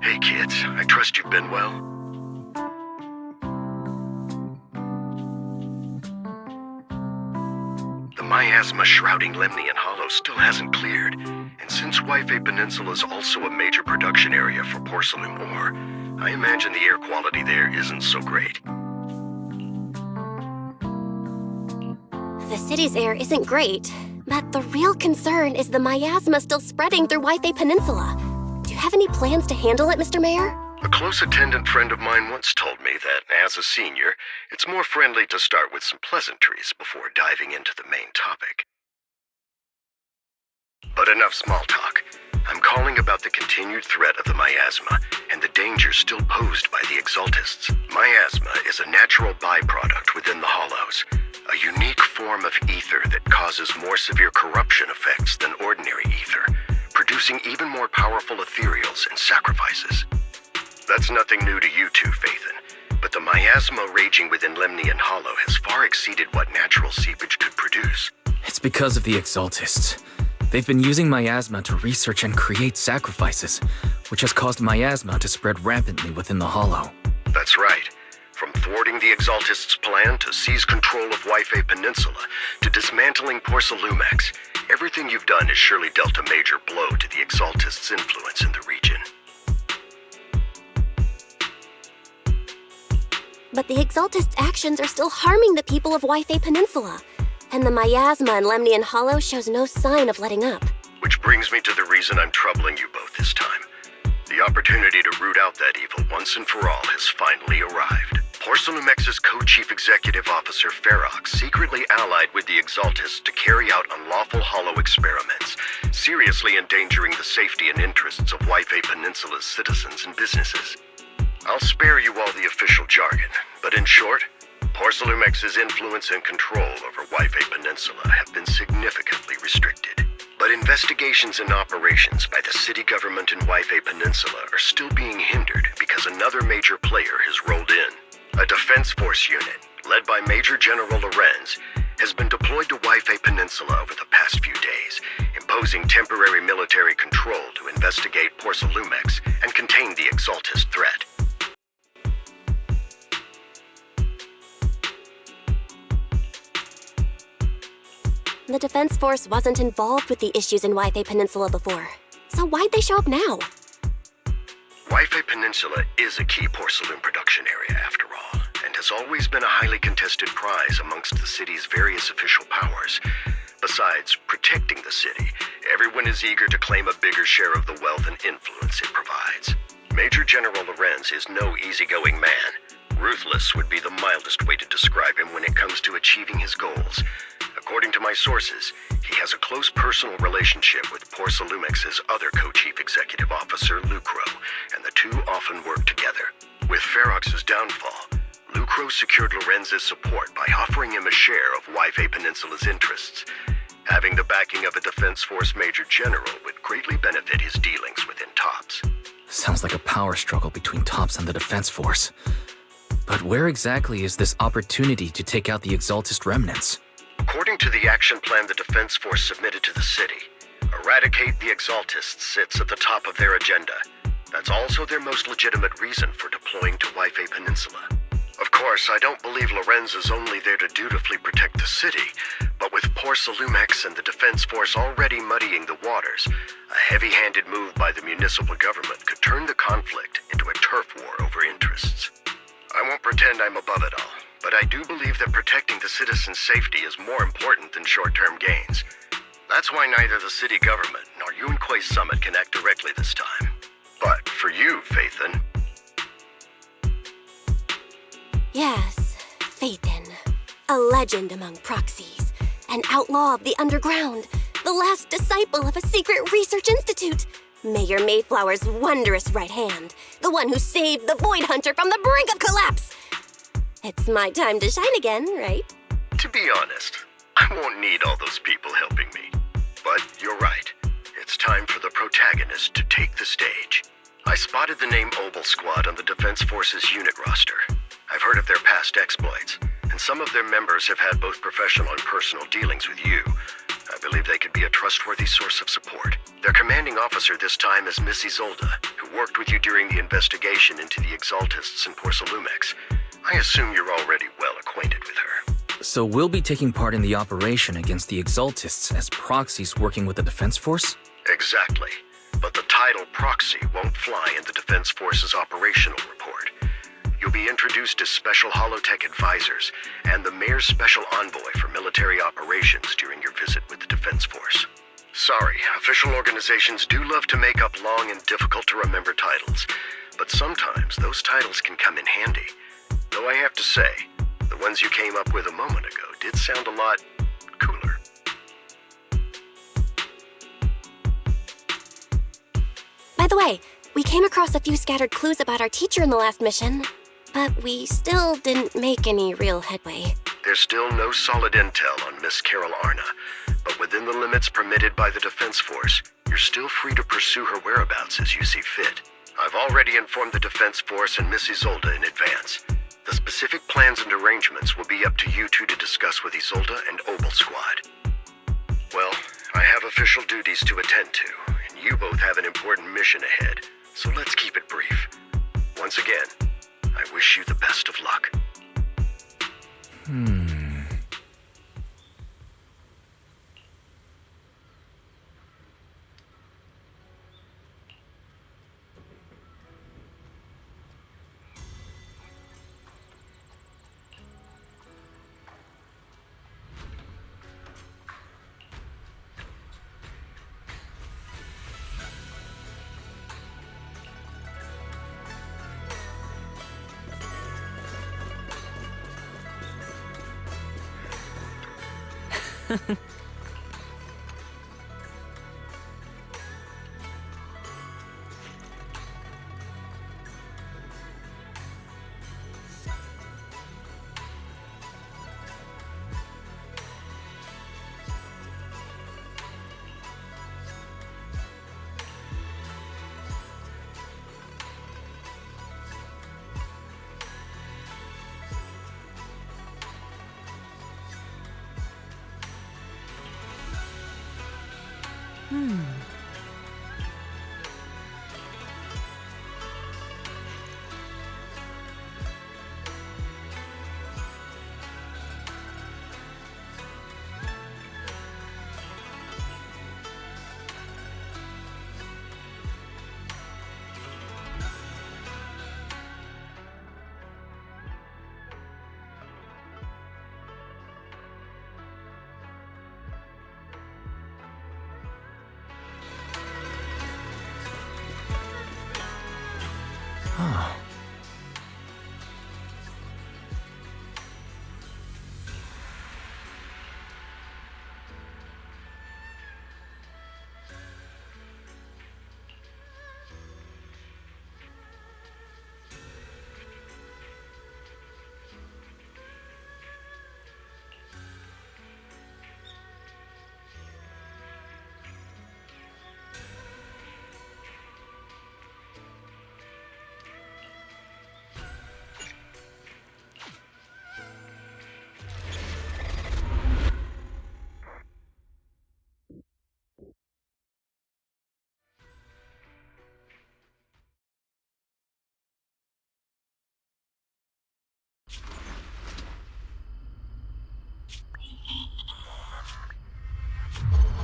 Hey kids, I trust you've been well. The miasma shrouding Lemnian Hollow still hasn't cleared, and since Wi-Fi Peninsula is also a major production area for porcelain ore, I imagine the air quality there isn't so great. The city's air isn't great, but the real concern is the miasma still spreading through Wi-Fi Peninsula. Do you have any plans to handle it, Mr. Mayor? A close attendant friend of mine once told me that, as a senior, it's more friendly to start with some pleasantries before diving into the main topic. But enough small talk. I'm calling about the continued threat of the miasma and the dangers still posed by the Exaltists. Miasma is a natural byproduct within the Hollows, a unique form of ether that causes more severe corruption effects than ordinary ether, producing even more powerful ethereals and sacrifices. That's nothing new to you two, Phaethon, but the miasma raging within Lemnian Hollow has far exceeded what natural seepage could produce. It's because of the Exaltists. They've been using miasma to research and create sacrifices, which has caused miasma to spread rampantly within the Hollow. That's right. From thwarting the Exaltists' plan to seize control of Wi-Fi Peninsula to dismantling Porcelumex, everything you've done has surely dealt a major blow to the Exaltists' influence in the region. But the Exaltists' actions are still harming the people of Wi-Fi Peninsula, and the miasma in Lemnian Hollow shows no sign of letting up. Which brings me to the reason I'm troubling you both this time. The opportunity to root out that evil once and for all has finally arrived. Porcelumex's co-chief executive officer Ferox secretly allied with the Exaltists to carry out unlawful hollow experiments, seriously endangering the safety and interests of Wi-Fi Peninsula's citizens and businesses. I'll spare you all the official jargon, but in short, Porcelumex's influence and control over Wi-Fi Peninsula have been significantly restricted. But investigations and operations by the city government in Wi-Fi Peninsula are still being hindered because another major player has rolled in. A defense force unit, led by Major General Lorenz, has been deployed to Wi-Fi Peninsula over the past few days, imposing temporary military control to investigate Porcelumex and contain the Exaltist threat. The Defense Force wasn't involved with the issues in Wi-Fi Peninsula before, so why'd they show up now? Wi-Fi Peninsula is a key porcelain production area after all, and has always been a highly contested prize amongst the city's various official powers. Besides protecting the city, everyone is eager to claim a bigger share of the wealth and influence it provides. Major General Lorenz is no easygoing man. Ruthless would be the mildest way to describe him when it comes to achieving his goals. According to my sources, he has a close personal relationship with Porcelumex's other co-chief executive officer, Lucro, and the two often work together. With Ferox's downfall, Lucro secured Lorenz's support by offering him a share of Wi-Fi Peninsula's interests. Having the backing of a Defense Force Major General would greatly benefit his dealings within TOPS. Sounds like a power struggle between TOPS and the Defense Force. But where exactly is this opportunity to take out the Exaltist remnants? According to the action plan the Defense Force submitted to the city, eradicate the Exaltists sits at the top of their agenda. That's also their most legitimate reason for deploying to Wi-Fi Peninsula. Of course, I don't believe Lorenz is only there to dutifully protect the city, but with Porcelumex and the Defense Force already muddying the waters, a heavy-handed move by the municipal government could turn the conflict into a turf war over interests. I won't pretend I'm above it all, but I do believe that protecting the citizens' safety is more important than short-term gains. That's why neither the city government nor Yunque's summit can act directly this time. But for you, Phaethon... Yes, Phaethon. A legend among proxies. An outlaw of the underground. The last disciple of a secret research institute. Mayor Mayflower's wondrous right hand. The one who saved the Void Hunter from the brink of collapse. It's my time to shine again, right? To be honest, I won't need all those people helping me. But you're right. It's time for the protagonist to take the stage. I spotted the name Blitz Squad on the Defense Forces unit roster. I've heard of their past exploits, and some of their members have had both professional and personal dealings with you. I believe they could be a trustworthy source of support. Their commanding officer this time is Miss Isolde, who worked with you during the investigation into the Exaltists and Porcelumex. I assume you're already well acquainted with her. So we'll be taking part in the operation against the Exaltists as proxies working with the Defense Force? Exactly. But the title Proxy won't fly in the Defense Force's operational report. You'll be introduced as Special Holotech Advisors and the Mayor's Special Envoy for military operations during your visit with the Defense Force. Sorry, official organizations do love to make up long and difficult-to-remember titles, but sometimes those titles can come in handy. Though I have to say, the ones you came up with a moment ago did sound a lot cooler. By the way, we came across a few scattered clues about our teacher in the last mission, but we still didn't make any real headway. There's still no solid intel on Miss Carol Arna, but within the limits permitted by the Defense Force, you're still free to pursue her whereabouts as you see fit. I've already informed the Defense Force and Miss Isolde in advance. The specific plans and arrangements will be up to you two to discuss with Isolde and Blitz Squad. Well, I have official duties to attend to, and you both have an important mission ahead, so let's keep it brief. Once again, I wish you the best of luck.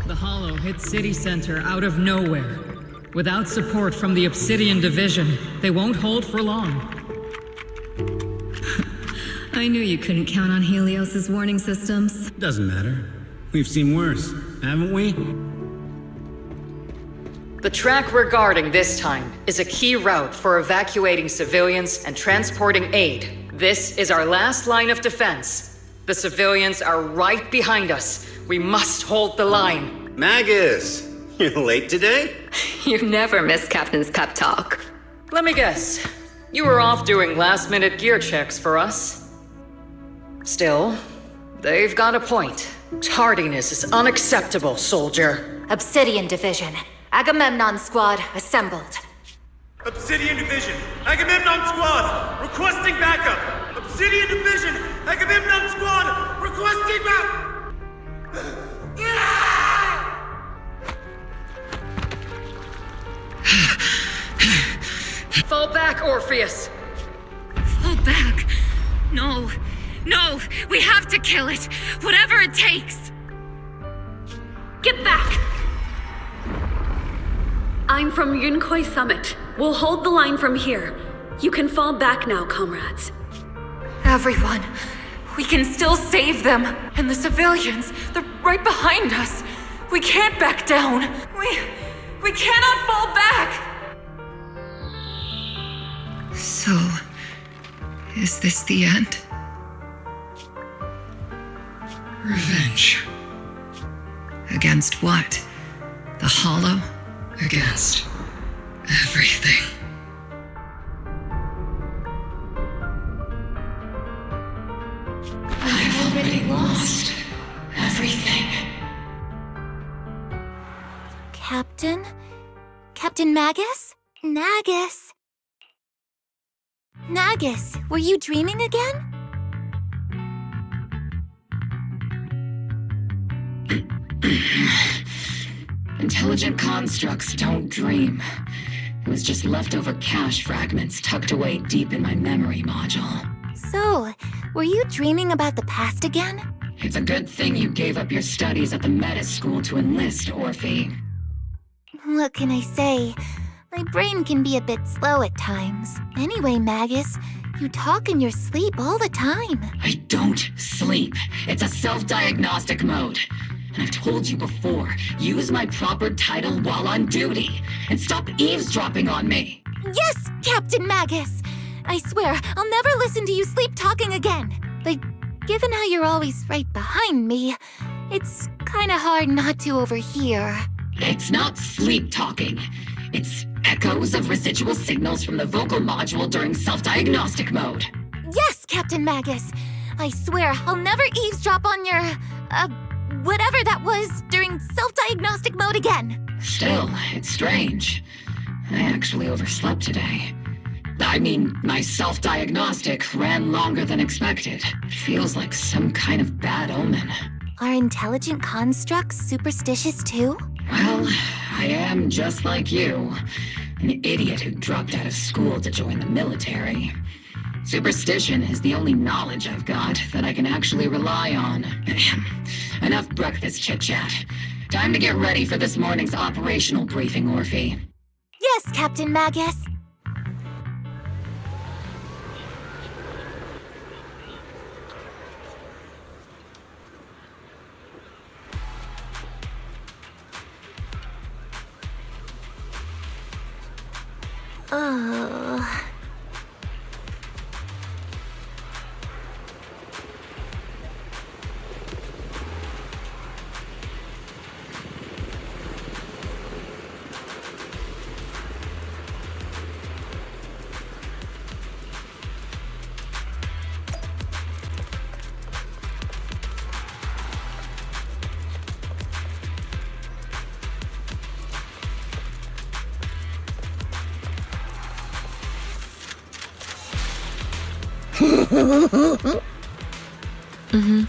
The Hollow hit City Center out of nowhere. Without support from the Obsidian Division, they won't hold for long. I knew you couldn't count on Helios's warning systems. Doesn't matter. We've seen worse, haven't we? The track we're guarding this time is a key route for evacuating civilians and transporting aid. This is our last line of defense. The civilians are right behind us. We must hold the line. Magus, you're late today? You never miss Captain's pep talk. Let me guess. You were off doing last-minute gear checks for us? Still, they've got a point. Tardiness is unacceptable, soldier. Obsidian Division. Agamemnon Squad assembled. Obsidian Division, Agamemnon Squad, requesting backup! Obsidian Division, Agamemnon Squad, requesting Fall back, Orpheus! Fall back. No. No, we have to kill it. Whatever it takes. Get back! I'm from Yunkoi Summit. We'll hold the line from here. You can fall back now, comrades. Everyone. We can still save them. And the civilians, they're right behind us. We can't back down. We cannot fall back! So, is this the end? Revenge. Against what? The Hollow? Against everything. I've already lost everything. Captain? Captain Magus? Nagus? Nagus, were you dreaming again? Intelligent constructs don't dream. It was just leftover cache fragments tucked away deep in my memory module. So, were you dreaming about the past again? It's a good thing you gave up your studies at the Meta School to enlist, Orphe. What can I say? My brain can be a bit slow at times. Anyway, Magus, you talk in your sleep all the time. I don't sleep. It's a self-diagnostic mode. And I've told you before, use my proper title while on duty, and stop eavesdropping on me. Yes, Captain Magus! I swear, I'll never listen to you sleep talking again. But given how you're always right behind me, it's kinda hard not to overhear. It's not sleep talking. It's echoes of residual signals from the vocal module during self-diagnostic mode. Yes, Captain Magus! I swear, I'll never eavesdrop on your, whatever that was during self-diagnostic mode again. Still, it's strange. I actually overslept today. I mean, my self-diagnostic ran longer than expected. It feels like some kind of bad omen. Are intelligent constructs superstitious too? Well, I am just like you. An idiot who dropped out of school to join the military. Superstition is the only knowledge I've got that I can actually rely on. Enough breakfast chit-chat. Time to get ready for this morning's operational briefing, Orphe. Yes, Captain Magus. Oh. Mm-hmm.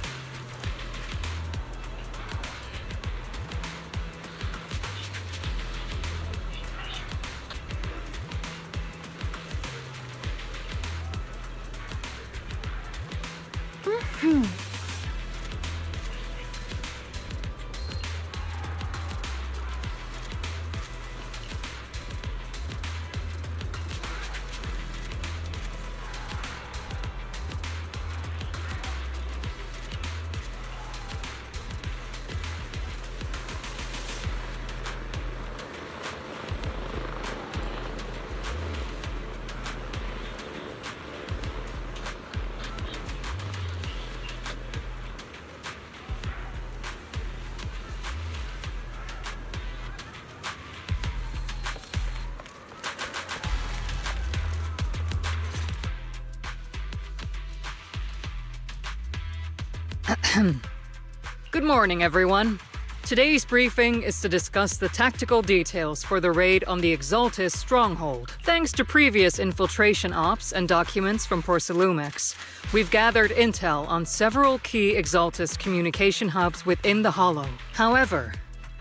Good morning, everyone. Today's briefing is to discuss the tactical details for the raid on the Exaltist stronghold. Thanks to previous infiltration ops and documents from Porcelumex, we've gathered intel on several key Exaltist communication hubs within the Hollow. However,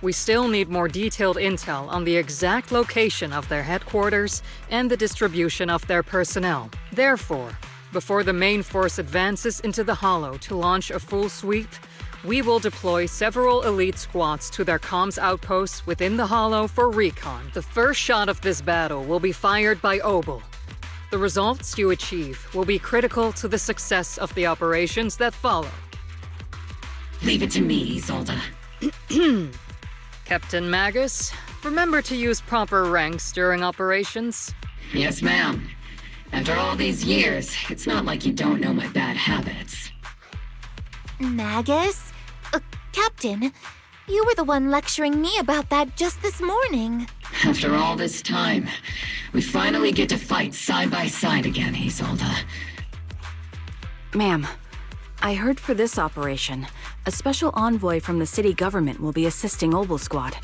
we still need more detailed intel on the exact location of their headquarters and the distribution of their personnel. Therefore, before the main force advances into the Hollow to launch a full sweep, we will deploy several elite squads to their comms outposts within the Hollow for recon. The first shot of this battle will be fired by Obel. The results you achieve will be critical to the success of the operations that follow. Leave it to me, Isolde. Captain Magus, remember to use proper ranks during operations? Yes, ma'am. After all these years, it's not like you don't know my bad habits. Magus? Captain, you were the one lecturing me about that just this morning. After all this time, we finally get to fight side by side again, Isolde. Ma'am, I heard for this operation, a special envoy from the city government will be assisting Obel Squad.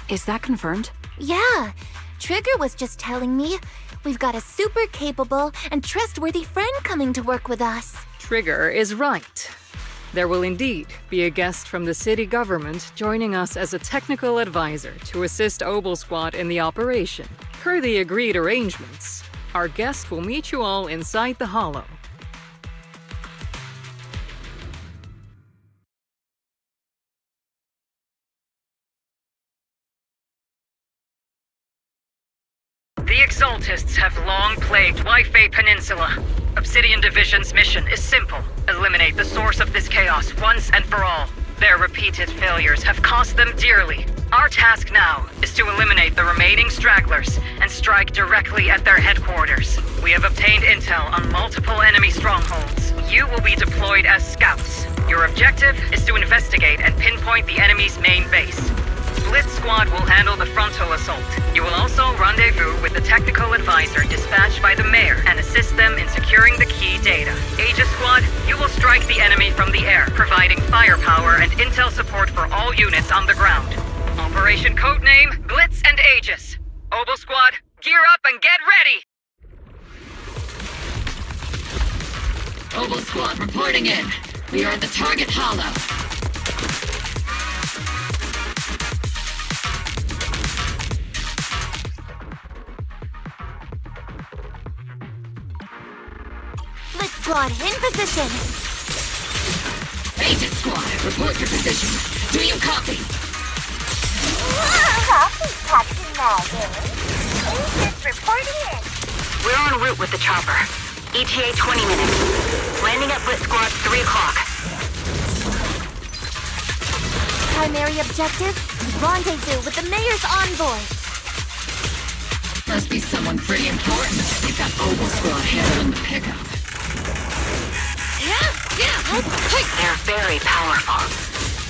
Is that confirmed? Yeah, Trigger was just telling me we've got a super capable and trustworthy friend coming to work with us. Trigger is right. There will indeed be a guest from the city government joining us as a technical advisor to assist Obel Squad in the operation. Per the agreed arrangements, our guest will meet you all inside the Hollow. The Exaltists have long plagued Waifei Peninsula. Obsidian Division's mission is simple. Eliminate the source of this chaos once and for all. Their repeated failures have cost them dearly. Our task now is to eliminate the remaining stragglers and strike directly at their headquarters. We have obtained intel on multiple enemy strongholds. You will be deployed as scouts. Your objective is to investigate and pinpoint the enemy's main base. Blitz Squad will handle the frontal assault. You will also rendezvous with the technical advisor dispatched by the mayor and assist them in securing the key data. Aegis Squad, you will strike the enemy from the air, providing firepower and intel support for all units on the ground. Operation codename Blitz and Aegis. Obel Squad, gear up and get ready! Obel Squad reporting in. We are at the target hollow. Blitz Squad, in position! Aegis Squad, report your position. Do you copy? Copy, Captain Magus. Aegis reporting in. We're en route with the chopper. ETA 20 minutes. Landing at Blitz Squad 3 o'clock. Primary objective? Rendezvous with the mayor's envoy. Must be someone pretty important. You've got Obel Squad handling the pickup. They're very powerful,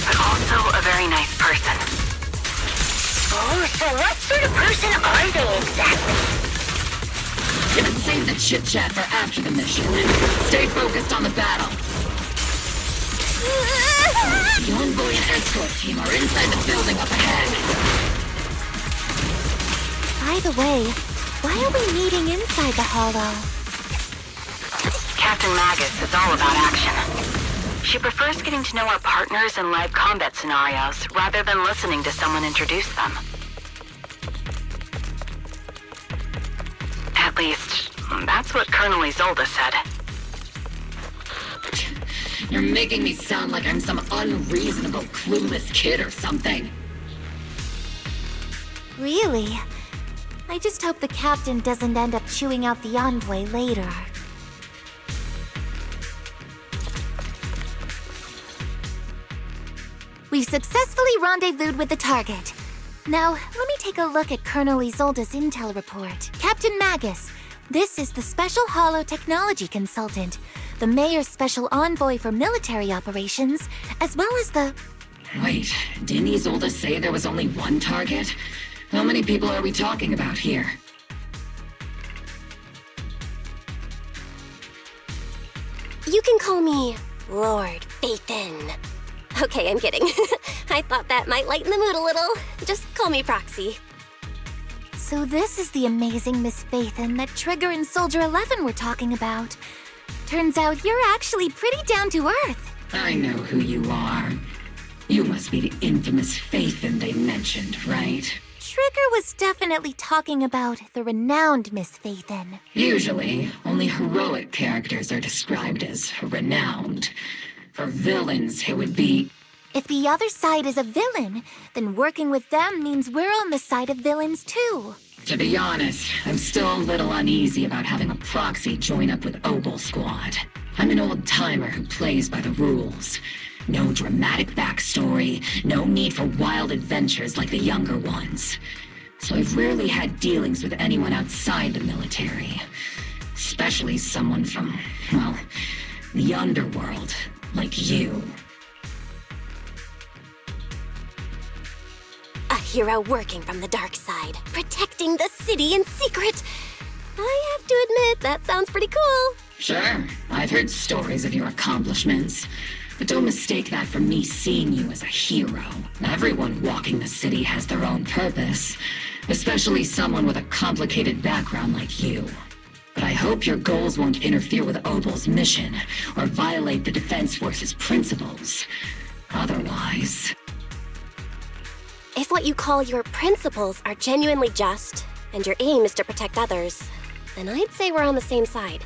but also a very nice person. Oh, so what sort of person are they exactly? Gonna save the chit-chat for after the mission. Stay focused on the battle. The envoy and escort team are inside the building up ahead. By the way, why are we meeting inside the Hollow? Captain Magus is all about action. She prefers getting to know our partners in live combat scenarios rather than listening to someone introduce them. At least, that's what Colonel Isolde said. You're making me sound like I'm some unreasonable, clueless kid or something. Really? I just hope the captain doesn't end up chewing out the envoy later. We've successfully rendezvoused with the target. Now, let me take a look at Colonel Isolde's intel report. Captain Magus, this is the Special Hollow Technology Consultant, the Mayor's Special Envoy for Military Operations, as well as the... Wait, didn't Isolde say there was only one target? How many people are we talking about here? You can call me Lord Faithin. Okay, I'm kidding. I thought that might lighten the mood a little. Just call me Proxy. So this is the amazing Miss Faithin that Trigger and Soldier 11 were talking about. Turns out you're actually pretty down to earth. I know who you are. You must be the infamous Faithin they mentioned, right? Trigger was definitely talking about the renowned Miss Faithin. Usually, only heroic characters are described as renowned. For villains, it would be... If the other side is a villain, then working with them means we're on the side of villains too. To be honest, I'm still a little uneasy about having a proxy join up with Aegis Squad. I'm an old-timer who plays by the rules. No dramatic backstory, no need for wild adventures like the younger ones. So I've rarely had dealings with anyone outside the military. Especially someone from, well, the underworld, like you. A hero working from the dark side, protecting the city in secret. I have to admit, that sounds pretty cool. Sure, I've heard stories of your accomplishments. But don't mistake that for me seeing you as a hero. Everyone walking the city has their own purpose, especially someone with a complicated background like you. But I hope your goals won't interfere with Obel's mission, or violate the Defense Force's principles. Otherwise... If what you call your principles are genuinely just, and your aim is to protect others, then I'd say we're on the same side.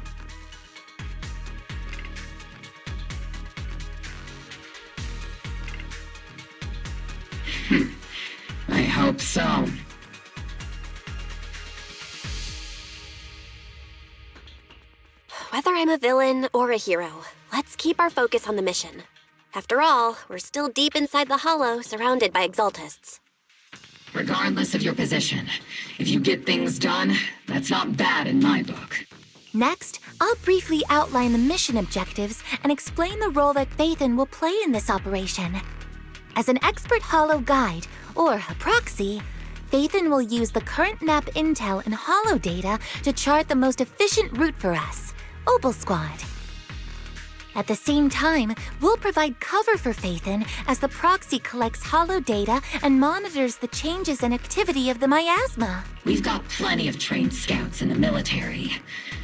I hope so. Whether I'm a villain or a hero, let's keep our focus on the mission. After all, we're still deep inside the Hollow, surrounded by Exaltists. Regardless of your position, if you get things done, that's not bad in my book. Next, I'll briefly outline the mission objectives and explain the role that Faithin will play in this operation. As an expert Hollow guide, or a proxy, Faithin will use the current map intel and Hollow data to chart the most efficient route for us, Aegis Squad. At the same time, we'll provide cover for Faithin as the proxy collects Hollow data and monitors the changes and activity of the miasma. We've got plenty of trained scouts in the military.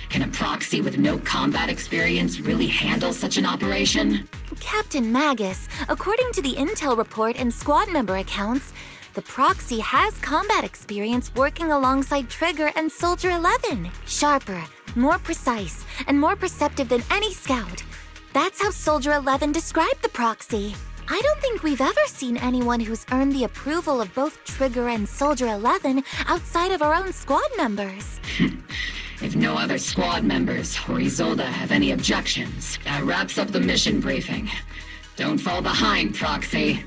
Can a proxy with no combat experience really handle such an operation? Captain Magus, according to the intel report and squad member accounts, the proxy has combat experience working alongside Trigger and Soldier 11. Sharper, more precise, and more perceptive than any scout. That's how Soldier 11 described the proxy. I don't think we've ever seen anyone who's earned the approval of both Trigger and Soldier 11 outside of our own squad members. If no other squad members or Isolde have any objections, that wraps up the mission briefing. Don't fall behind, Proxy.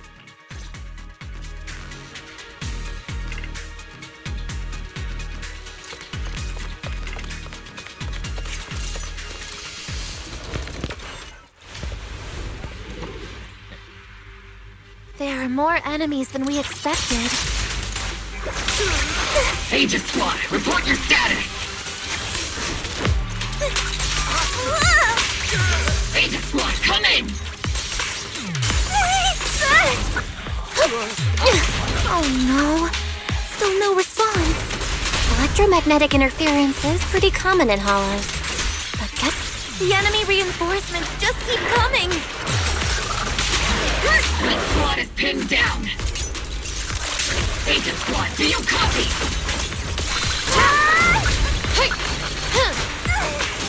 There are more enemies than we expected. Aegis Squad, report your status! Aegis Squad, come in! Oh no. Still no response. Electromagnetic interference is pretty common in Hollows. But guess the enemy reinforcements just keep coming. Blitz Squad is pinned down. Aegis Squad, do you copy?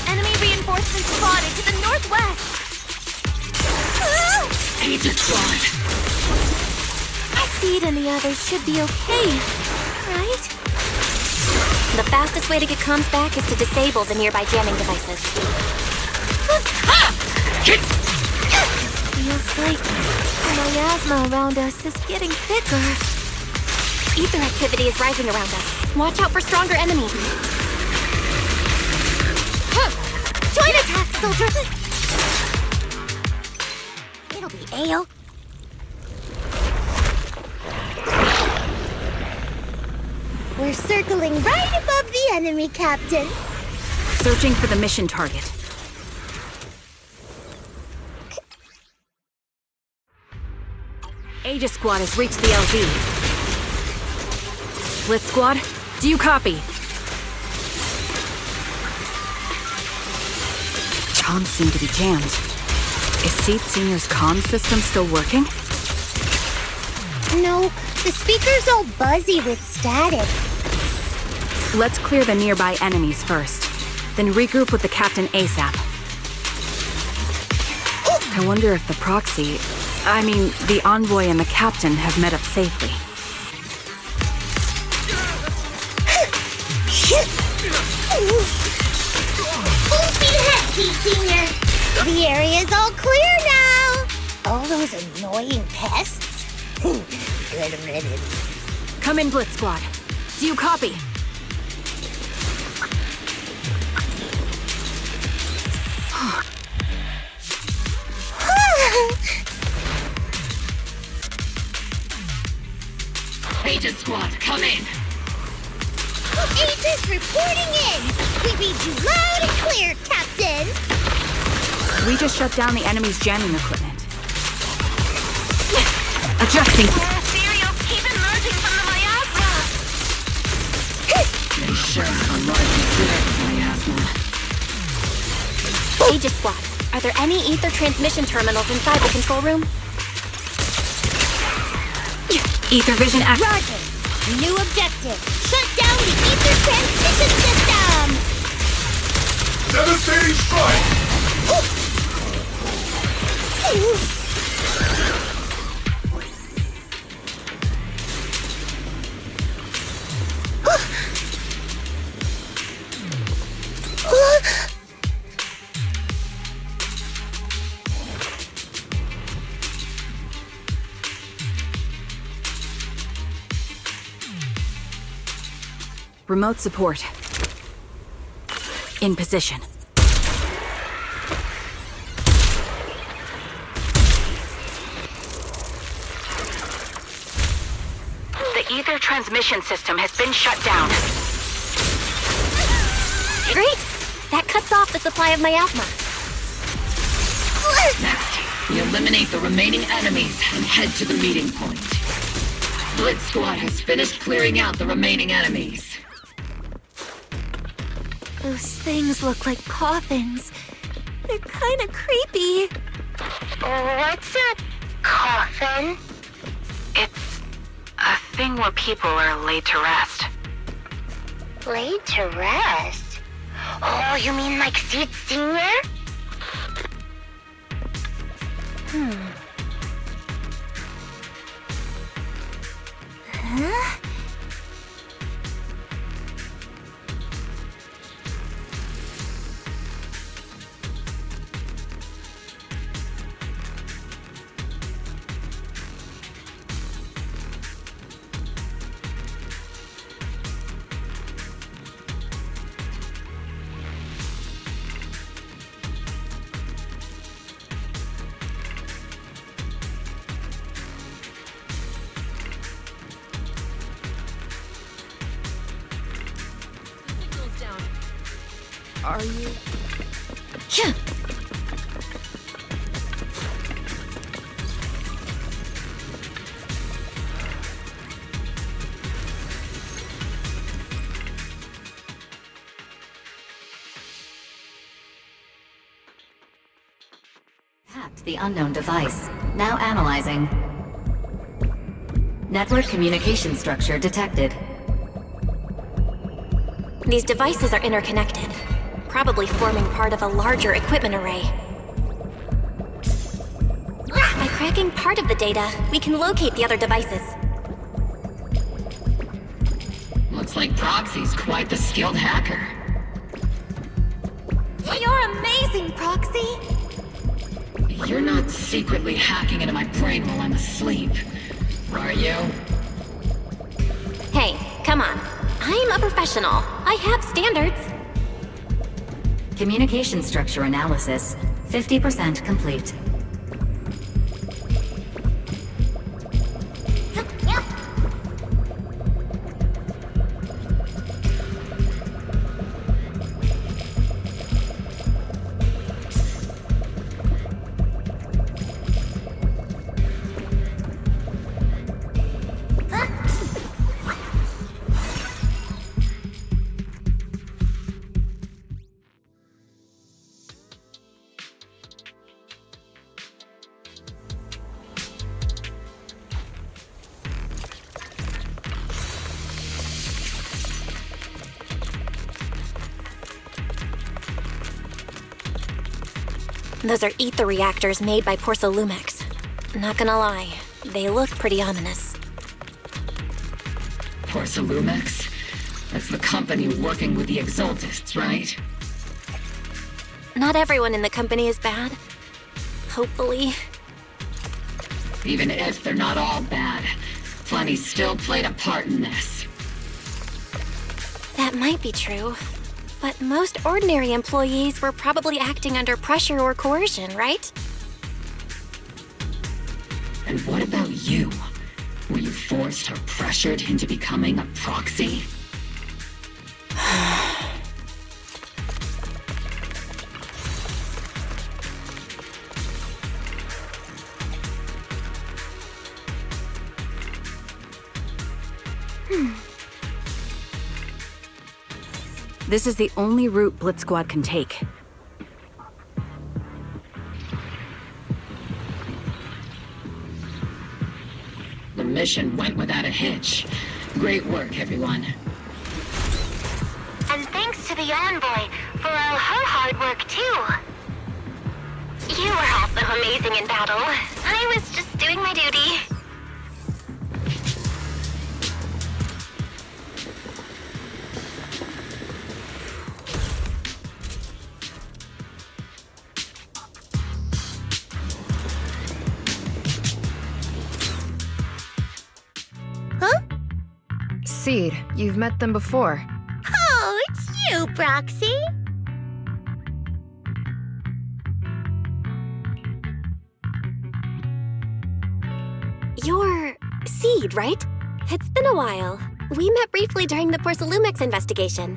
Enemy reinforcements spotted to the northwest. Aegis Squad. Seed and the others should be okay, right? the fastest way to get comms back is to disable the nearby jamming devices. Feels like the miasma around us is getting thicker. Ether activity is rising around us. Watch out for stronger enemies. Join attack, soldier! It'll be ale. We're circling right above the enemy, Captain. Searching for the mission target. Aegis Squad has reached the LZ. Blitz Squad, do you copy? Comms seem to be jammed. Is Seed Senior's comm system still working? No, the speaker's all buzzy with static. Let's clear the nearby enemies first, then regroup with the captain ASAP. I wonder if the Proxy, the Envoy and the captain have met up safely. Full speed ahead, Seed Senior! The area's all clear now! All those annoying pests? Good riddance. Come in, Blitz Squad. Do you copy? Aegis Squad, come in! Aegis reporting in! We read you loud and clear, Captain! We just shut down the enemy's jamming equipment. Adjusting. Cereals keep emerging from the miasma! They sure are largely clear of miasma. Aegis Squad, are there any ether transmission terminals inside the control room? Ether vision active. Roger! New objective! Shut down the ether transmission system! Devastating strike! Remote support. In position. The ether transmission system has been shut down. Great! That cuts off the supply of miasma. Next, we eliminate the remaining enemies and head to the meeting point. Blitz Squad has finished clearing out the remaining enemies. Those things look like coffins. They're kind of creepy. What's a coffin? It's a thing where people are laid to rest. Laid to rest? Oh, you mean like Seed Senior? Huh? Are you? Yeah. Hacked the unknown device. Now analyzing. Network communication structure detected. These devices are interconnected, probably forming part of a larger equipment array. By cracking part of the data, we can locate the other devices. Looks like Proxy's quite the skilled hacker. You're amazing, Proxy! You're not secretly hacking into my brain while I'm asleep, are you? Hey, come on. I'm a professional. I have standards. Communication structure analysis. 50% complete. Those are ether reactors made by Porcelumex. Not gonna lie, they look pretty ominous. Porcelumex? That's the company working with the Exaltists, right? Not everyone in the company is bad. Hopefully. Even if they're not all bad, plenty still played a part in this. That might be true. But most ordinary employees were probably acting under pressure or coercion, right? And what about you? Were you forced or pressured into becoming a proxy? This is the only route Blitz Squad can take. The mission went without a hitch. Great work, everyone. And thanks to the Envoy for all her hard work, too. You were also amazing in battle. I was just doing my duty. Seed, you've met them before. Oh, it's you, Proxy. You're Seed, right? It's been a while. We met briefly during the Porcelumex investigation.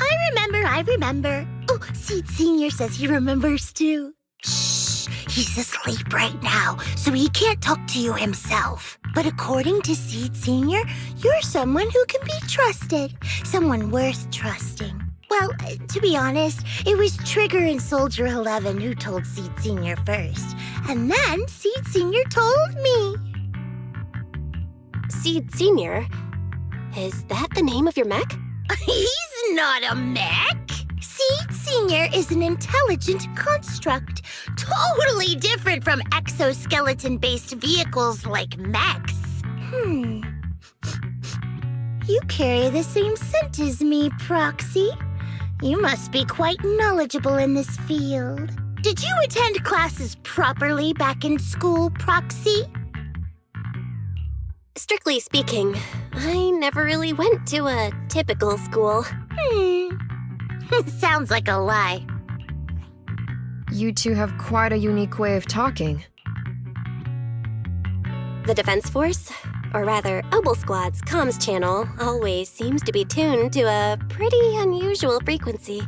I remember. Oh, Seed Sr. says he remembers too. Shh, he's asleep right now, so he can't talk to you himself. But according to Seed Sr., you're someone who can be trusted. Someone worth trusting. Well, to be honest, it was Trigger and Soldier 11 who told Seed Sr. first. And then Seed Sr. told me. Seed Sr.? Is that the name of your mech? He's not a mech. Seed Sr. is an intelligent construct, totally different from exoskeleton-based vehicles like mechs. You carry the same scent as me, Proxy. You must be quite knowledgeable in this field. Did you attend classes properly back in school, Proxy? Strictly speaking, I never really went to a typical school. Sounds like a lie. You two have quite a unique way of talking. The Defense Force, or rather, Obel Squad's comms channel always seems to be tuned to a pretty unusual frequency.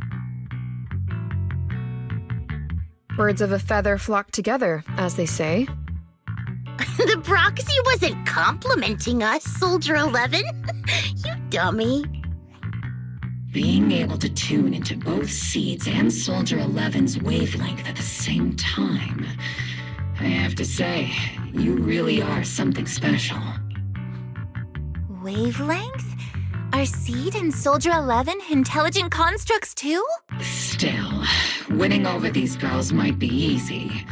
Birds of a feather flock together, as they say. The Proxy wasn't complimenting us, Soldier 11. You dummy. Being able to tune into both Seed's and Soldier 11's wavelength at the same time. I have to say, you really are something special. Wavelength? Are Seed and Soldier 11 intelligent constructs too? Still, winning over these girls might be easy.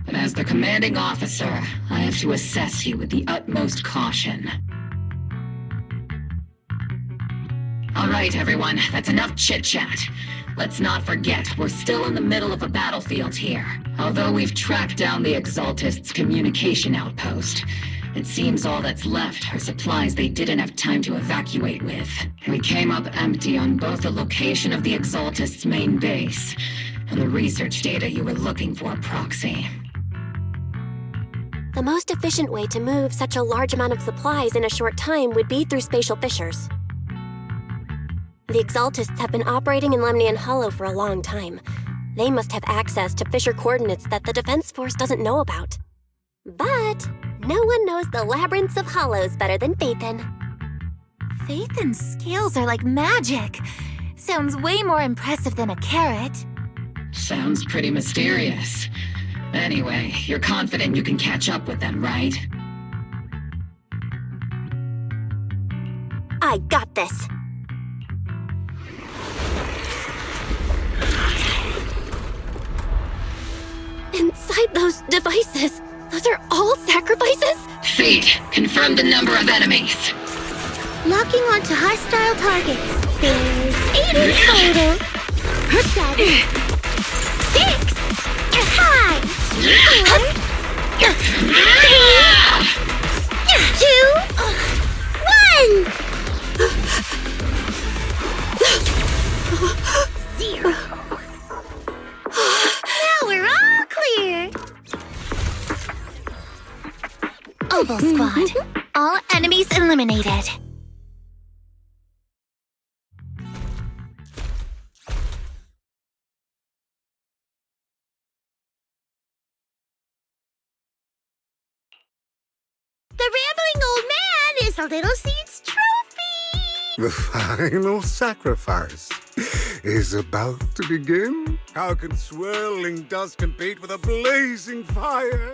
But as the commanding officer, I have to assess you with the utmost caution. All right, everyone, that's enough chit-chat. Let's not forget, we're still in the middle of a battlefield here. Although we've tracked down the Exaltist's communication outpost, it seems all that's left are supplies they didn't have time to evacuate with. We came up empty on both the location of the Exaltist's main base and the research data you were looking for, Proxy. The most efficient way to move such a large amount of supplies in a short time would be through spatial fissures. The Exaltists have been operating in Lemnian Hollow for a long time. They must have access to fissure coordinates that the Defense Force doesn't know about. But no one knows the labyrinths of hollows better than Phaethon. Phaethon's scales are like magic. Sounds way more impressive than a carrot. Sounds pretty mysterious. Anyway, you're confident you can catch up with them, right? I got this. inside those devices? Those are all sacrifices? Seed, confirm the number of enemies. Locking onto hostile targets. There's 8 in total. 7, 6, 5, 4, 3, 2, 1. 0. Now we're all clear. Oval Squad. All enemies eliminated. The rambling old man is a little Seed's trophy. The final sacrifice is about to begin. How can swirling dust compete with a blazing fire?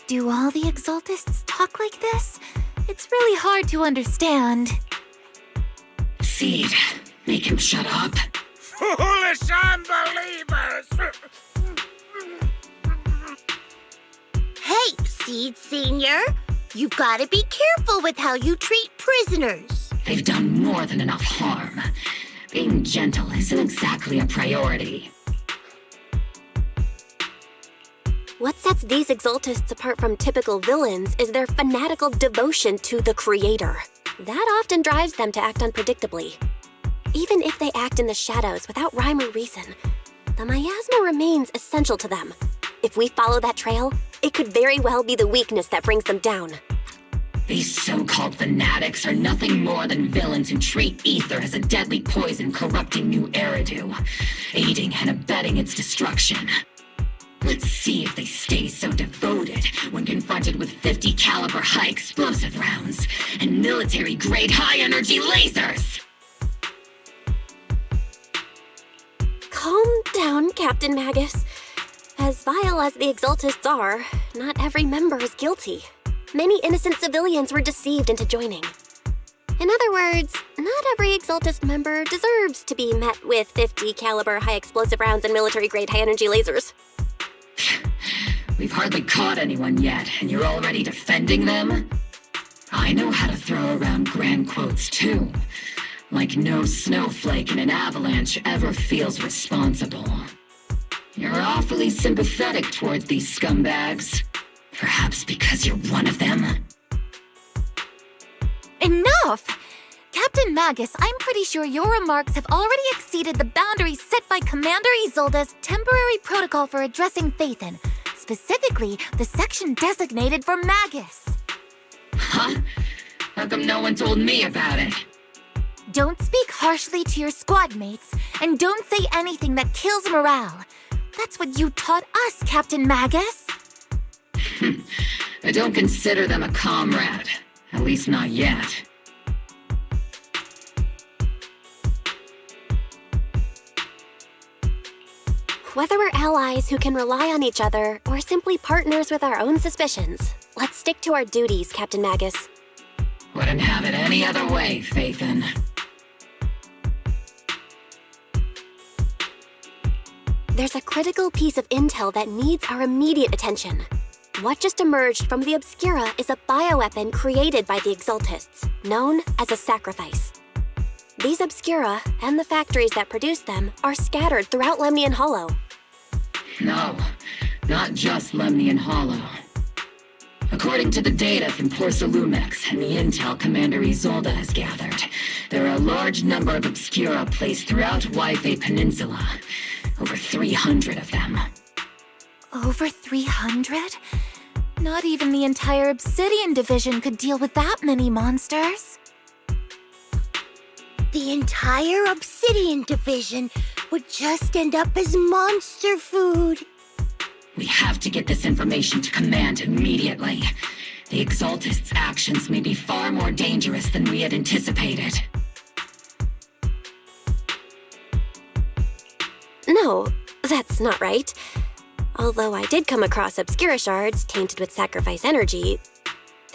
Do all the Exaltists talk like this? It's really hard to understand. Seed, make him shut up. Foolish unbelievers! Hey, Seed Senior. You've got to be careful with how you treat prisoners. They've done more than enough harm. Being gentle isn't exactly a priority. What sets these Exaltists apart from typical villains is their fanatical devotion to the Creator. That often drives them to act unpredictably. Even if they act in the shadows without rhyme or reason, the miasma remains essential to them. If we follow that trail, it could very well be the weakness that brings them down. These so-called fanatics are nothing more than villains who treat ether as a deadly poison corrupting new Eridu, aiding and abetting its destruction. Let's see if they stay so devoted when confronted with 50 caliber high explosive rounds and military-grade high-energy lasers! Calm down, Captain Magus. As vile as the Exaltists are, not every member is guilty. Many innocent civilians were deceived into joining. In other words, not every Exaltist member deserves to be met with 50 caliber high explosive rounds and military-grade high-energy lasers. We've hardly caught anyone yet, and you're already defending them? I know how to throw around grand quotes, too. Like no snowflake in an avalanche ever feels responsible. You're awfully sympathetic towards these scumbags. Perhaps because you're one of them? Enough! Captain Magus, I'm pretty sure your remarks have already exceeded the boundaries set by Commander Isolde's temporary protocol for addressing Phaethon, specifically the section designated for Magus. Huh? How come no one told me about it? Don't speak harshly to your squad mates, and don't say anything that kills morale. That's what you taught us, Captain Magus. I don't consider them a comrade. At least not yet. Whether we're allies who can rely on each other, or simply partners with our own suspicions, let's stick to our duties, Captain Magus. Wouldn't have it any other way, Phaethon. There's a critical piece of intel that needs our immediate attention. What just emerged from the Obscura is a bioweapon created by the Exaltists, known as a sacrifice. These Obscura, and the factories that produce them, are scattered throughout Lemnian Hollow. No, not just Lemnian Hollow. According to the data from Porcelumex and the intel Commander Isolde has gathered, there are a large number of Obscura placed throughout Yifei Peninsula. Over 300 of them. Over 300? Not even the entire Obsidian Division could deal with that many monsters. The entire Obsidian Division would just end up as monster food. We have to get this information to Command immediately. The Exaltists' actions may be far more dangerous than we had anticipated. No, that's not right. Although I did come across Obscura shards tainted with sacrifice energy,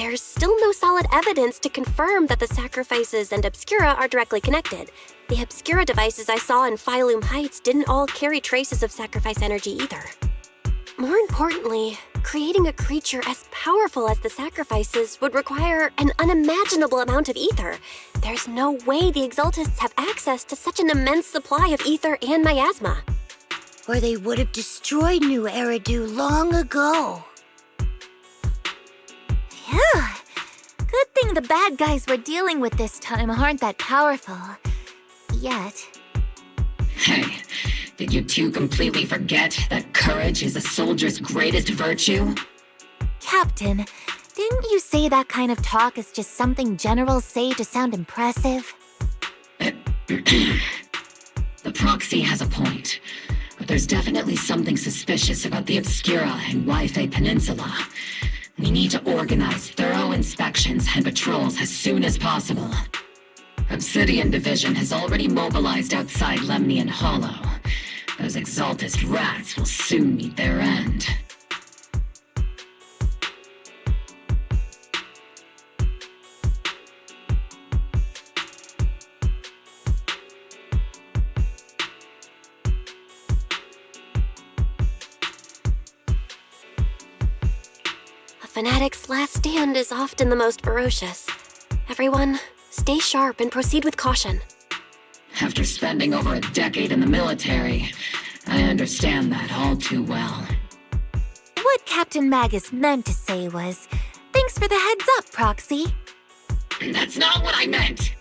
there's still no solid evidence to confirm that the sacrifices and Obscura are directly connected. The Obscura devices I saw in Phylum Heights didn't all carry traces of sacrifice energy either. More importantly, creating a creature as powerful as the sacrifices would require an unimaginable amount of ether. There's no way the Exaltists have access to such an immense supply of ether and miasma. Or they would have destroyed New Eridu long ago. Phew. Good thing the bad guys we're dealing with this time aren't that powerful. Yet. Hey, did you two completely forget that courage is a soldier's greatest virtue? Captain, didn't you say that kind of talk is just something generals say to sound impressive? The Proxy has a point, but there's definitely something suspicious about the Obscura and Wi-Fi Peninsula. We need to organize thorough inspections and patrols as soon as possible. Obsidian Division has already mobilized outside Lemnian Hollow. Those Exaltist rats will soon meet their end. A fanatic's last stand is often the most ferocious. Everyone, stay sharp and proceed with caution. After spending over a decade in the military, I understand that all too well. What Captain Magus meant to say was, thanks for the heads up, Proxy. That's not what I meant!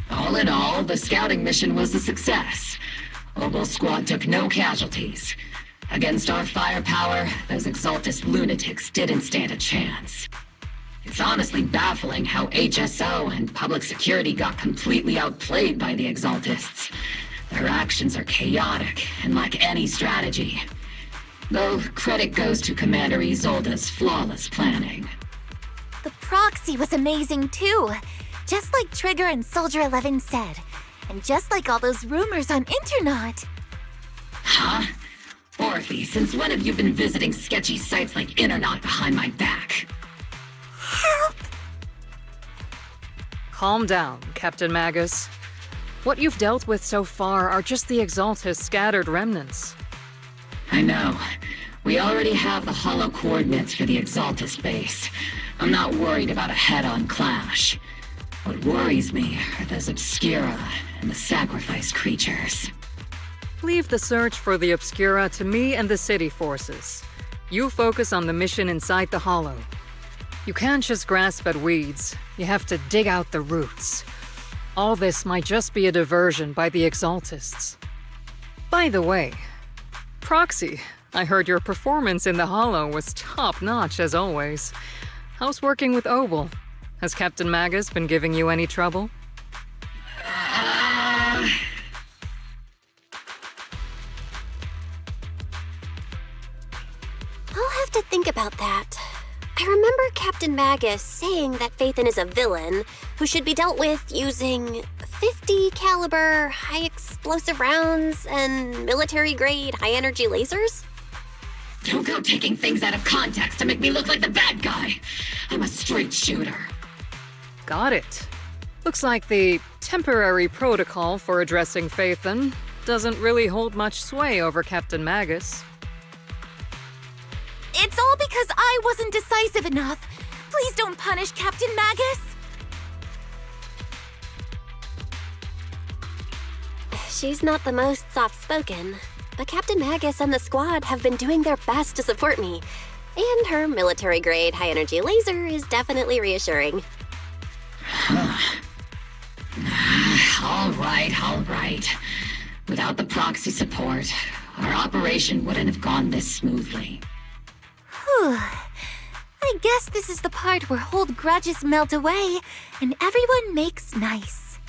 All in all, the scouting mission was a success. Obel Squad took no casualties. Against our firepower, those Exaltist lunatics didn't stand a chance. It's honestly baffling how HSO and public security got completely outplayed by the Exaltists. Their actions are chaotic and lack any strategy. Though credit goes to Commander Isolde's flawless planning. The Proxy was amazing too. Just like Trigger and Soldier 11 said. And just like all those rumors on Internet. Huh? Orphe, since when have you been visiting sketchy sites like Internet behind my back? Help! Calm down, Captain Magus. What you've dealt with so far are just the Exaltist scattered remnants. I know. We already have the hollow coordinates for the Exaltist base. I'm not worried about a head-on clash. What worries me are those Obscura and the sacrifice creatures. Leave the search for the Obscura to me and the city forces. You focus on the mission inside the Hollow. You can't just grasp at weeds. You have to dig out the roots. All this might just be a diversion by the Exaltists. By the way, Proxy, I heard your performance in the Hollow was top-notch as always. How's working with Obel? Has Captain Magus been giving you any trouble? I'll have to think about that. I remember Captain Magus saying that Phaethon is a villain who should be dealt with using 50 caliber high explosive rounds and military-grade high-energy lasers? Don't go taking things out of context to make me look like the bad guy. I'm a straight shooter. Got it. Looks like the temporary protocol for addressing Phaethon doesn't really hold much sway over Captain Magus. It's all because I wasn't decisive enough. Please don't punish Captain Magus. She's not the most soft-spoken, but Captain Magus and the squad have been doing their best to support me. And her military-grade high-energy laser is definitely reassuring. All right. Without the proxy support, our operation wouldn't have gone this smoothly. Whew. I guess this is the part where old grudges melt away and everyone makes nice.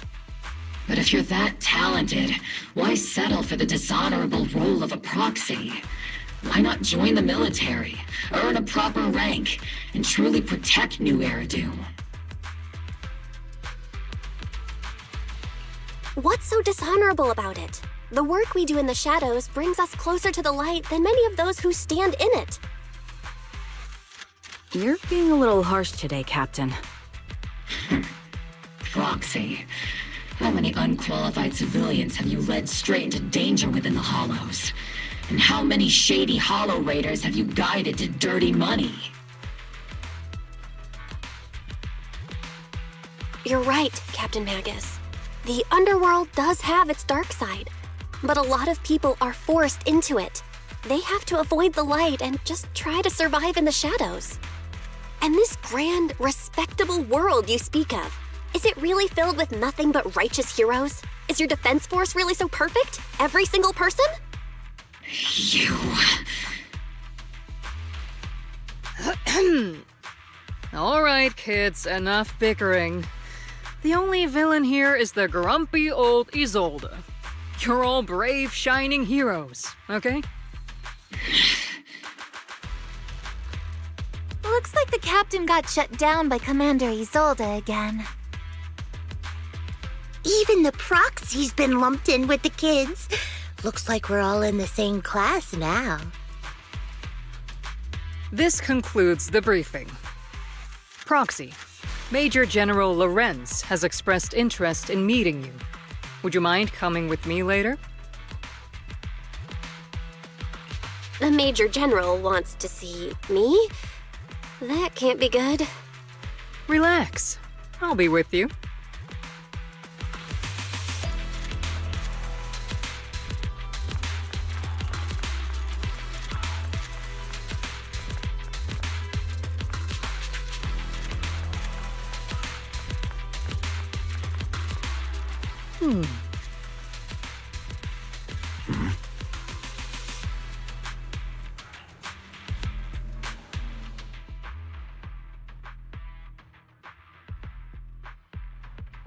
But if you're that talented, why settle for the dishonorable role of a proxy? Why not join the military, earn a proper rank, and truly protect New Eridu? What's so dishonorable about it? The work we do in the shadows brings us closer to the light than many of those who stand in it. You're being a little harsh today, Captain. Proxy, how many unqualified civilians have you led straight into danger within the Hollows? And how many shady Hollow Raiders have you guided to dirty money? You're right, Captain Magus. The underworld does have its dark side, but a lot of people are forced into it. They have to avoid the light and just try to survive in the shadows. And this grand, respectable world you speak of, is it really filled with nothing but righteous heroes? Is your defense force really so perfect? Every single person? You... All right, kids, enough bickering. The only villain here is the grumpy old Isolde. You're all brave, shining heroes, okay? Looks like the captain got shut down by Commander Isolde again. Even the proxy's been lumped in with the kids. Looks like we're all in the same class now. This concludes the briefing. Proxy, Major General Lorenz has expressed interest in meeting you. Would you mind coming with me later? The Major General wants to see me? That can't be good. Relax. I'll be with you.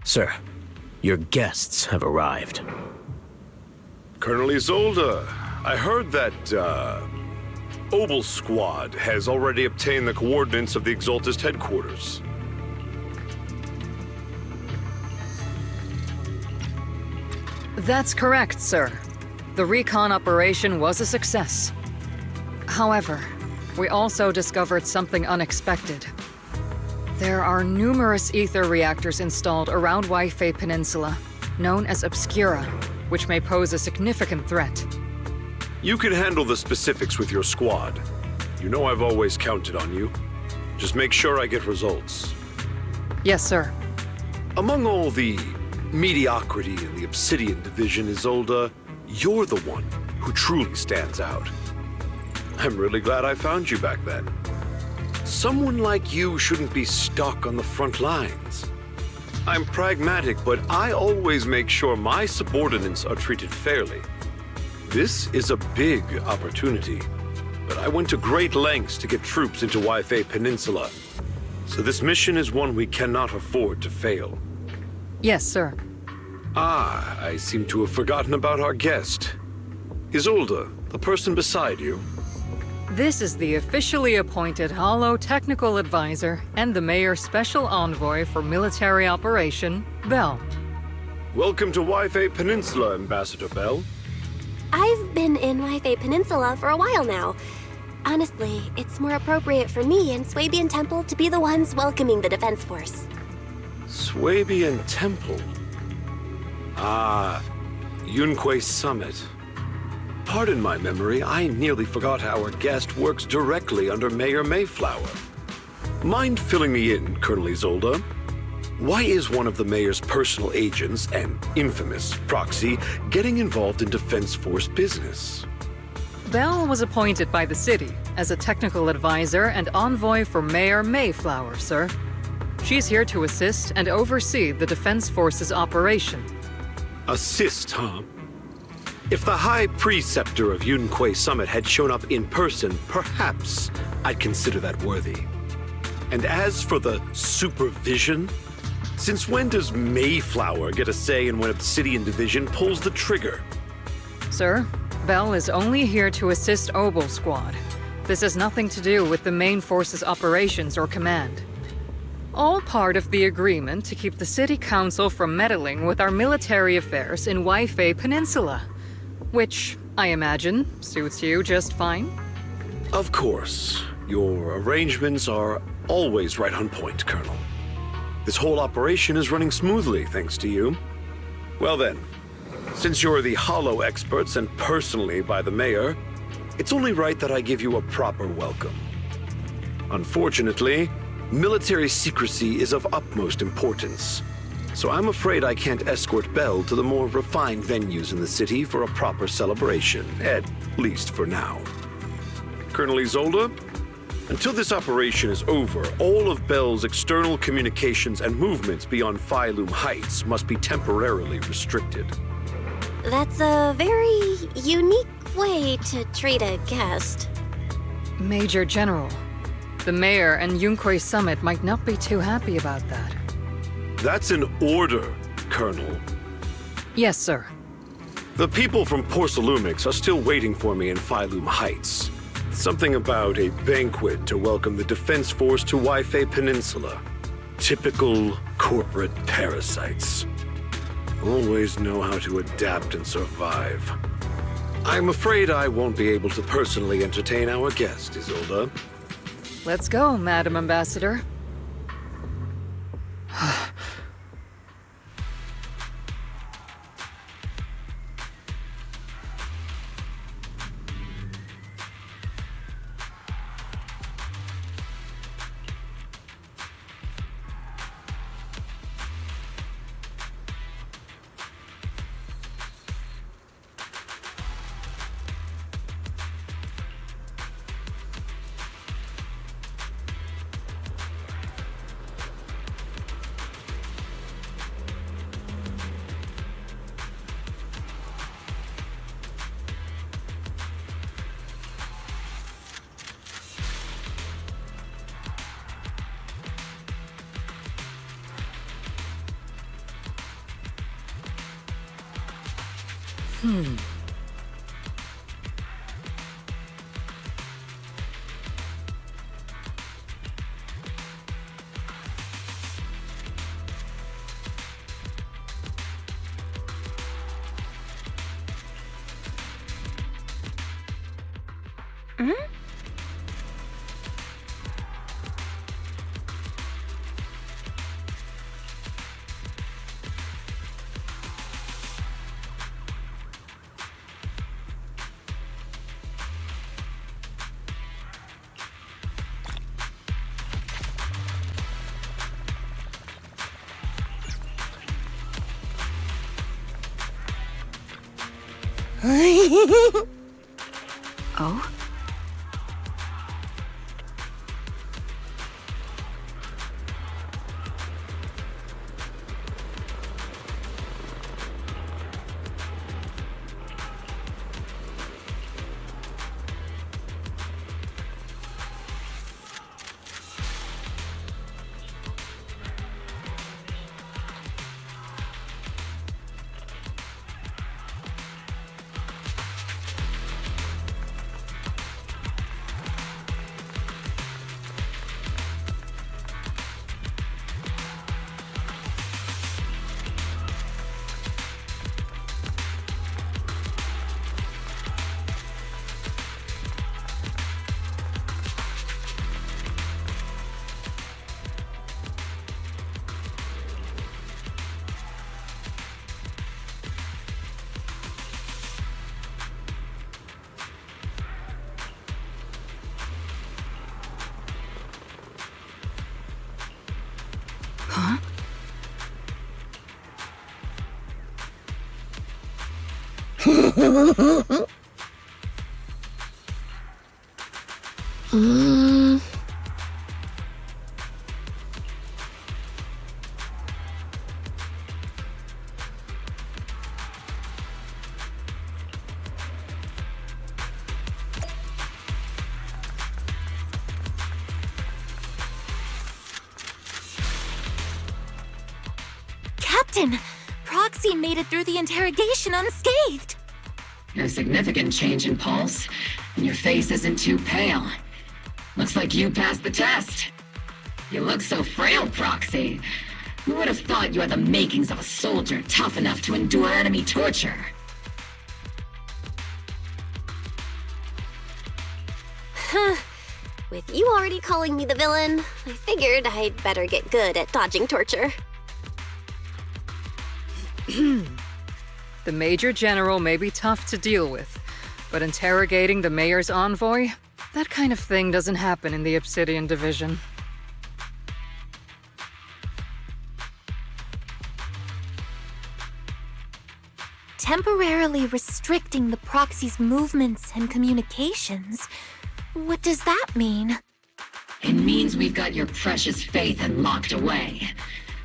Sir, your guests have arrived. Colonel Isolde, I heard that, Blitz Squad has already obtained the coordinates of the Exaltist headquarters. That's correct, sir. The recon operation was a success. However, we also discovered something unexpected. There are numerous ether reactors installed around Waifei Peninsula, known as Obscura, which may pose a significant threat. You can handle the specifics with your squad. You know I've always counted on you. Just make sure I get results. Yes, sir. Among all the mediocrity in the Obsidian Division, Isolde, you're the one who truly stands out. I'm really glad I found you back then. Someone like you shouldn't be stuck on the front lines. I'm pragmatic, but I always make sure my subordinates are treated fairly. This is a big opportunity, but I went to great lengths to get troops into Waifei Peninsula. So this mission is one we cannot afford to fail. Yes, sir. Ah, I seem to have forgotten about our guest. Isolde, the person beside you. This is the officially appointed Holo Technical Advisor and the Mayor's Special Envoy for Military Operation, Bell. Welcome to Waifei Peninsula, Ambassador Bell. I've been in Waifei Peninsula for a while now. Honestly, it's more appropriate for me and Swabian Temple to be the ones welcoming the Defense Force. Swabian Temple? Ah, Yunque Summit. Pardon my memory, I nearly forgot our guest works directly under Mayor Mayflower. Mind filling me in, Colonel Isolde? Why is one of the Mayor's personal agents, and infamous Proxy, getting involved in Defense Force business? Bell was appointed by the city as a technical advisor and envoy for Mayor Mayflower, sir. She's here to assist and oversee the Defense Force's operation. Assist, huh? If the High Preceptor of Yunque Summit had shown up in person, perhaps I'd consider that worthy. And as for the supervision, since when does Mayflower get a say in when Obsidian Division pulls the trigger? Sir, Bell is only here to assist Obel Squad. This has nothing to do with the main force's operations or command. All part of the agreement to keep the City Council from meddling with our military affairs in Waifei Peninsula. Which, I imagine, suits you just fine? Of course. Your arrangements are always right on point, Colonel. This whole operation is running smoothly, thanks to you. Well then, since you're the Holo experts and personally by the Mayor, it's only right that I give you a proper welcome. Unfortunately, military secrecy is of utmost importance. So I'm afraid I can't escort Bell to the more refined venues in the city for a proper celebration, at least for now. Colonel Isolde, until this operation is over, all of Bell's external communications and movements beyond Phylum Heights must be temporarily restricted. That's a very unique way to treat a guest. Major General, the Mayor and Yunque Summit might not be too happy about that. That's an order, Colonel. Yes, sir. The people from Porcelumix are still waiting for me in Phylum Heights. Something about a banquet to welcome the Defense Force to Waifei Peninsula. Typical corporate parasites. Always know how to adapt and survive. I'm afraid I won't be able to personally entertain our guest, Isolde. Let's go, Madam Ambassador. Oh? Captain, Proxy made it through the interrogation unscathed. No significant change in pulse, and your face isn't too pale. Looks like you passed the test. You look so frail, Proxy. Who would have thought you had the makings of a soldier tough enough to endure enemy torture? With you already calling me the villain, I figured I'd better get good at dodging torture. The Major General may be tough to deal with, but interrogating the Mayor's envoy? That kind of thing doesn't happen in the Obsidian Division. Temporarily restricting the Proxy's movements and communications. What does that mean? It means we've got your precious Phaethon locked away.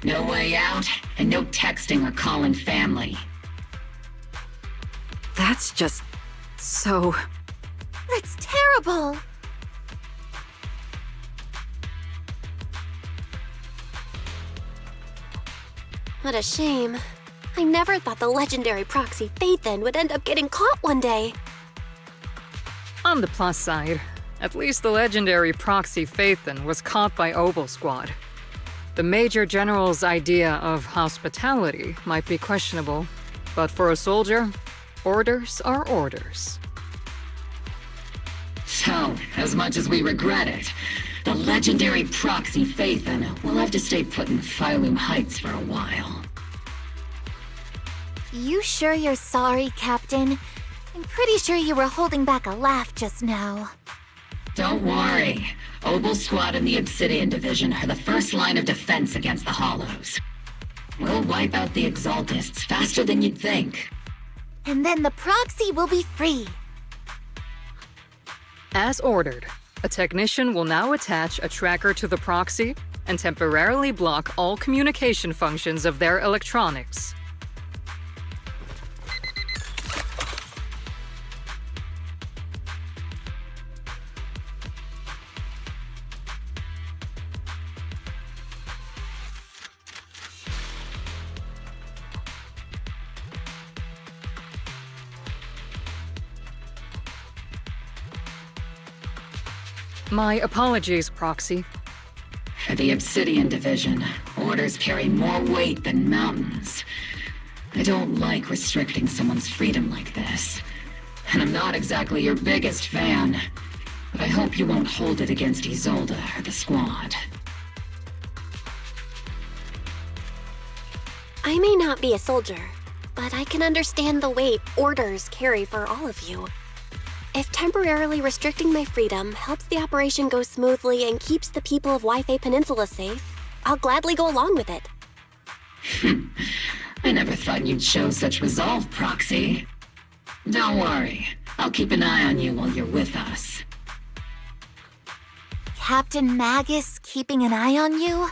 No way out, and no texting or calling family. That's just... so... That's terrible! What a shame. I never thought the legendary Proxy Phaethon would end up getting caught one day. On the plus side, at least the legendary Proxy Phaethon was caught by Obel Squad. The Major General's idea of hospitality might be questionable, but for a soldier, orders are orders. So, as much as we regret it, the legendary Proxy Phaethon will have to stay put in Phylum Heights for a while. You sure you're sorry, Captain? I'm pretty sure you were holding back a laugh just now. Don't worry. Obel Squad and the Obsidian Division are the first line of defense against the Hollows. We'll wipe out the Exaltists faster than you'd think. And then the Proxy will be free. As ordered, a technician will now attach a tracker to the Proxy and temporarily block all communication functions of their electronics. My apologies, Proxy. For the Obsidian Division, orders carry more weight than mountains. I don't like restricting someone's freedom like this. And I'm not exactly your biggest fan. But I hope you won't hold it against Isolde or the squad. I may not be a soldier, but I can understand the weight orders carry for all of you. If temporarily restricting my freedom helps the operation go smoothly and keeps the people of Wi-Fi Peninsula safe, I'll gladly go along with it. I never thought you'd show such resolve, Proxy. Don't worry. I'll keep an eye on you while you're with us. Captain Magus keeping an eye on you?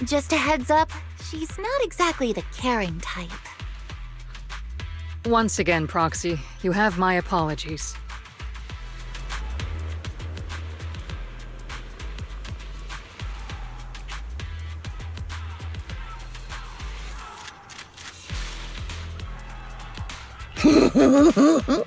Just a heads up, she's not exactly the caring type. Once again, Proxy, you have my apologies. Huh?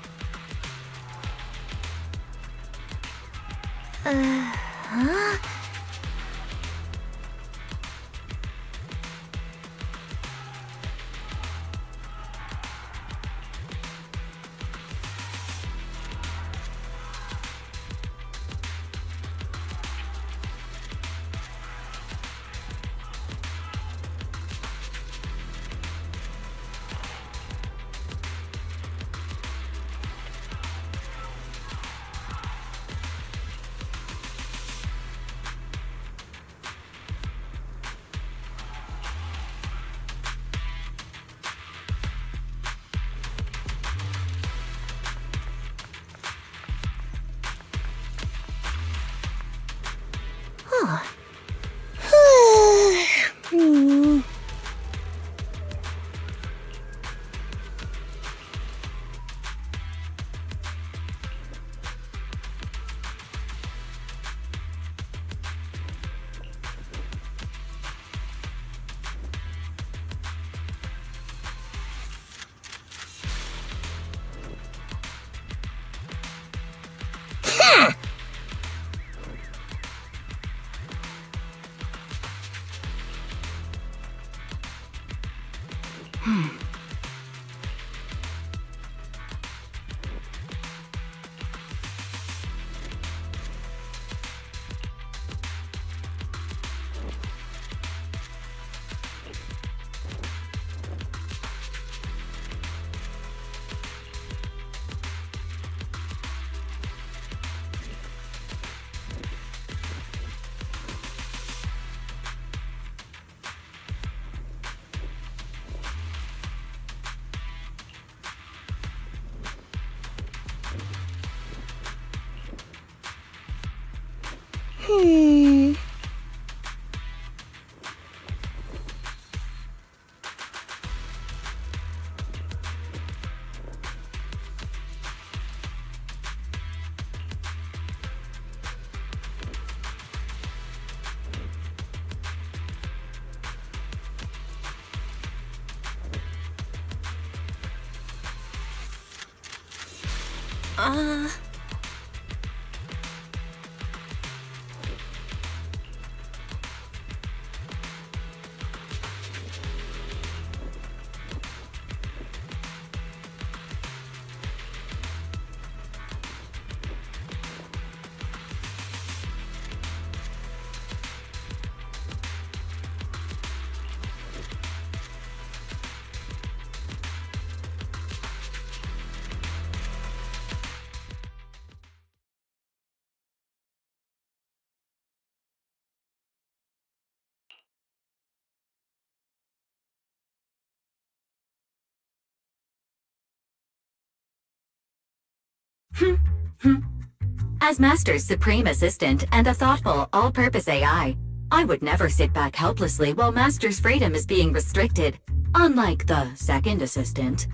As Master's supreme assistant and a thoughtful, all-purpose AI, I would never sit back helplessly while Master's freedom is being restricted, unlike the second assistant.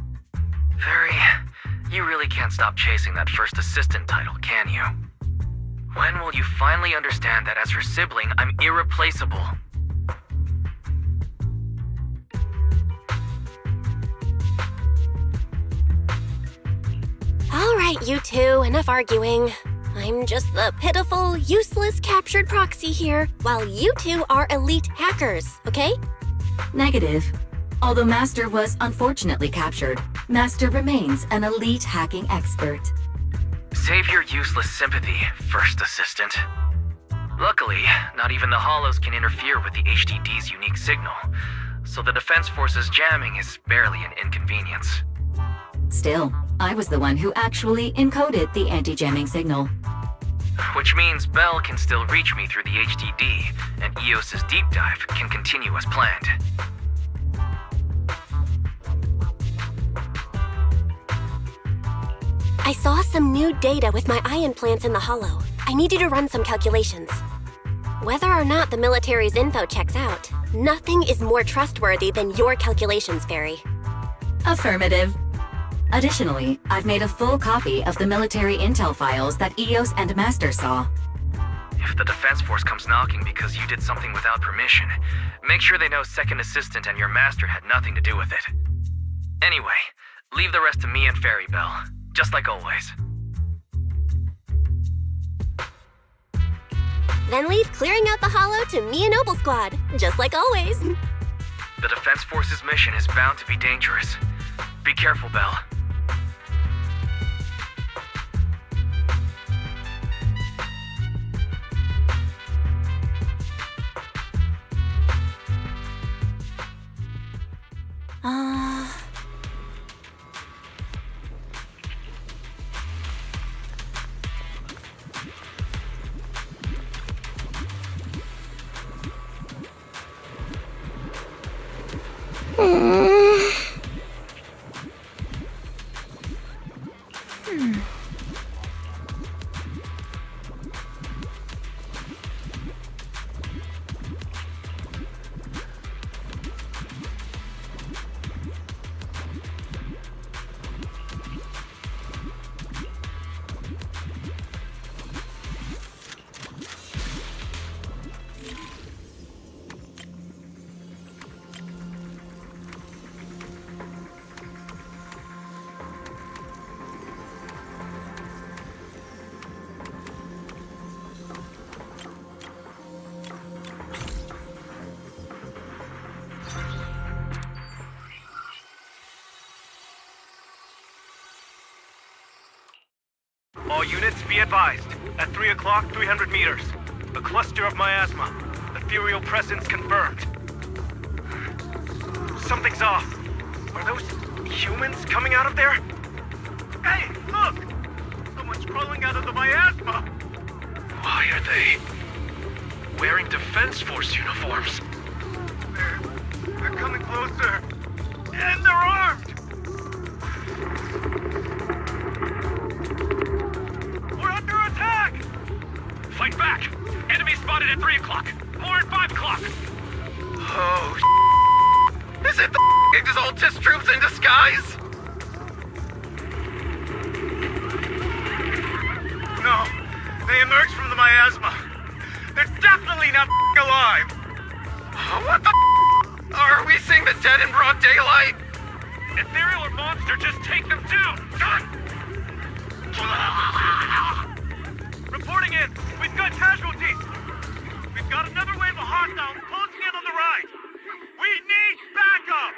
Fairy, you really can't stop chasing that first assistant title, can you? When will you finally understand that as her sibling, I'm irreplaceable? All right, you two, enough arguing. I'm just the pitiful, useless captured proxy here, while you two are elite hackers, okay? Negative. Although Master was unfortunately captured, Master remains an elite hacking expert. Save your useless sympathy, first assistant. Luckily, not even the Hollows can interfere with the HDD's unique signal, so the Defense Force's jamming is barely an inconvenience. Still, I was the one who actually encoded the anti-jamming signal. Which means Bell can still reach me through the HDD, and EOS's deep dive can continue as planned. I saw some new data with my ion plants in the Hollow. I need you to run some calculations. Whether or not the military's info checks out, nothing is more trustworthy than your calculations, Fairy. Affirmative. Additionally, I've made a full copy of the military intel files that EOS and Master saw. If the Defense Force comes knocking because you did something without permission, make sure they know Second Assistant and your Master had nothing to do with it. Anyway, leave the rest to me and Fairy Bell, just like always. Then leave clearing out the Hollow to me and Noble Squad, just like always. The Defense Force's mission is bound to be dangerous. Be careful, Bell. All units be advised. At 3 o'clock, 300 meters. A cluster of miasma. Ethereal presence confirmed. Something's off. Are those humans coming out of there? Hey, look! Someone's crawling out of the miasma! Why are they wearing Defense Force uniforms? They're coming closer. And they're armed! We're under attack! Fight back! Enemy spotted at 3 o'clock! More at 5 o'clock! Oh, Is it the Exaltist troops in disguise? no. They emerged from the miasma. They're definitely not alive! What the Are we seeing the dead in broad daylight? Ethereal or monster, just take them down! Reporting in! We've got casualties! We've got another wave of hostiles closing in on the right! We need backup!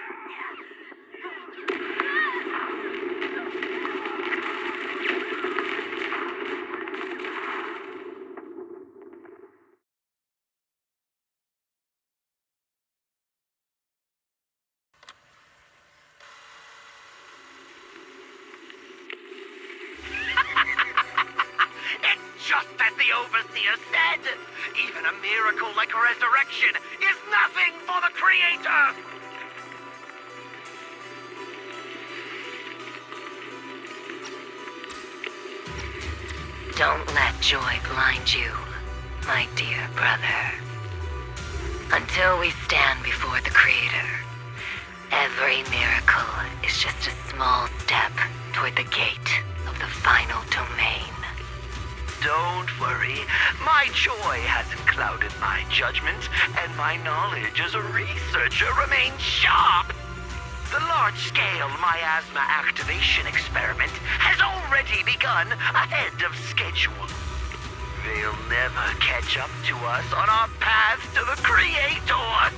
Just as the Overseer said, even a miracle like resurrection is nothing for the Creator! Don't let joy blind you, my dear brother. Until we stand before the Creator, every miracle is just a small step toward the gate of the final domain. Don't worry, my joy hasn't clouded my judgment, and my knowledge as a researcher remains sharp. The large-scale miasma activation experiment has already begun ahead of schedule. They'll never catch up to us on our path to the Creator!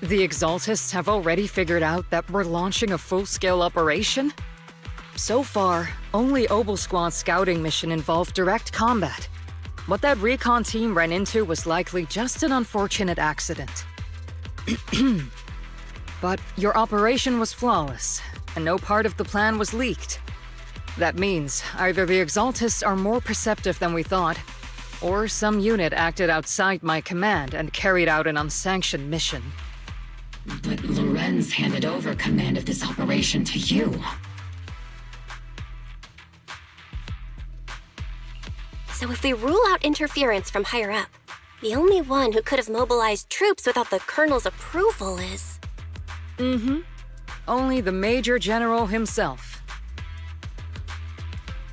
The Exaltists have already figured out that we're launching a full-scale operation? So far, only Obel Squad's scouting mission involved direct combat. What that recon team ran into was likely just an unfortunate accident. But your operation was flawless, and no part of the plan was leaked. That means either the Exaltists are more perceptive than we thought, or some unit acted outside my command and carried out an unsanctioned mission. But Lorenz handed over command of this operation to you. So if we rule out interference from higher up, the only one who could have mobilized troops without the Colonel's approval is... Only the Major General himself.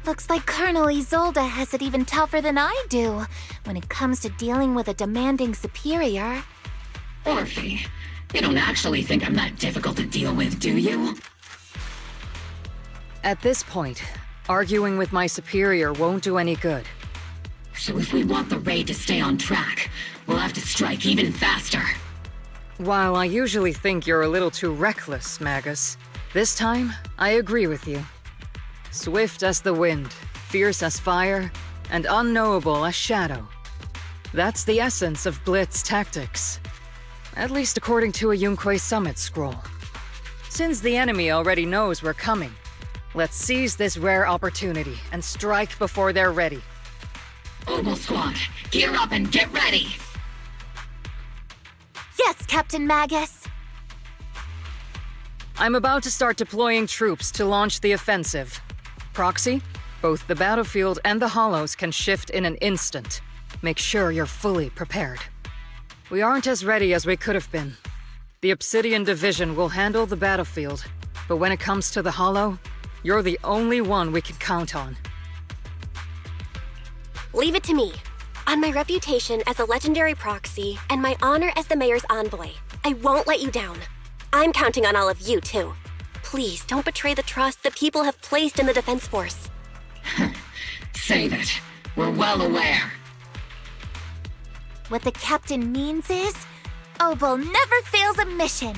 Looks like Colonel Isolde has it even tougher than I do when it comes to dealing with a demanding superior. Orphe, you don't actually think I'm that difficult to deal with, do you? At this point, arguing with my superior won't do any good. So if we want the raid to stay on track, we'll have to strike even faster. While I usually think you're a little too reckless, Magus, this time, I agree with you. Swift as the wind, fierce as fire, and unknowable as shadow. That's the essence of Blitz tactics. At least according to a Yunque Summit scroll. Since the enemy already knows we're coming, let's seize this rare opportunity and strike before they're ready. Obel Squad, gear up and get ready! Yes, Captain Magus. I'm about to start deploying troops to launch the offensive. Proxy, both the battlefield and the hollows can shift in an instant. Make sure you're fully prepared. We aren't as ready as we could have been. The Obsidian Division will handle the battlefield, but when it comes to the hollow, you're the only one we can count on. Leave it to me. On my reputation as a legendary proxy and my honor as the mayor's envoy, I won't let you down. I'm counting on all of you, too. Please don't betray the trust the people have placed in the Defense Force. Save it. We're well aware. What the captain means is, Obel never fails a mission.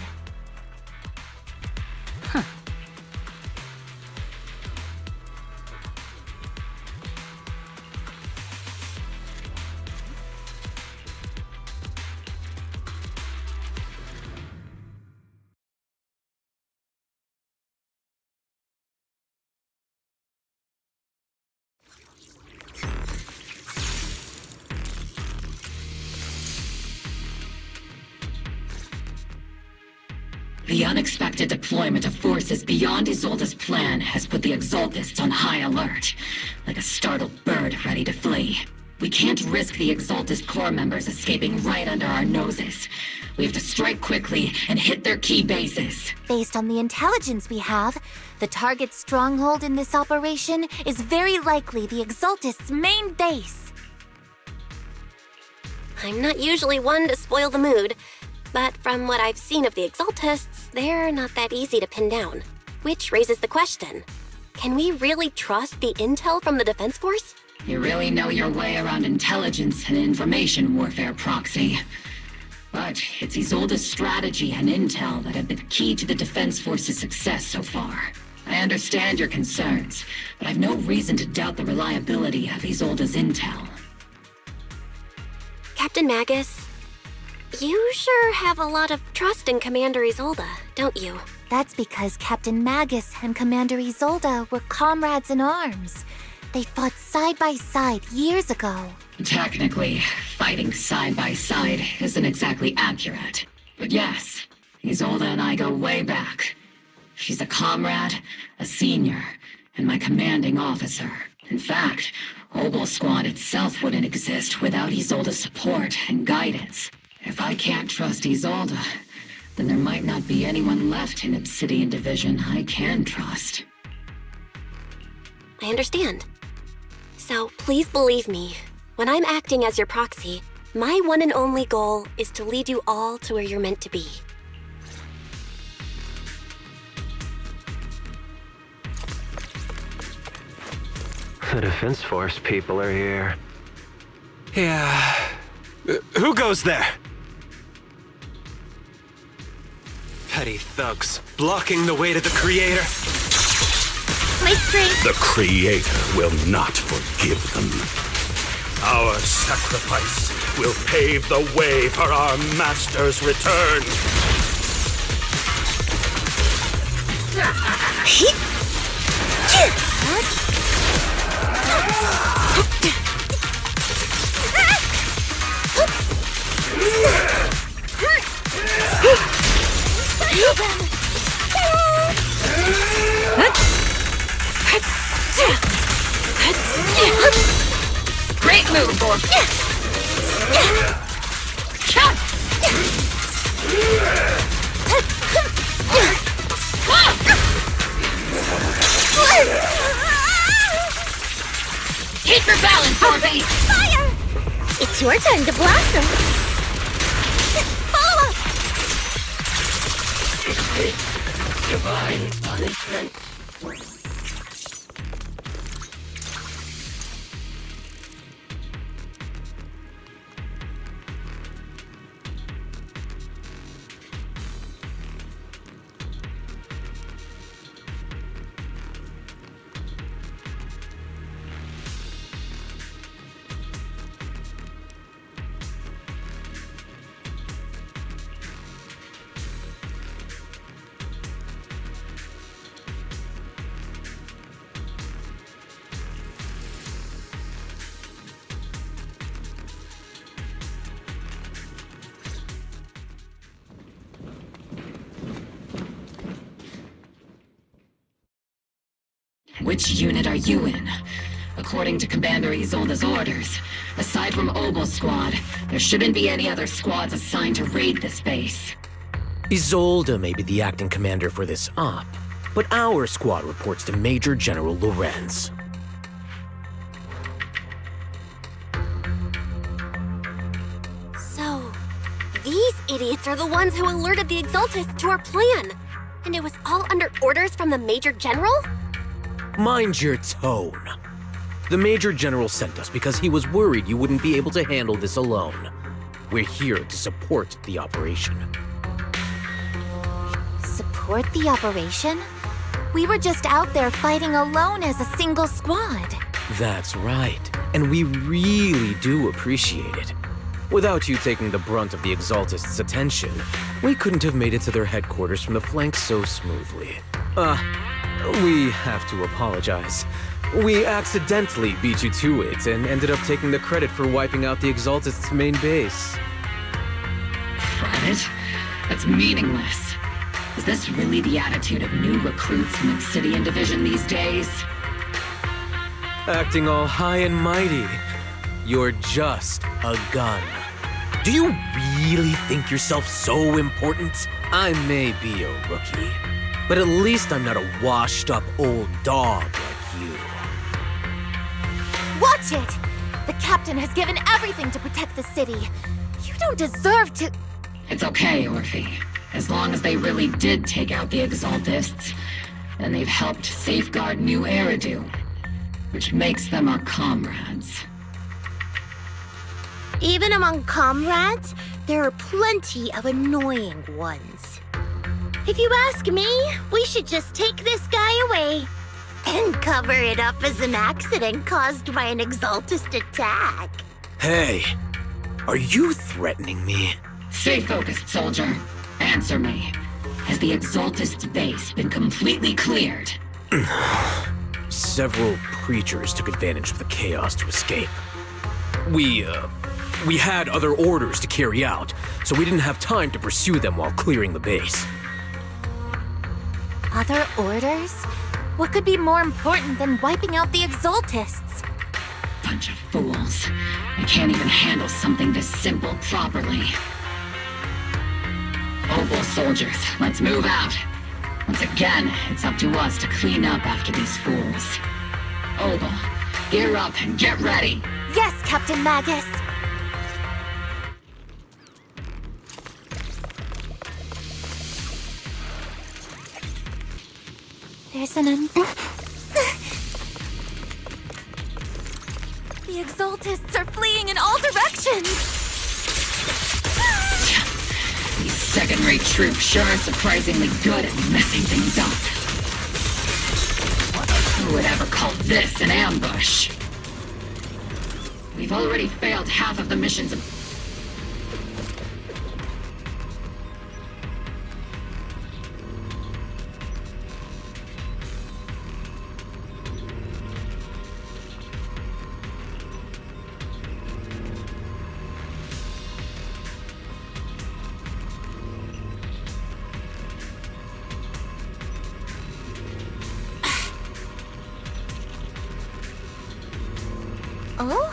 The unexpected deployment of forces beyond Isolde's plan has put the Exaltists on high alert, like a startled bird ready to flee. We can't risk the Exaltist core members escaping right under our noses. We have to strike quickly and hit their key bases. Based on the intelligence we have, the target's stronghold in this operation is very likely the Exaltist's main base. I'm not usually one to spoil the mood, but from what I've seen of the Exaltists, they're not that easy to pin down. Which raises the question, can we really trust the intel from the Defense Force? You really know your way around intelligence and information warfare, Proxy. But it's Isolde's strategy and intel that have been key to the Defense Force's success so far. I understand your concerns, but I've no reason to doubt the reliability of Isolde's intel. Captain Magus, you sure have a lot of trust in Commander Isolde, don't you? That's because Captain Magus and Commander Isolde were comrades in arms. They fought side by side years ago. Technically, fighting side by side isn't exactly accurate. But yes, Isolde and I go way back. She's a comrade, a senior, and my commanding officer. In fact, Obel Squad itself wouldn't exist without Isolde's support and guidance. If I can't trust Isolde, then there might not be anyone left in Obsidian Division I can trust. I understand. So please believe me, when I'm acting as your proxy, my one and only goal is to lead you all to where you're meant to be. The Defense Force people are here. Yeah. Who goes there? Petty thugs, blocking the way to the Creator. My strength. The Creator will not forgive them. Our sacrifice will pave the way for our Master's return. Great move, boy. Keep your balance, Orby! Fire! It's your turn to blossom. Follow up! Divine punishment. Which unit are you in? According to Commander Isolde's orders, aside from Obel Squad, there shouldn't be any other squads assigned to raid this base. Isolde may be the acting commander for this op, but our squad reports to Major General Lorenz. So, these idiots are the ones who alerted the Exaltists to our plan. And it was all under orders from the Major General? Mind your tone. The Major General sent us because he was worried you wouldn't be able to handle this alone. We're here to support the operation. Support the operation? We were just out there fighting alone as a single squad. That's right, and we really do appreciate it. Without you taking the brunt of the Exaltists' attention, we couldn't have made it to their headquarters from the flank so smoothly. We have to apologize. We accidentally beat you to it and ended up taking the credit for wiping out the Exaltists' main base. Credit? That's meaningless. Is this really the attitude of new recruits in Obsidian Division these days? Acting all high and mighty. You're just a gun. Do you really think yourself so important? I may be a rookie, but at least I'm not a washed-up old dog like you. Watch it! The captain has given everything to protect the city. You don't deserve to... It's okay, Orphe. As long as they really did take out the Exaltists, then they've helped safeguard New Eridu, which makes them our comrades. Even among comrades, there are plenty of annoying ones. If you ask me, we should just take this guy away and cover it up as an accident caused by an Exaltist attack. Hey, are you threatening me? Stay focused, soldier. Answer me. Has the Exaltist's base been completely cleared? Several creatures took advantage of the chaos to escape. We had other orders to carry out, so we didn't have time to pursue them while clearing the base. Other orders? What could be more important than wiping out the Exaltists? Bunch of fools. They can't even handle something this simple properly. Obel soldiers, let's move out. Once again, it's up to us to clean up after these fools. Obel, gear up and get ready. Yes, Captain Magus. There's an The Exaltists are fleeing in all directions! These second-rate troops sure are surprisingly good at messing things up. Who would ever call this an ambush? We've already failed half of the missions. Oh?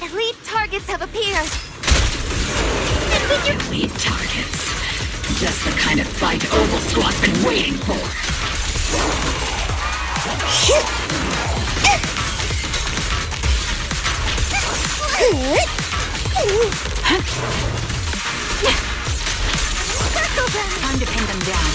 Elite targets have appeared! Elite targets. Just the kind of fight Obel Squad's been waiting for. Time to pin them down.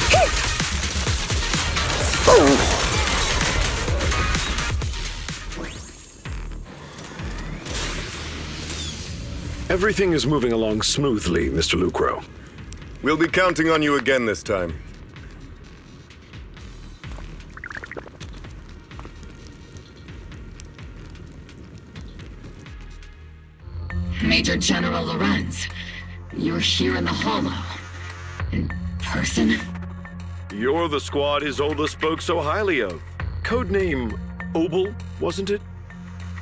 Everything is moving along smoothly, Mr. Lucro. We'll be counting on you again this time. Major General Lorenz, you're here in the Hollow. In person? You're the squad Isolde spoke so highly of. Codename Obel, wasn't it?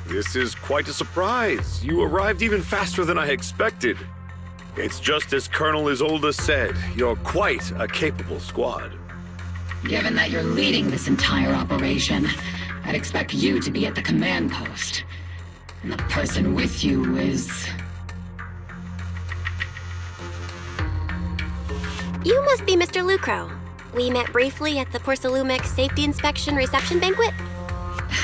This is quite a surprise. You arrived even faster than I expected. It's just as Colonel Isolde said, you're quite a capable squad. Given that you're leading this entire operation, I'd expect you to be at the command post. And the person with you is... You must be Mr. Lucro. We met briefly at the Porcelumex Safety Inspection Reception Banquet.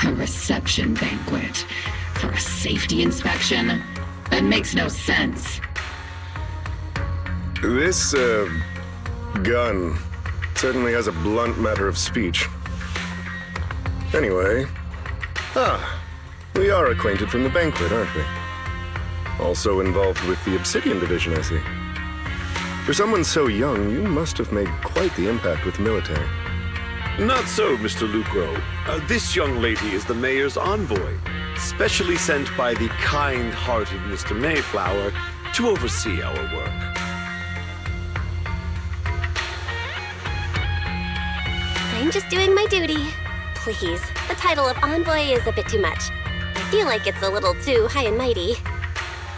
A reception banquet? For a safety inspection? That makes no sense. This, gun certainly has a blunt matter of speech. Anyway... we are acquainted from the banquet, aren't we? Also involved with the Obsidian Division, I see. For someone so young, you must have made quite the impact with the military. Not so, Mr. Lucro. This young lady is the mayor's envoy, specially sent by the kind-hearted Mr. Mayflower to oversee our work. I'm just doing my duty. Please, the title of envoy is a bit too much. I feel like it's a little too high and mighty.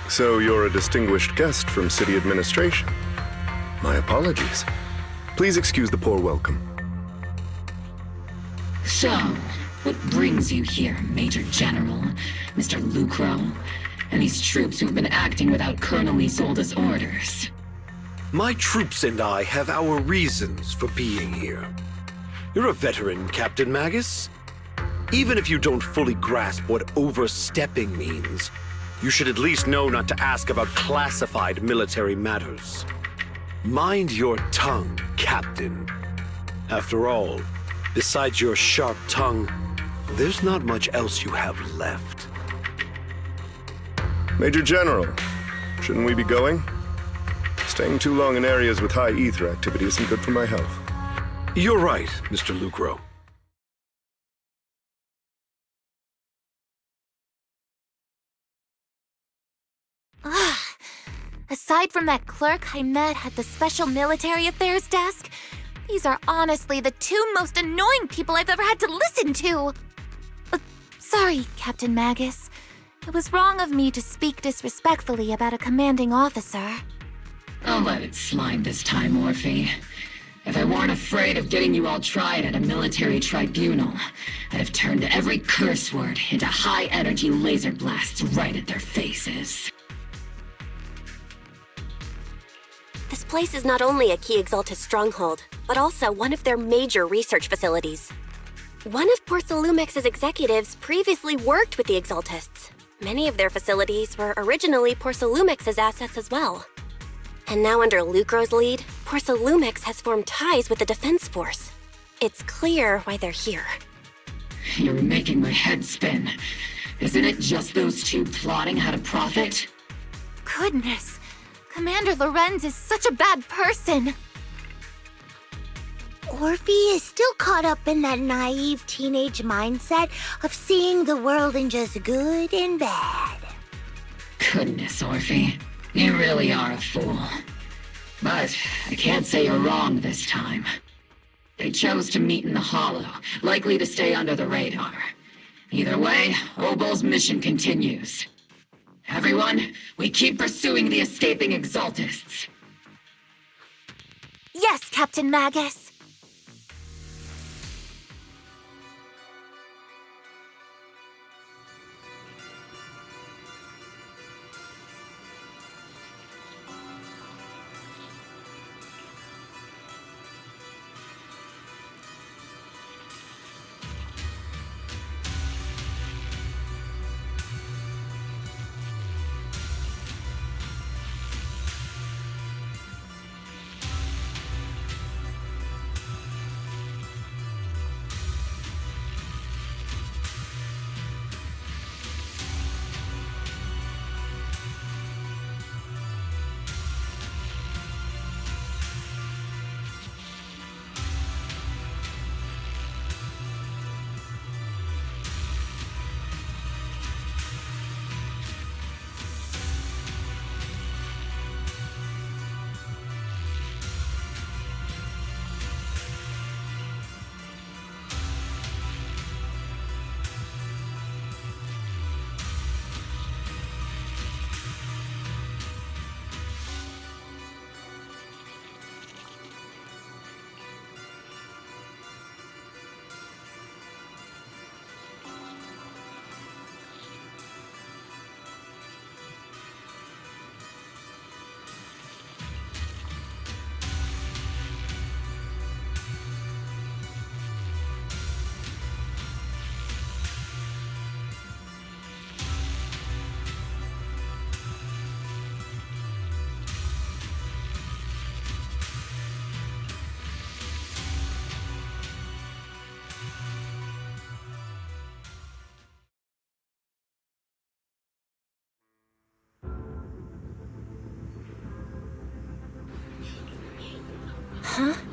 So you're a distinguished guest from city administration. My apologies. Please excuse the poor welcome. So, what brings you here, Major General, Mr. Lucro, and these troops who've been acting without Colonel Isolde's orders? My troops and I have our reasons for being here. You're a veteran, Captain Magus. Even if you don't fully grasp what overstepping means, you should at least know not to ask about classified military matters. Mind your tongue, Captain. After all, besides your sharp tongue, there's not much else you have left. Major General, shouldn't we be going? Staying too long in areas with high ether activity isn't good for my health. You're right, Mr. Lucro. Aside from that clerk I met at the Special Military Affairs desk, these are honestly the two most annoying people I've ever had to listen to. Sorry, Captain Magus. It was wrong of me to speak disrespectfully about a commanding officer. I'll let it slide this time, Orphe. If I weren't afraid of getting you all tried at a military tribunal, I'd have turned every curse word into high-energy laser blasts right at their faces. This place is not only a key Exaltist stronghold, but also one of their major research facilities. One of Porcelumex's executives previously worked with the Exaltists. Many of their facilities were originally Porcelumex's assets as well. And now under Lucro's lead, Porcelumex has formed ties with the Defense Force. It's clear why they're here. You're making my head spin. Isn't it just those two plotting how to profit? Goodness, Commander Lorenz is such a bad person. Orphe is still caught up in that naive teenage mindset of seeing the world in just good and bad. Goodness, Orphe. You really are a fool. But I can't say you're wrong this time. They chose to meet in the Hollow, likely to stay under the radar. Either way, Obel's mission continues. Everyone, we keep pursuing the escaping Exaltists. Yes, Captain Magus. Huh?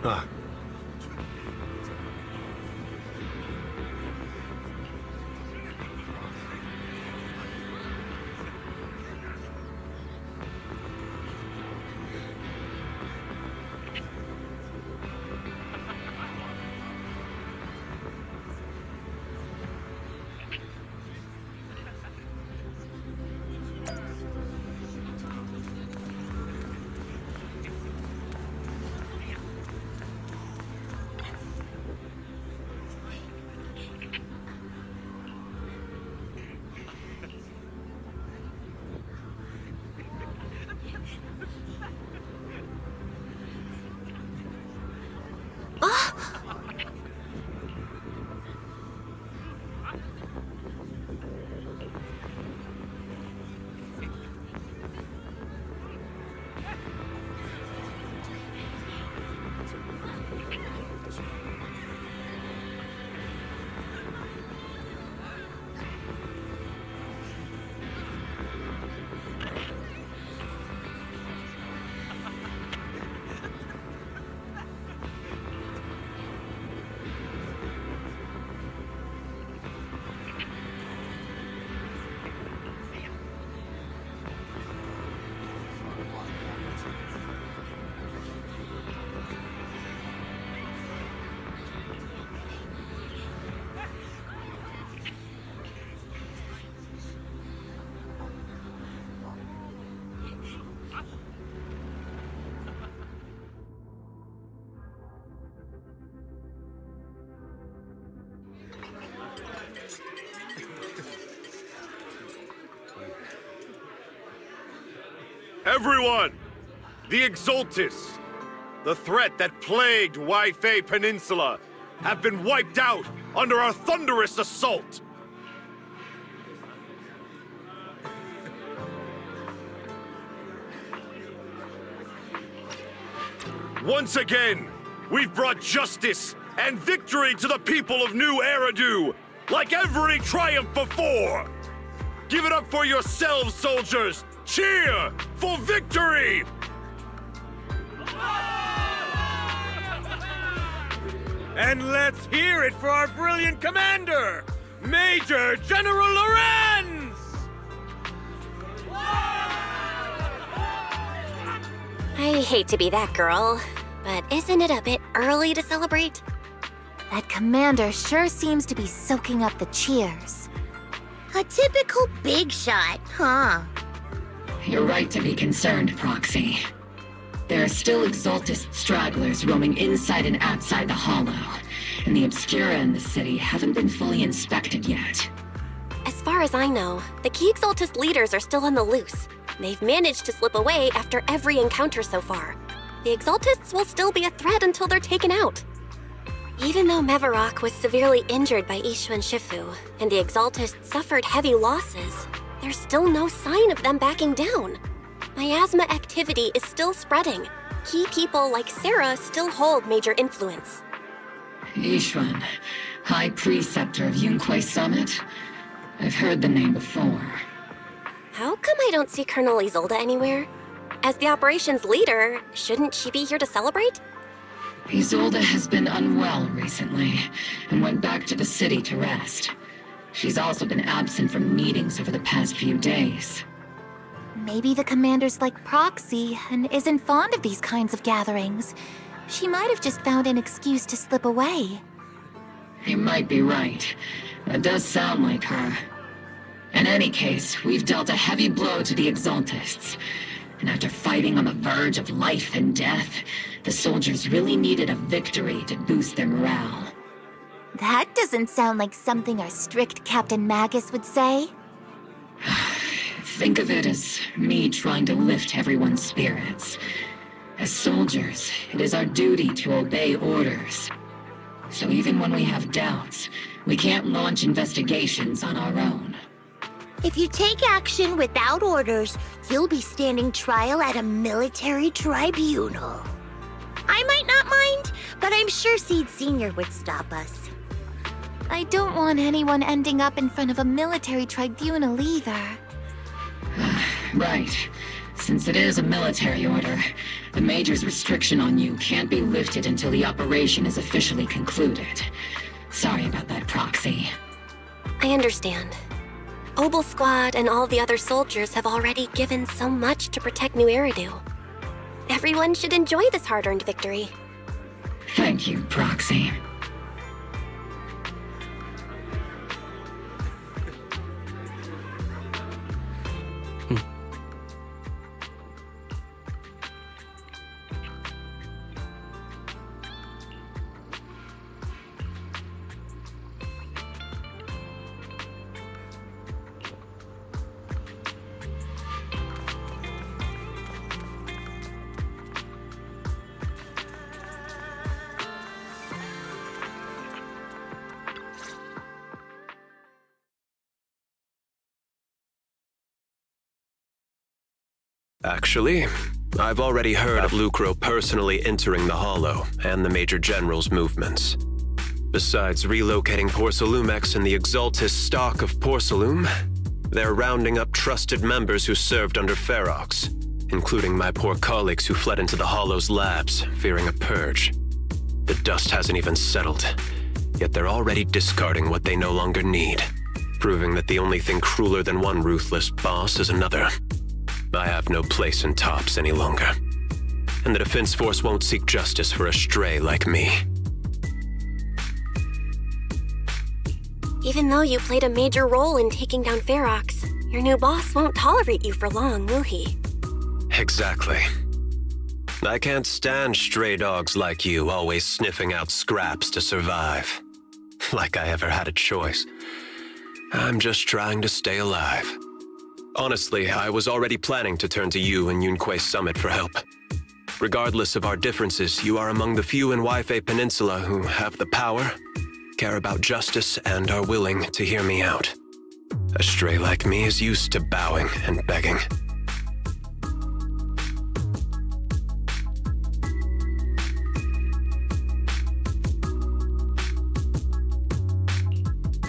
Ah. Everyone! The Exaltist! the threat that plagued Waifei Peninsula, have been wiped out under our thunderous assault. Once again, we've brought justice and victory to the people of New Eridu, like every triumph before. Give it up for yourselves, soldiers! Cheer for victory! And let's hear it for our brilliant commander, Major General Lorenz! I hate to be that girl, but isn't it a bit early to celebrate? That commander sure seems to be soaking up the cheers. A typical big shot, huh? You're right to be concerned, Proxy. There are still Exaltist stragglers roaming inside and outside the Hollow, and the Obscura in the city haven't been fully inspected yet. As far as I know, the key Exaltist leaders are still on the loose. They've managed to slip away after every encounter so far. The Exaltists will still be a threat until they're taken out. Even though Mevarok was severely injured by Yixuan Shifu, and the Exaltists suffered heavy losses, there's still no sign of them backing down. Miasma activity is still spreading. Key people like Sarah still hold major influence. Yixuan, High Preceptor of Yunquei Summit? I've heard the name before. How come I don't see Colonel Isolde anywhere? As the operations leader, shouldn't she be here to celebrate? Isolde has been unwell recently, and went back to the city to rest. She's also been absent from meetings over the past few days. Maybe the commander's like Proxy and isn't fond of these kinds of gatherings. She might have just found an excuse to slip away. You might be right. That does sound like her. In any case, we've dealt a heavy blow to the Exaltists. And after fighting on the verge of life and death, the soldiers really needed a victory to boost their morale. That doesn't sound like something our strict Captain Magus would say. Think of it as me trying to lift everyone's spirits. As soldiers, it is our duty to obey orders. So even when we have doubts, we can't launch investigations on our own. If you take action without orders, you'll be standing trial at a military tribunal. I might not mind, but I'm sure Seed Sr. would stop us. I don't want anyone ending up in front of a military tribunal either. Right. Since it is a military order, the Major's restriction on you can't be lifted until the operation is officially concluded. Sorry about that, Proxy. I understand. Blitz Squad and all the other soldiers have already given so much to protect New Eridu. Everyone should enjoy this hard-earned victory. Thank you, Proxy. Actually, I've already heard of Lucro personally entering the Hollow and the Major General's movements. Besides relocating Porcelumex and the Exaltist stock of Porcelum, they're rounding up trusted members who served under Ferox, including my poor colleagues who fled into the Hollow's labs, fearing a purge. The dust hasn't even settled, yet they're already discarding what they no longer need, proving that the only thing crueler than one ruthless boss is another. I have no place in Tops any longer, and the Defense Force won't seek justice for a stray like me. Even though you played a major role in taking down Ferox, your new boss won't tolerate you for long, will he? Exactly. I can't stand stray dogs like you always sniffing out scraps to survive. Like I ever had a choice. I'm just trying to stay alive. Honestly, I was already planning to turn to you and Yunquei Summit for help. Regardless of our differences, you are among the few in Waifei Peninsula who have the power, care about justice, and are willing to hear me out. A stray like me is used to bowing and begging.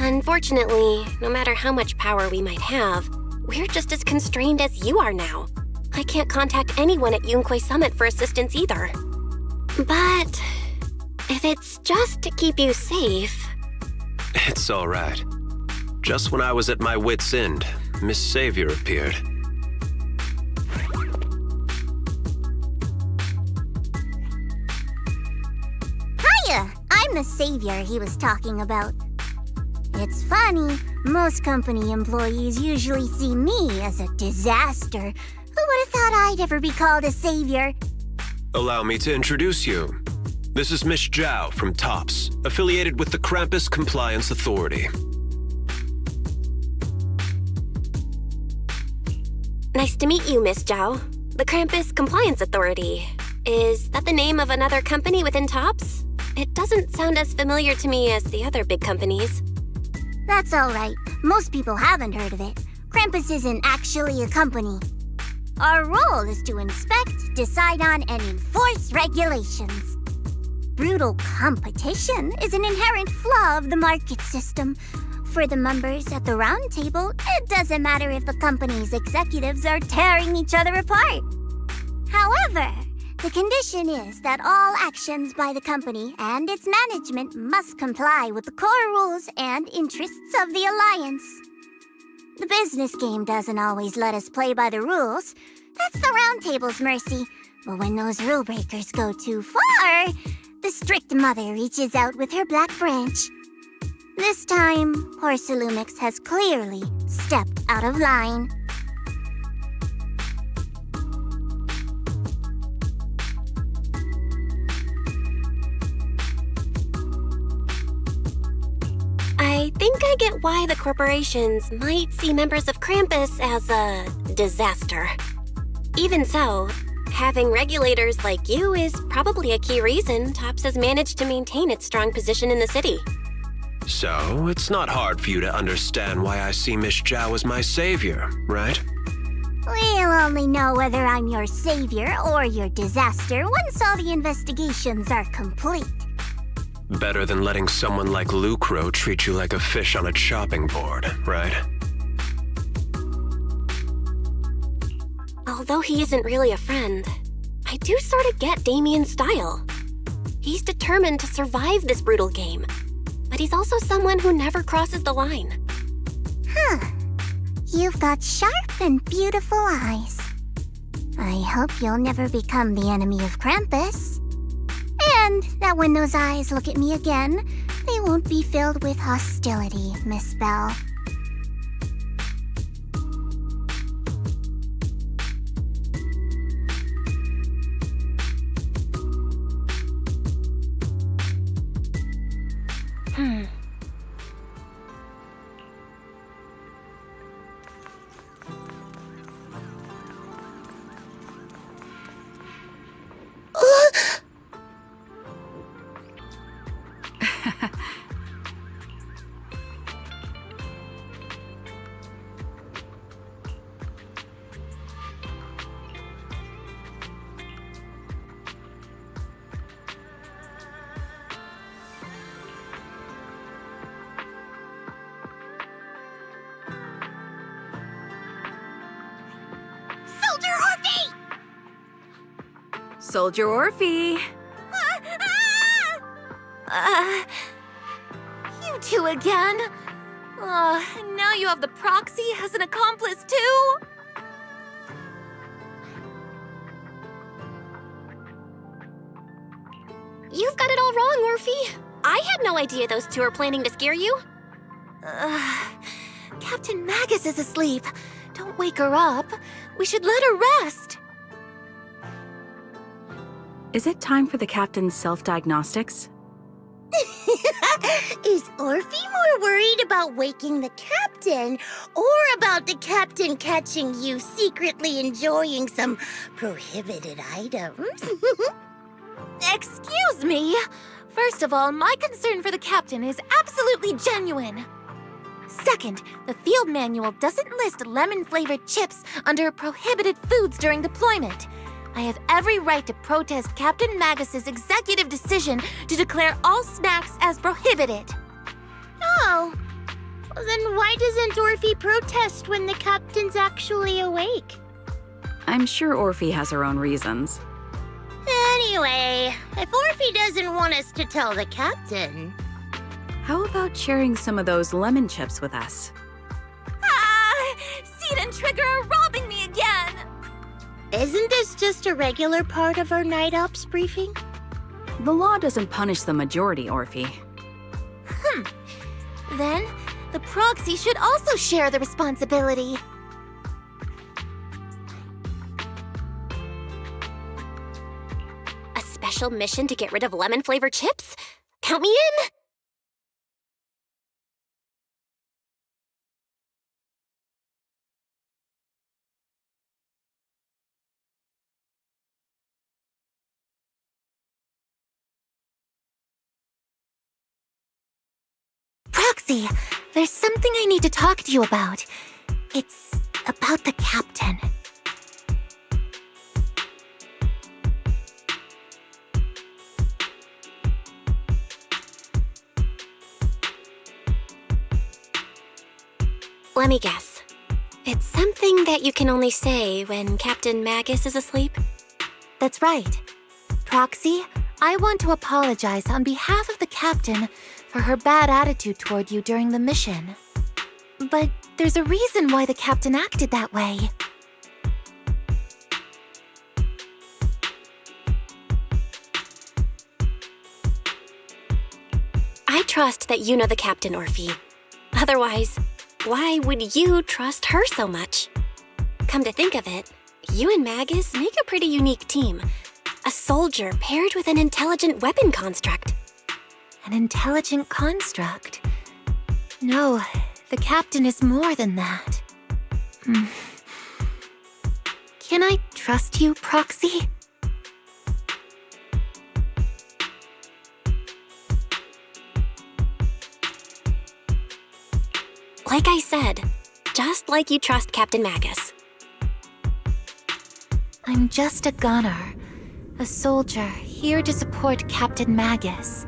Unfortunately, no matter how much power we might have, we're just as constrained as you are now. I can't contact anyone at Yunquay Summit for assistance either. But if it's just to keep you safe... It's all right. Just when I was at my wit's end, Miss Savior appeared. Hiya! I'm the savior he was talking about. It's funny, most company employees usually see me as a disaster. Who would have thought I'd ever be called a savior? Allow me to introduce you. This is Miss Zhao from TOPS, affiliated with the Krampus Compliance Authority. Nice to meet you, Miss Zhao. The Krampus Compliance Authority. Is that the name of another company within TOPS? It doesn't sound as familiar to me as the other big companies. That's alright. Most people haven't heard of it. Krampus isn't actually a company. Our role is to inspect, decide on, and enforce regulations. Brutal competition is an inherent flaw of the market system. For the members at the round table, it doesn't matter if the company's executives are tearing each other apart. However, the condition is that all actions by the company and its management must comply with the core rules and interests of the Alliance. The business game doesn't always let us play by the rules. That's the Round Table's mercy. But when those rule breakers go too far, the strict mother reaches out with her black branch. This time, Porcelumix has clearly stepped out of line. I think I get why the corporations might see members of Krampus as a disaster. Even so, having regulators like you is probably a key reason TOPS has managed to maintain its strong position in the city. So, it's not hard for you to understand why I see Miss Zhao as my savior, right? We'll only know whether I'm your savior or your disaster once all the investigations are complete. Better than letting someone like Lucro treat you like a fish on a chopping board, right? Although he isn't really a friend, I do sort of get Damien's style. He's determined to survive this brutal game, but he's also someone who never crosses the line. Huh. You've got sharp and beautiful eyes. I hope you'll never become the enemy of Krampus. And that when those eyes look at me again, they won't be filled with hostility, Miss Bell. Soldier Orphe! You two again? And now you have the Proxy as an accomplice too? You've got it all wrong, Orphe. I had no idea those two were planning to scare you. Captain Magus is asleep. Don't wake her up. We should let her rest. Is it time for the captain's self-diagnostics? Is Orphe more worried about waking the captain, or about the captain catching you secretly enjoying some prohibited items? Excuse me! First of all, my concern for the captain is absolutely genuine. Second, the field manual doesn't list lemon-flavored chips under prohibited foods during deployment. I have every right to protest Captain Magus's executive decision to declare all snacks as prohibited. Oh. Well, then why doesn't Orphe protest when the captain's actually awake? I'm sure Orphe has her own reasons. Anyway, if Orphe doesn't want us to tell the captain... How about sharing some of those lemon chips with us? Ah! Seed and Trigger are robbing me again! Isn't this just a regular part of our night ops briefing? The law doesn't punish the majority, Orphe. Then, the Proxy should also share the responsibility. A special mission to get rid of lemon-flavored chips? Count me in! Proxy, there's something I need to talk to you about. It's about the captain. Let me guess. It's something that you can only say when Captain Magus is asleep? That's right. Proxy, I want to apologize on behalf of the captain for her bad attitude toward you during the mission. But there's a reason why the captain acted that way. I trust that you know the captain, Orphe. Otherwise, why would you trust her so much? Come to think of it, you and Magus make a pretty unique team. A soldier paired with an intelligent weapon construct. An intelligent construct? No, the captain is more than that. Can I trust you, Proxy? Like I said, just like you trust Captain Magus. I'm just a gunner, a soldier here to support Captain Magus.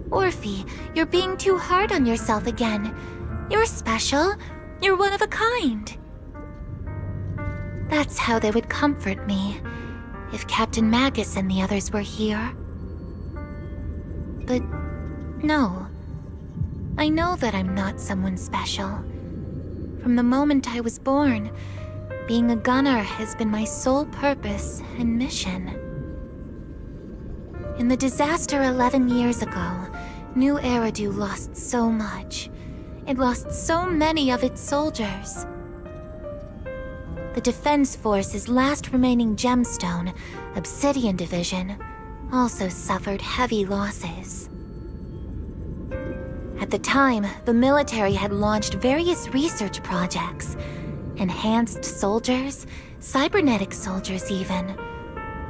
Orphe, you're being too hard on yourself again. You're special. You're one of a kind. That's how they would comfort me, if Captain Magus and the others were here. But no. I know that I'm not someone special. From the moment I was born, being a gunner has been my sole purpose and mission. In the disaster 11 years ago, New Eridu lost so much. It lost so many of its soldiers. The Defense Force's last remaining gemstone, Obsidian Division, also suffered heavy losses. At the time, the military had launched various research projects. Enhanced soldiers, cybernetic soldiers even,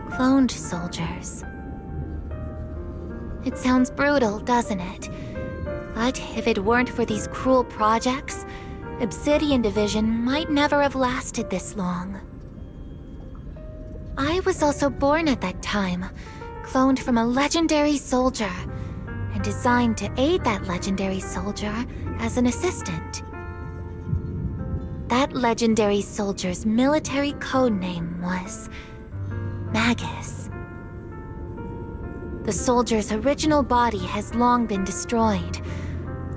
cloned soldiers. It sounds brutal, doesn't it? But if it weren't for these cruel projects, Obsidian Division might never have lasted this long. I was also born at that time, cloned from a legendary soldier, and designed to aid that legendary soldier as an assistant. That legendary soldier's military codename was Magus. The soldier's original body has long been destroyed.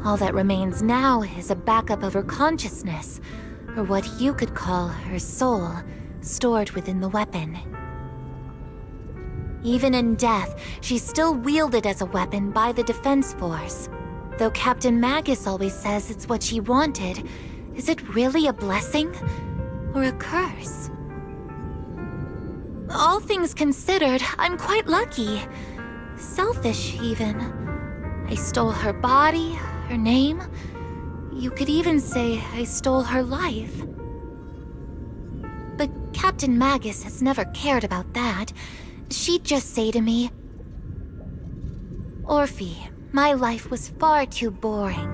All that remains now is a backup of her consciousness, or what you could call her soul, stored within the weapon. Even in death, she's still wielded as a weapon by the Defense Force. Though Captain Magus always says it's what she wanted, is it really a blessing or a curse? All things considered, I'm quite lucky. Selfish, even. I stole her body, her name. You could even say I stole her life. But Captain Magus has never cared about that. She'd just say to me, "Orphe, my life was far too boring.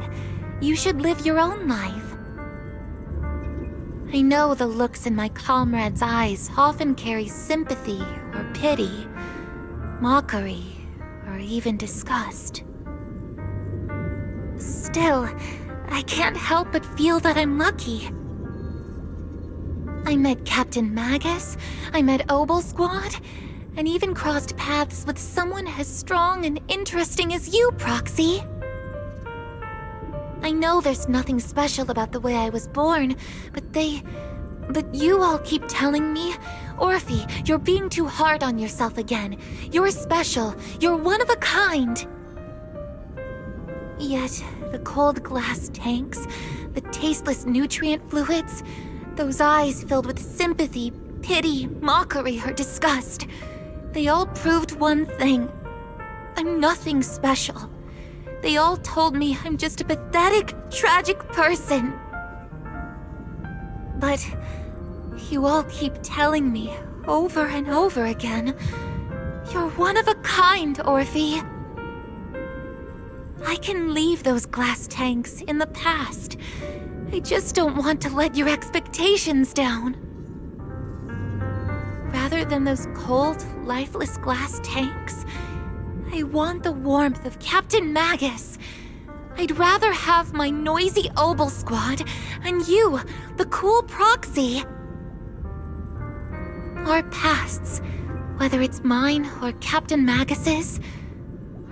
You should live your own life." I know the looks in my comrades' eyes often carry sympathy or pity, mockery, or even disgust. Still, I can't help but feel that I'm lucky. I met Captain Magus, I met Obel Squad, and even crossed paths with someone as strong and interesting as you, Proxy. I know there's nothing special about the way I was born, but you all keep telling me, "Orphe, you're being too hard on yourself again. You're special. You're one of a kind." Yet, the cold glass tanks, the tasteless nutrient fluids, those eyes filled with sympathy, pity, mockery, or disgust, they all proved one thing. I'm nothing special. They all told me I'm just a pathetic, tragic person. But you all keep telling me over and over again, "You're one of a kind, Orphe." I can leave those glass tanks in the past. I just don't want to let your expectations down. Rather than those cold, lifeless glass tanks, I want the warmth of Captain Magus. I'd rather have my noisy Obel Squad and you, the cool Proxy. Our pasts, whether it's mine or Captain Magus's,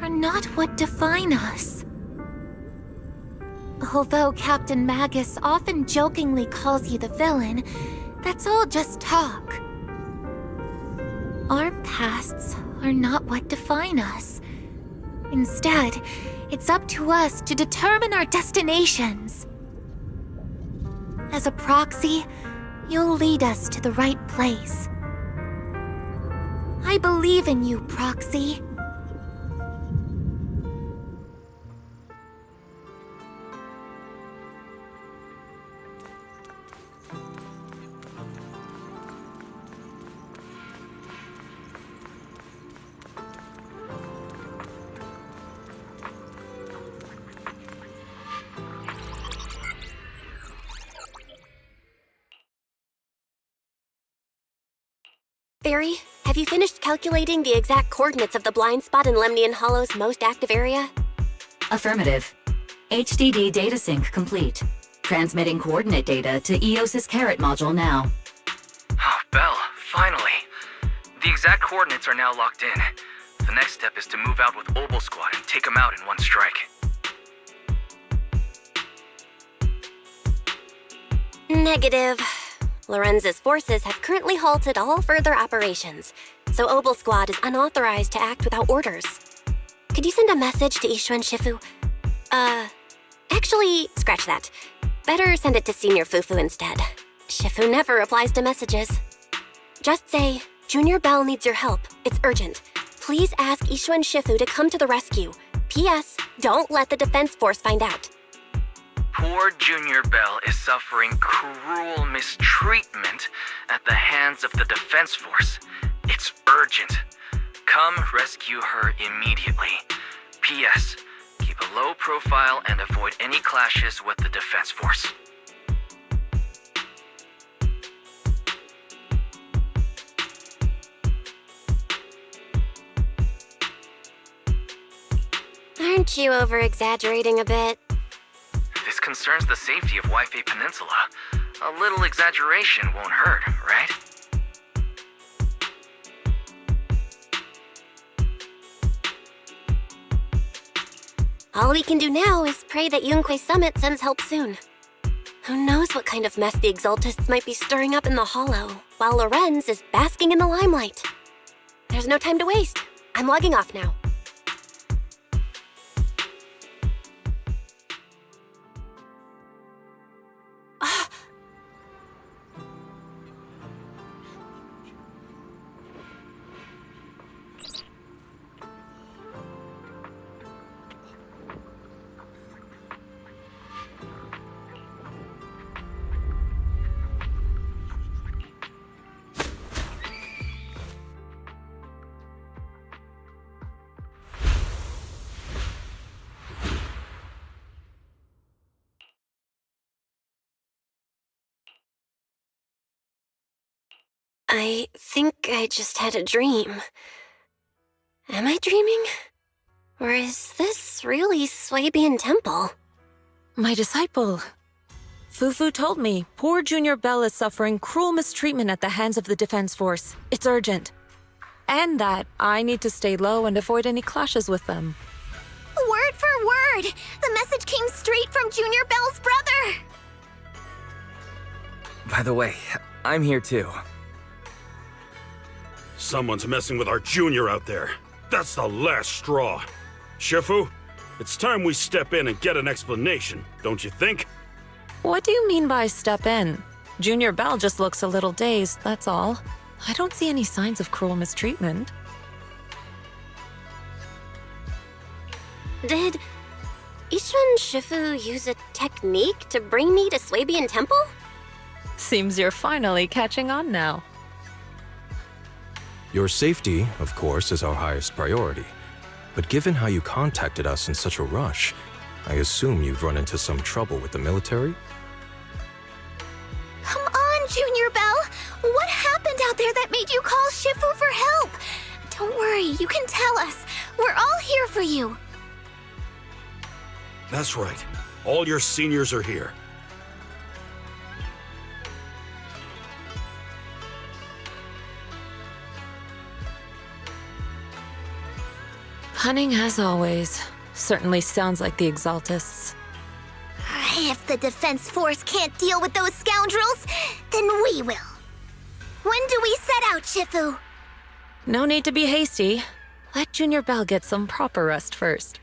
are not what define us. Although Captain Magus often jokingly calls you the villain, that's all just talk. Our pasts are not what define us. Instead, it's up to us to determine our destinations. As a Proxy, you'll lead us to the right place. I believe in you, Proxy. Barry, have you finished calculating the exact coordinates of the blind spot in Lemnian Hollow's most active area? Affirmative. HDD data sync complete. Transmitting coordinate data to EOS's Carrot module now. Oh, Belle, finally. The exact coordinates are now locked in. The next step is to move out with Obel Squad and take them out in one strike. Negative. Lorenz's forces have currently halted all further operations, so Obel Squad is unauthorized to act without orders. Could you send a message to Yixuan Shifu? Actually, scratch that. Better send it to Senior Fufu instead. Shifu never replies to messages. Just say, "Junior Belle needs your help. It's urgent. Please ask Yixuan Shifu to come to the rescue. P.S. Don't let the defense force find out." Poor Junior Belle is suffering cruel mistreatment at the hands of the defense force. It's urgent. Come rescue her immediately. P.S. Keep a low profile and avoid any clashes with the defense force. Aren't you over-exaggerating a bit? This concerns the safety of Wi-Fi Peninsula. A little exaggeration won't hurt, right? All we can do now is pray that Yunque Summit sends help soon. Who knows what kind of mess the Exaltists might be stirring up in the Hollow, while Lorenz is basking in the limelight. There's no time to waste. I'm logging off now. I think I just had a dream. Am I dreaming? Or is this really Swabian Temple? My disciple. Fufu told me poor Junior Bell is suffering cruel mistreatment at the hands of the Defense Force. It's urgent. And that I need to stay low and avoid any clashes with them. Word for word! The message came straight from Junior Bell's brother! By the way, I'm here too. Someone's messing with our junior out there. That's the last straw. Shifu, it's time we step in and get an explanation, don't you think? What do you mean by step in? Junior Bell just looks a little dazed, that's all. I don't see any signs of cruel mistreatment. Did Yixuan Shifu use a technique to bring me to Swabian Temple? Seems you're finally catching on now. Your safety, of course, is our highest priority. But given how you contacted us in such a rush, I assume you've run into some trouble with the military? Come on, Junior Bell! What happened out there that made you call Shifu for help? Don't worry, you can tell us. We're all here for you. That's right. All your seniors are here. Cunning as always. Certainly sounds like the Exaltists. If the Defense Force can't deal with those scoundrels, then we will. When do we set out, Shifu? No need to be hasty. Let Junior Bell get some proper rest first.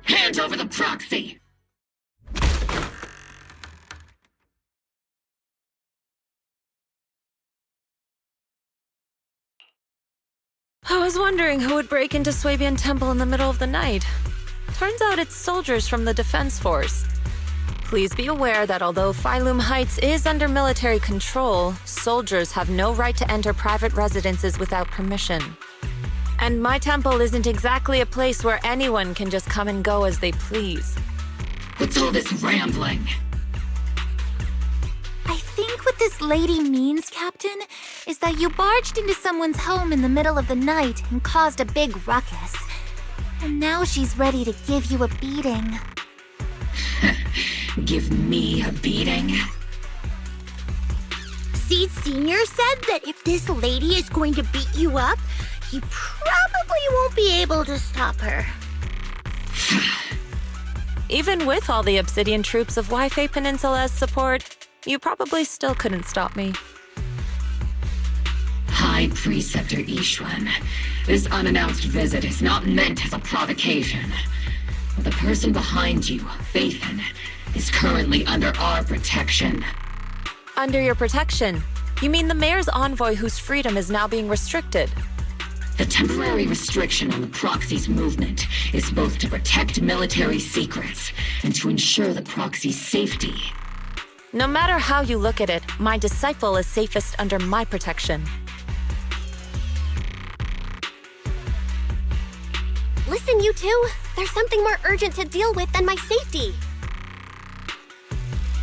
Hand over the proxy! I was wondering who would break into Swabian Temple in the middle of the night. Turns out it's soldiers from the Defense Force. Please be aware that although Phylum Heights is under military control, soldiers have no right to enter private residences without permission. And my temple isn't exactly a place where anyone can just come and go as they please. What's all this rambling? I think what this lady means, Captain, is that you barged into someone's home in the middle of the night and caused a big ruckus. And now she's ready to give you a beating. Give me a beating? Seed Sr. said that if this lady is going to beat you up, you probably won't be able to stop her. Even with all the Obsidian troops of Wi-Fi Peninsula as support, you probably still couldn't stop me. High Preceptor Yixuan, this unannounced visit is not meant as a provocation. The person behind you, Faithin, is currently under our protection. Under your protection? You mean the mayor's envoy whose freedom is now being restricted? The temporary restriction on the Proxy's movement is both to protect military secrets and to ensure the Proxy's safety. No matter how you look at it, my disciple is safest under my protection. Listen, you two. There's something more urgent to deal with than my safety.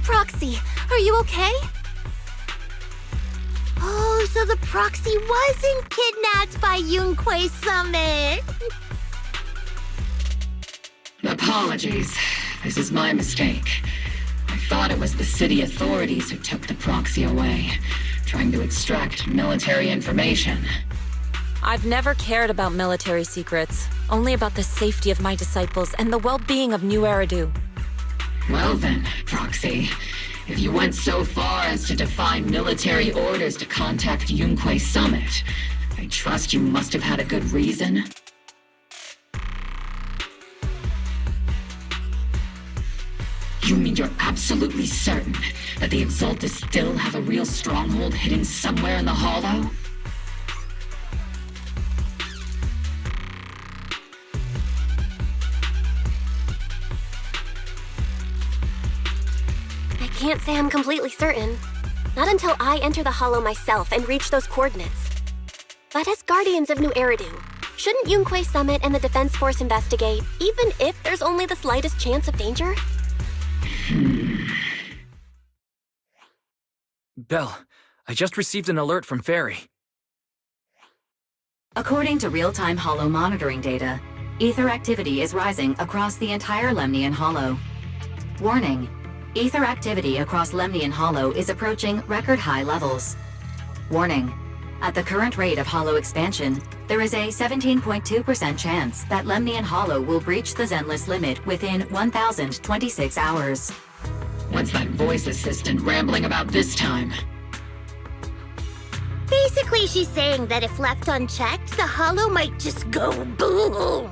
Proxy, are you okay? Oh, so the Proxy wasn't kidnapped by Yunquei Summit. Apologies. This is my mistake. I thought it was the city authorities who took the Proxy away, trying to extract military information. I've never cared about military secrets, only about the safety of my disciples and the well-being of New Eridu. Well then, Proxy, if you went so far as to defy military orders to contact Yunquei Summit, I trust you must have had a good reason. You mean you're absolutely certain that the Exaltists still have a real stronghold hidden somewhere in the Hollow? I can't say I'm completely certain. Not until I enter the Hollow myself and reach those coordinates. But as Guardians of New Eridu, shouldn't Yunquei Summit and the Defense Force investigate, even if there's only the slightest chance of danger? Belle, I just received an alert from Fairy. According to real-time Hollow monitoring data, ether activity is rising across the entire Lemnian Hollow. Warning, ether activity across Lemnian Hollow is approaching record-high levels. Warning, at the current rate of Hollow expansion, there is a 17.2% chance that Lemnian Hollow will breach the Zenless limit within 1,026 hours. What's that voice assistant rambling about this time? Basically, she's saying that if left unchecked, the Hollow might just go boom.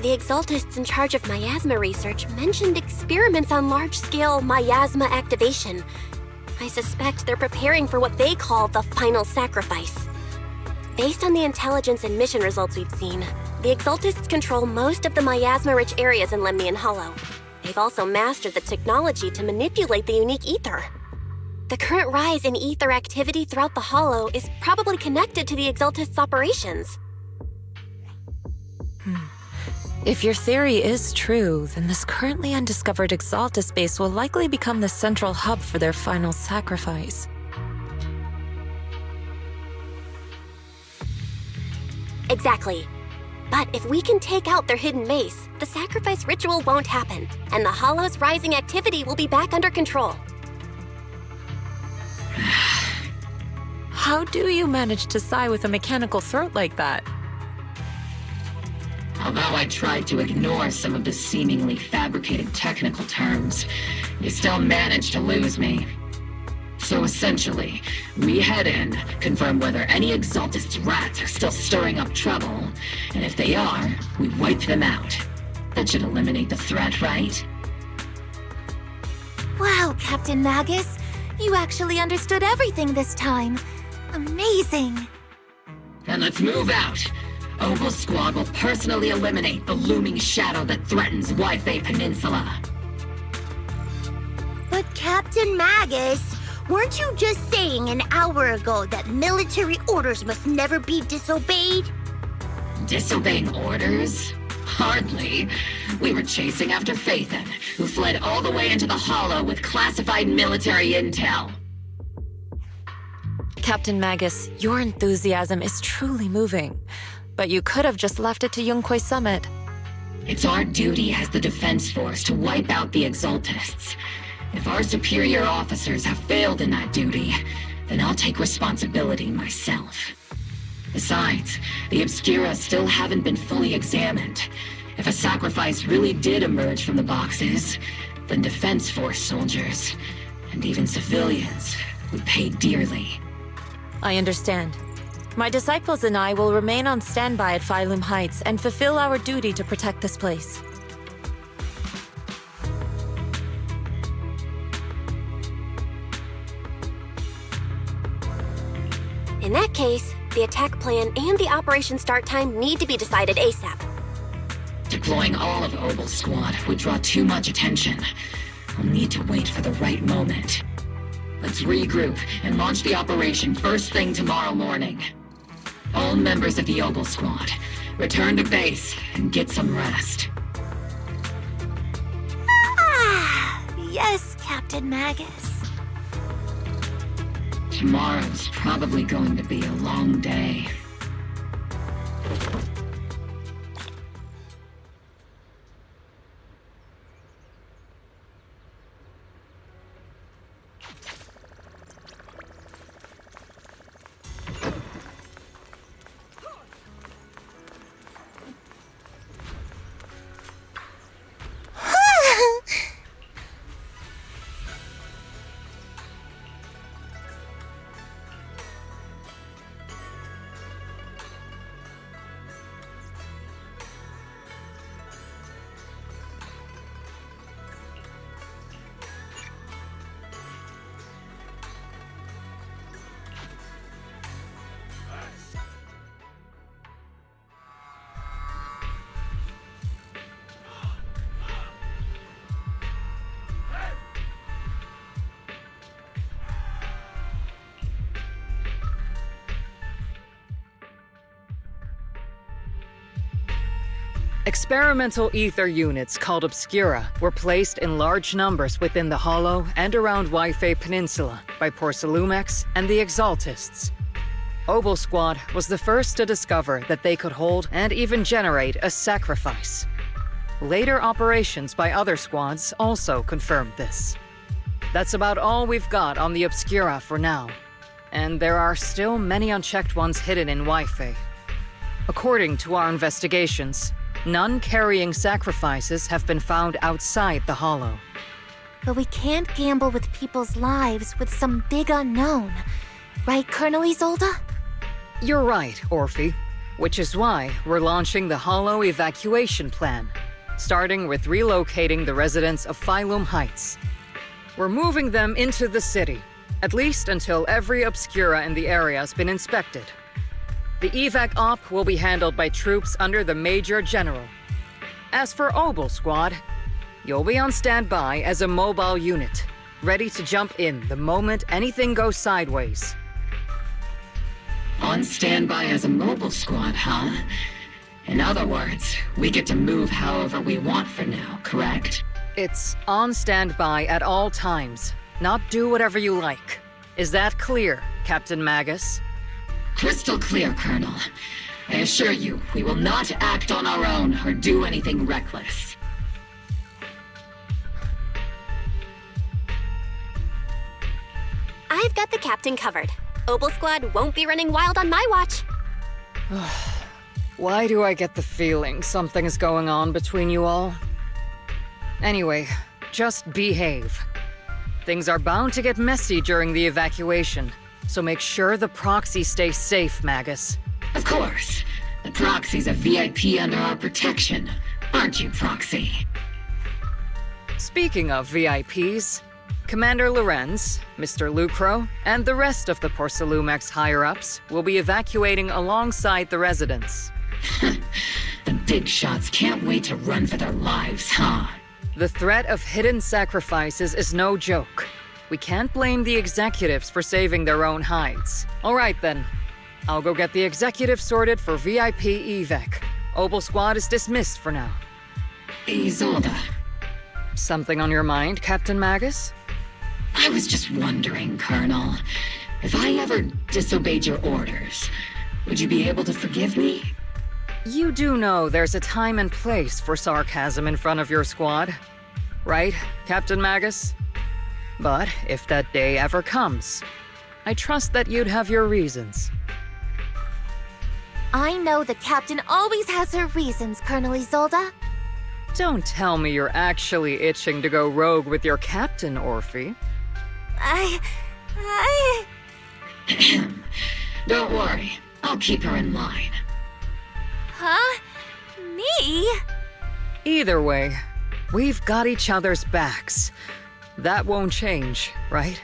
The Exaltists in charge of miasma research mentioned experiments on large-scale miasma activation. I suspect they're preparing for what they call the final sacrifice. Based on the intelligence and mission results we've seen, the Exaltists control most of the miasma-rich areas in Lemnian Hollow. They've also mastered the technology to manipulate the unique ether. The current rise in ether activity throughout the Hollow is probably connected to the Exaltists' operations. If your theory is true, then this currently undiscovered Exaltist base will likely become the central hub for their final sacrifice. Exactly. But if we can take out their hidden base, the sacrifice ritual won't happen, and the Hollow's rising activity will be back under control. How do you manage to sigh with a mechanical throat like that? Although I tried to ignore some of the seemingly fabricated technical terms, you still managed to lose me. So essentially, we head in, confirm whether any Exaltist rats are still stirring up trouble, and if they are, we wipe them out. That should eliminate the threat, right? Wow, Captain Magus. You actually understood everything this time. Amazing. Then let's move out. Oval Squad will personally eliminate the looming shadow that threatens Wi-Fi Peninsula. But Captain Magus, weren't you just saying an hour ago that military orders must never be disobeyed? Disobeying orders? Hardly. We were chasing after Phaethon, who fled all the way into the Hollow with classified military intel. Captain Magus, your enthusiasm is truly moving. But you could have just left it to Yunquay Summit. It's our duty as the Defense Force to wipe out the Exaltists. If our superior officers have failed in that duty, then I'll take responsibility myself. Besides, the Obscura still haven't been fully examined. If a sacrifice really did emerge from the boxes, then Defense Force soldiers, and even civilians, would pay dearly. I understand. My disciples and I will remain on standby at Phylum Heights and fulfill our duty to protect this place. In that case, the attack plan and the operation start time need to be decided ASAP. Deploying all of Oval Squad would draw too much attention. I'll need to wait for the right moment. Let's regroup and launch the operation first thing tomorrow morning. All members of the Oval Squad, return to base and get some rest. Yes, Captain Magus. Tomorrow's probably going to be a long day. Experimental ether units called Obscura were placed in large numbers within the Hollow and around Wi-Fi Peninsula by Porcelumex and the Exaltists. Oval Squad was the first to discover that they could hold and even generate a sacrifice. Later operations by other squads also confirmed this. That's about all we've got on the Obscura for now, and there are still many unchecked ones hidden in Wi-Fi. According to our investigations, none carrying sacrifices have been found outside the Hollow. But we can't gamble with people's lives with some big unknown. Right, Colonel Isolde? You're right, Orphe. Which is why we're launching the Hollow evacuation plan, starting with relocating the residents of Phylum Heights. We're moving them into the city, at least until every Obscura in the area has been inspected. The evac op will be handled by troops under the Major General. As for Oval Squad, you'll be on standby as a mobile unit, ready to jump in the moment anything goes sideways. On standby as a mobile squad, huh? In other words, we get to move however we want for now, correct? It's on standby at all times, not do whatever you like. Is that clear, Captain Magus? Crystal clear, Colonel. I assure you, we will not act on our own or do anything reckless. I've got the captain covered. Oval Squad won't be running wild on my watch. Why do I get the feeling something is going on between you all? Anyway, just behave. Things are bound to get messy during the evacuation, so make sure the Proxy stays safe, Magus. Of course. The Proxy's a VIP under our protection, aren't you, Proxy? Speaking of VIPs, Commander Lorenz, Mr. Lucro, and the rest of the Porcelumex higher-ups will be evacuating alongside the residents. The big shots can't wait to run for their lives, huh? The threat of hidden sacrifices is no joke. We can't blame the executives for saving their own hides. All right then. I'll go get the executives sorted for VIP evac. Obel Squad is dismissed for now. Isolde. Something on your mind, Captain Magus? I was just wondering, Colonel. If I ever disobeyed your orders, would you be able to forgive me? You do know there's a time and place for sarcasm in front of your squad, right, Captain Magus? But if that day ever comes, I trust that you'd have your reasons. I know the captain always has her reasons, Colonel Isolde. Don't tell me you're actually itching to go rogue with your captain, Orphe. Don't worry, I'll keep her in line. Huh? Me? Either way, we've got each other's backs. That won't change, right?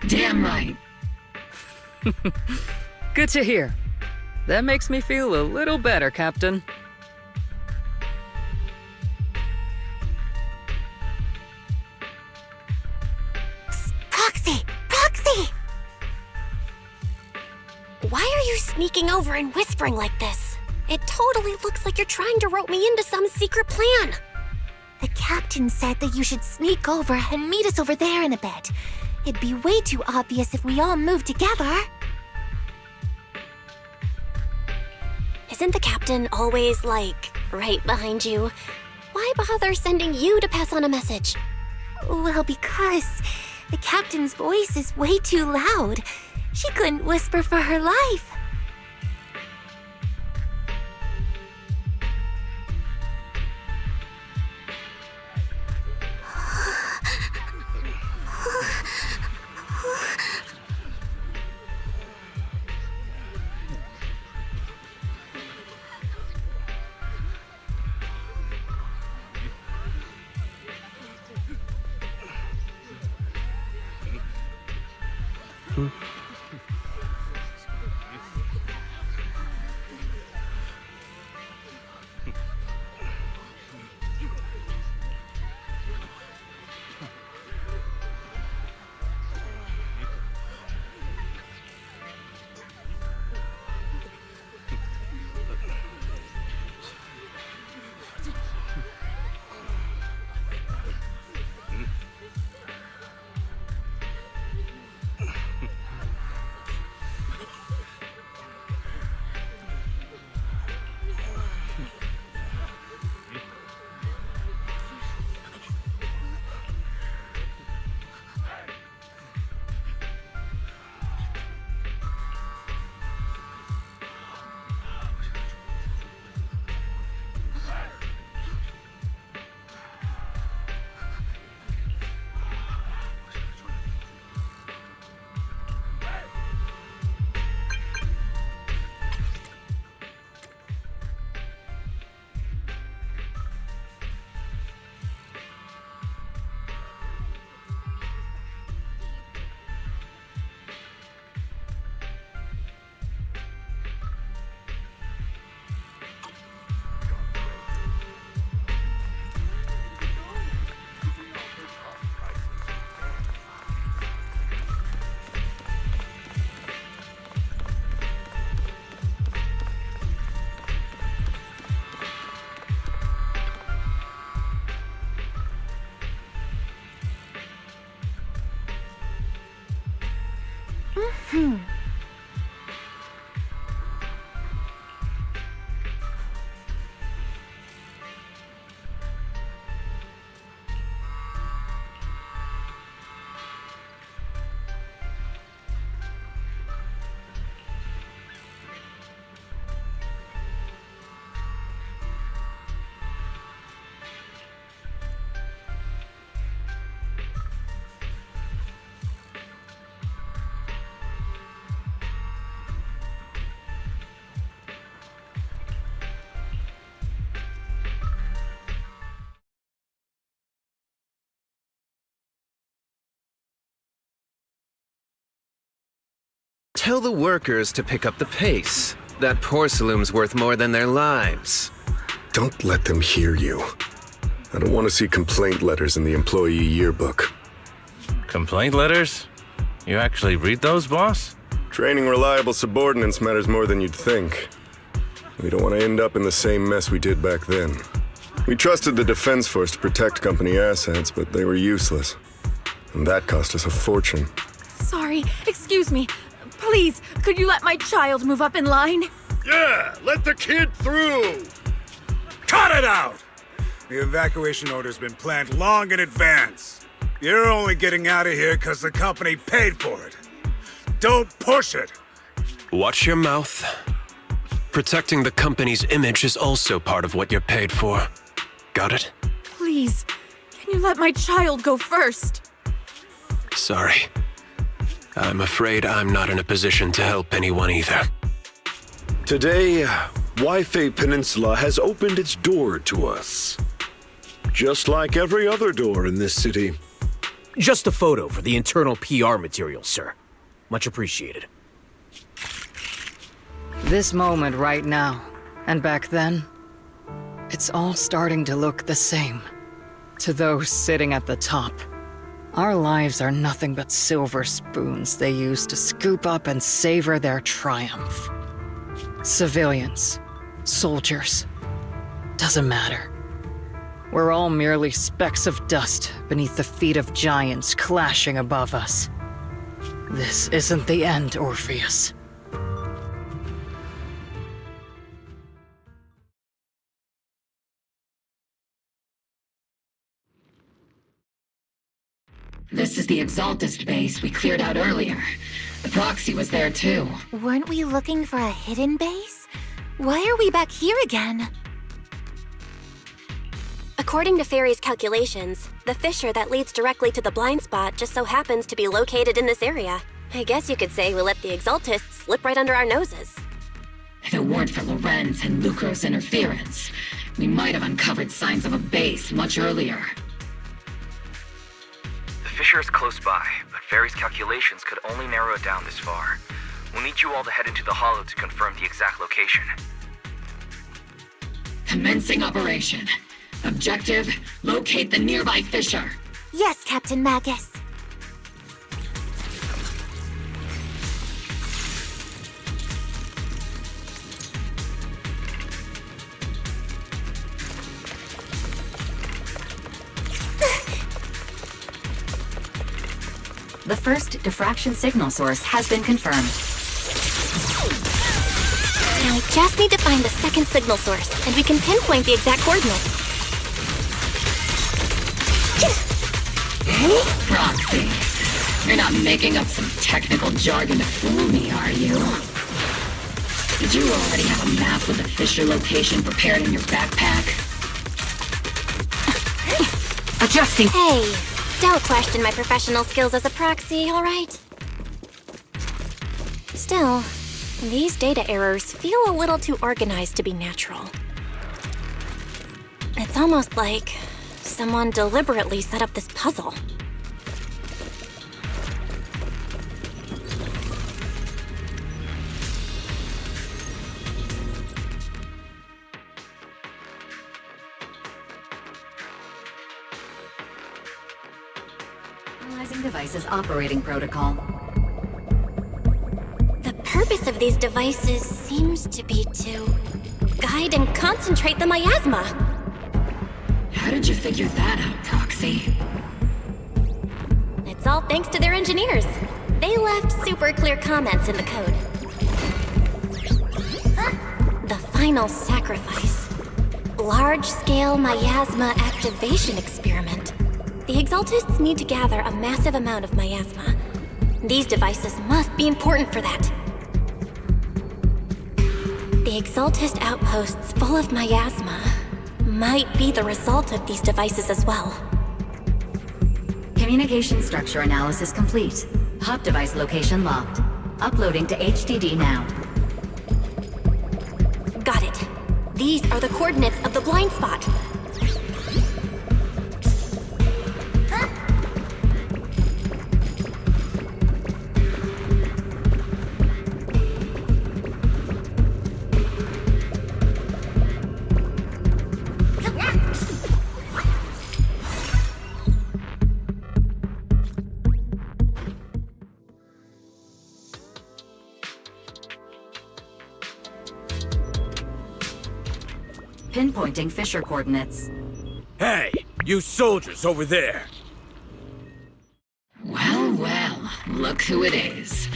Damn right. Good to hear. That makes me feel a little better, Captain. Proxy! Proxy! Why are you sneaking over and whispering like this? It totally looks like you're trying to rope me into some secret plan. The captain said that you should sneak over and meet us over there in a bit. It'd be way too obvious if we all moved together. Isn't the captain always, like, right behind you? Why bother sending you to pass on a message? Well, because the captain's voice is way too loud. She couldn't whisper for her life. Tell the workers to pick up the pace. That porcelain's worth more than their lives. Don't let them hear you. I don't want to see complaint letters in the employee yearbook. Complaint letters? You actually read those, boss? Training reliable subordinates matters more than you'd think. We don't want to end up in the same mess we did back then. We trusted the Defense Force to protect company assets, but they were useless. And that cost us a fortune. Sorry, excuse me. Please, could you let my child move up in line? Yeah, let the kid through! Cut it out! The evacuation order's been planned long in advance. You're only getting out of here because the company paid for it. Don't push it! Watch your mouth. Protecting the company's image is also part of what you're paid for. Got it? Please, can you let my child go first? Sorry. I'm afraid I'm not in a position to help anyone either. Today, Wi-Fi Peninsula has opened its door to us. Just like every other door in this city. Just a photo for the internal PR material, sir. Much appreciated. This moment right now, and back then, it's all starting to look the same. To those sitting at the top, our lives are nothing but silver spoons they use to scoop up and savor their triumph. Civilians, soldiers, doesn't matter. We're all merely specks of dust beneath the feet of giants clashing above us. This isn't the end, Orpheus. This is the Exaltist base we cleared out earlier. The Proxy was there too. Weren't we looking for a hidden base? Why are we back here again? According to Fairy's calculations, the fissure that leads directly to the blind spot just so happens to be located in this area. I guess you could say we let the Exaltists slip right under our noses. If it weren't for Lorenz and Lucro's interference, we might have uncovered signs of a base much earlier. The fissure is close by, but Fairy's calculations could only narrow it down this far. We'll need you all to head into the hollow to confirm the exact location. Commencing operation. Objective, locate the nearby fissure. Yes, Captain Magus. The first diffraction signal source has been confirmed. Now we just need to find the second signal source, and we can pinpoint the exact coordinates. Proxy, you're not making up some technical jargon to fool me, are you? Did you already have a map with the fissure location prepared in your backpack? Adjusting. Hey, don't question my professional skills as a proxy, all right? Still, these data errors feel a little too organized to be natural. It's almost like someone deliberately set up this puzzle. Analyzing devices operating protocol. The purpose of these devices seems to be to guide and concentrate the miasma. How did you figure that out, Proxy? It's all thanks to their engineers. They left super clear comments in the code. The final sacrifice. Large-scale miasma activation experiment. The Exaltists need to gather a massive amount of miasma. These devices must be important for that. The Exaltist outposts full of miasma might be the result of these devices as well. Communication structure analysis complete. Hub device location locked. Uploading to HDD now. Got it. These are the coordinates of the blind spot. pinpointing fissure coordinates. Hey, you soldiers over there! Well, well, look who it is.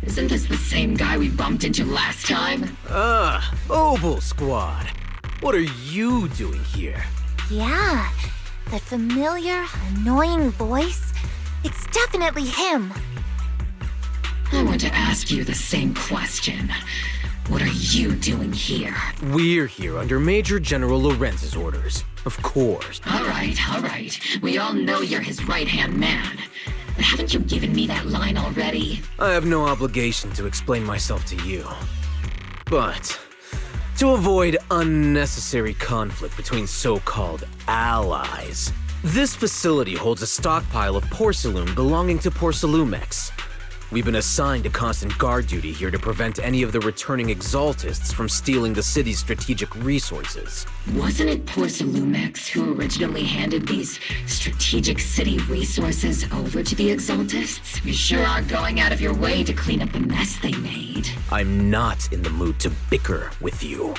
Isn't this the same guy we bumped into last time? Obel Squad. What are you doing here? Yeah, that familiar, annoying voice. It's definitely him. I want to ask you the same question. What are you doing here? We're here under Major General Lorenz's orders. Of course. All right. We all know you're his right-hand man. But haven't you given me that line already? I have no obligation to explain myself to you. But to avoid unnecessary conflict between so-called allies, this facility holds a stockpile of porcelain belonging to Porcelumex. We've been assigned to constant guard duty here to prevent any of the returning Exaltists from stealing the city's strategic resources. Wasn't it Porcelumex who originally handed these strategic city resources over to the Exaltists? You sure are going out of your way to clean up the mess they made. I'm not in the mood to bicker with you.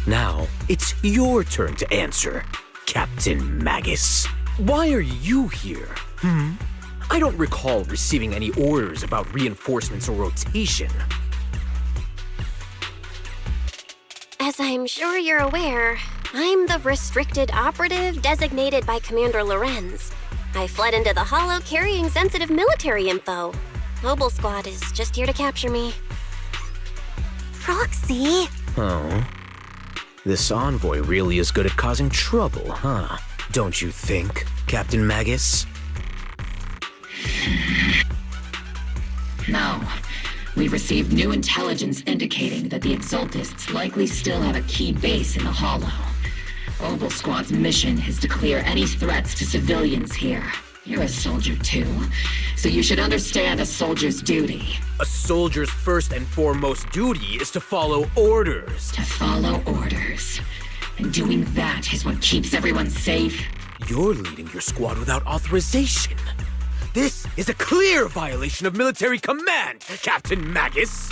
Now, it's your turn to answer, Captain Magus. Why are you here? I don't recall receiving any orders about reinforcements or rotation. As I'm sure you're aware, I'm the restricted operative designated by Commander Lorenz. I fled into the Hollow carrying sensitive military info. Obel Squad is just here to capture me. Proxy? Oh. This envoy really is good at causing trouble, huh? Don't you think, Captain Magus? No. We've received new intelligence indicating that the Exaltists likely still have a key base in the Hollow. Obel Squad's mission is to clear any threats to civilians here. You're a soldier too, so you should understand a soldier's duty. A soldier's first and foremost duty is to follow orders. To follow orders. And doing that is what keeps everyone safe. You're leading your squad without authorization. This is a clear violation of military command, Captain Magus!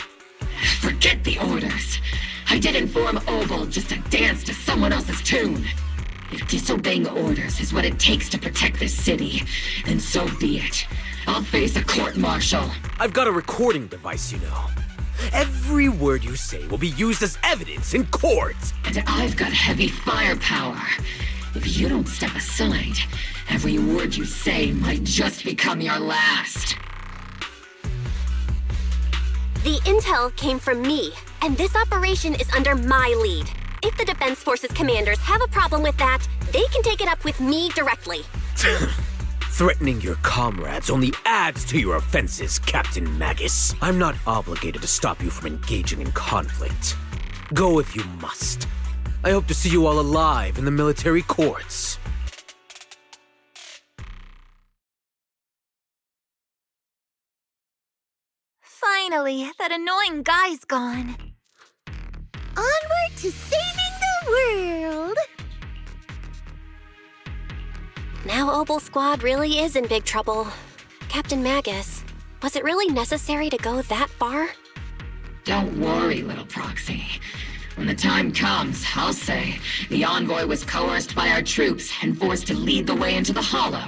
Forget the orders. I did inform Obel just to dance to someone else's tune. If disobeying orders is what it takes to protect this city, then so be it. I'll face a court-martial. I've got a recording device, you know. Every word you say will be used as evidence in court. And I've got heavy firepower. If you don't step aside, every word you say might just become your last. The intel came from me, and this operation is under my lead. If the Defense Forces commanders have a problem with that, they can take it up with me directly. Threatening your comrades only adds to your offenses, Captain Magus. I'm not obligated to stop you from engaging in conflict. Go if you must. I hope to see you all alive in the military courts. Finally, that annoying guy's gone. Onward to saving the world! Now Obel Squad really is in big trouble. Captain Magus, was it really necessary to go that far? Don't worry, little Proxy. When the time comes, I'll say the Envoy was coerced by our troops and forced to lead the way into the Hollow.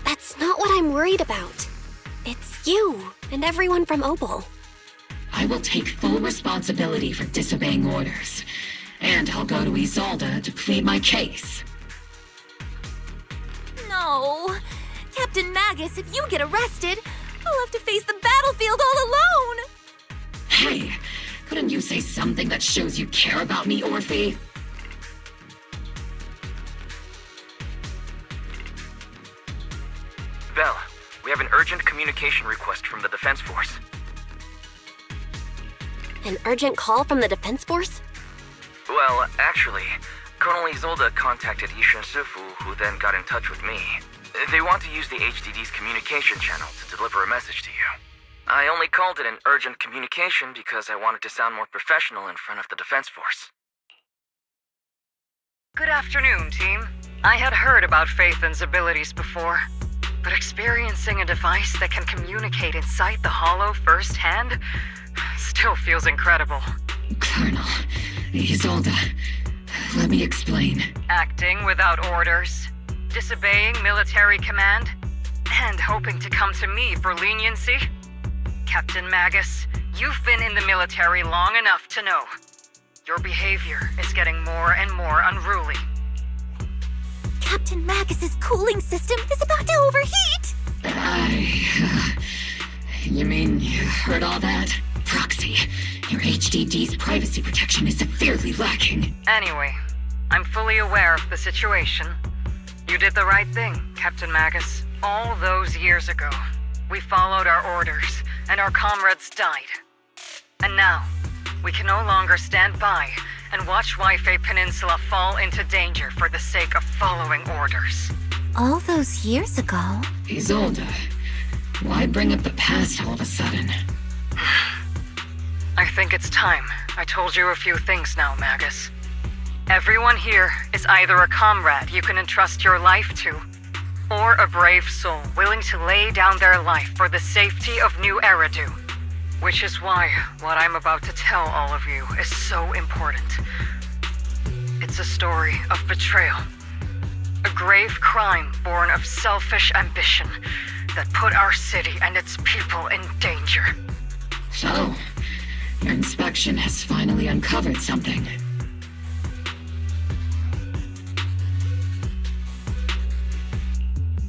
That's not what I'm worried about. It's you and everyone from Obel. I will take full responsibility for disobeying orders, and I'll go to Isolde to plead my case. No. Captain Magus, if you get arrested, I'll have to face the battlefield all alone! Hey, couldn't you say something that shows you care about me, Orphe? Belle, we have an urgent communication request from the Defense Force. An urgent call from the Defense Force? Well, actually, Colonel Isolde contacted Yixuan Shifu, who then got in touch with me. They want to use the HDD's communication channel to deliver a message to you. I only called it an urgent communication because I wanted to sound more professional in front of the Defense Force. Good afternoon, team. I had heard about Phaethon's abilities before. but experiencing a device that can communicate inside the Hollow firsthand still feels incredible. Colonel, Isolde, let me explain. Acting without orders, disobeying military command, and hoping to come to me for leniency? Captain Magus, you've been in the military long enough to know. Your behavior is getting more and more unruly. Captain Magus's cooling system is about to overheat! You mean you heard all that? Proxy, your HDD's privacy protection is severely lacking. Anyway, I'm fully aware of the situation. You did the right thing, Captain Magus. All those years ago, we followed our orders, and our comrades died. And now, we can no longer stand by and watch Waifei Peninsula fall into danger for the sake of following orders. All those years ago? Isolde, why bring up the past all of a sudden? I think it's time I told you a few things now, Magus. Everyone here is either a comrade you can entrust your life to, or a brave soul willing to lay down their life for the safety of New Eridu. Which is why what I'm about to tell all of you is so important. It's a story of betrayal. A grave crime born of selfish ambition that put our city and its people in danger. So, your inspection has finally uncovered something.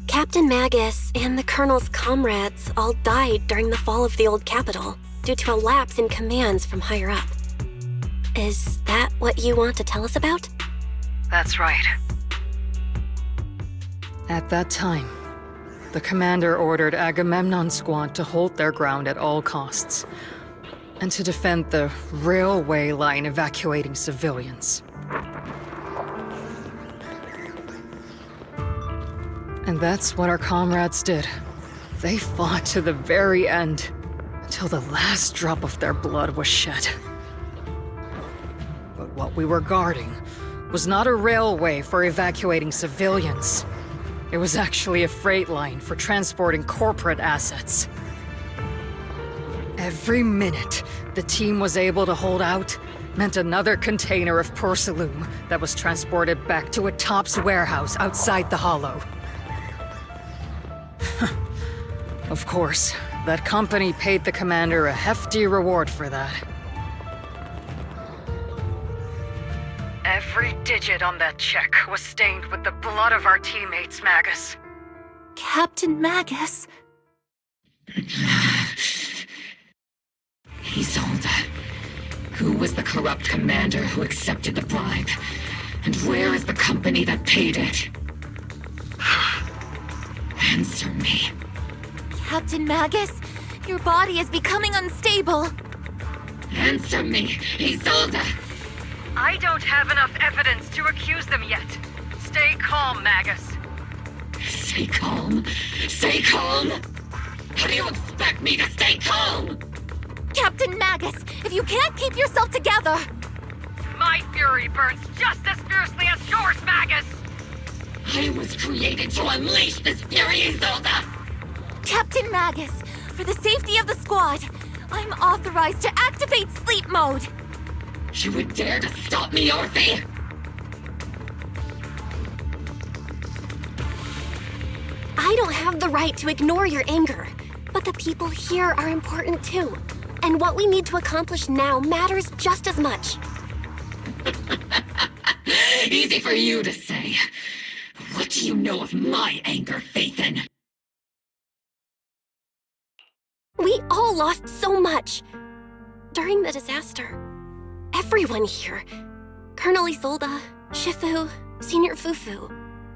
Captain Magus and the Colonel's comrades all died during the fall of the old capital due to a lapse in commands from higher up. Is that what you want to tell us about? That's right. At that time, the commander ordered Agamemnon's squad to hold their ground at all costs, and to defend the railway line evacuating civilians. And that's what our comrades did. They fought to the very end, until the last drop of their blood was shed. But what we were guarding was not a railway for evacuating civilians. It was actually a freight line for transporting corporate assets. Every minute the team was able to hold out meant another container of porcelain that was transported back to a Topps warehouse outside the Hollow. Of course, that company paid the commander a hefty reward for that. Every digit on that check was stained with the blood of our teammates, Magus. Captain Magus? Isolde, who was the corrupt commander who accepted the bribe? And where is the company that paid it? Answer me. Captain Magus, your body is becoming unstable. Answer me, Isolde! I don't have enough evidence to accuse them yet. Stay calm, Magus. Stay calm? Stay calm? How do you expect me to stay calm? Captain Magus, if you can't keep yourself together... My fury burns just as fiercely as yours, Magus! I was created to unleash this fury, Isolde! Captain Magus, for the safety of the squad, I'm authorized to activate sleep mode. You would dare to stop me, Orphe? I don't have the right to ignore your anger, but the people here are important too. And what we need to accomplish now matters just as much. Easy for you to say. What do you know of my anger, Phaethon? We all lost so much. During the disaster, everyone here, Colonel Isolde, Shifu, Senior Fufu,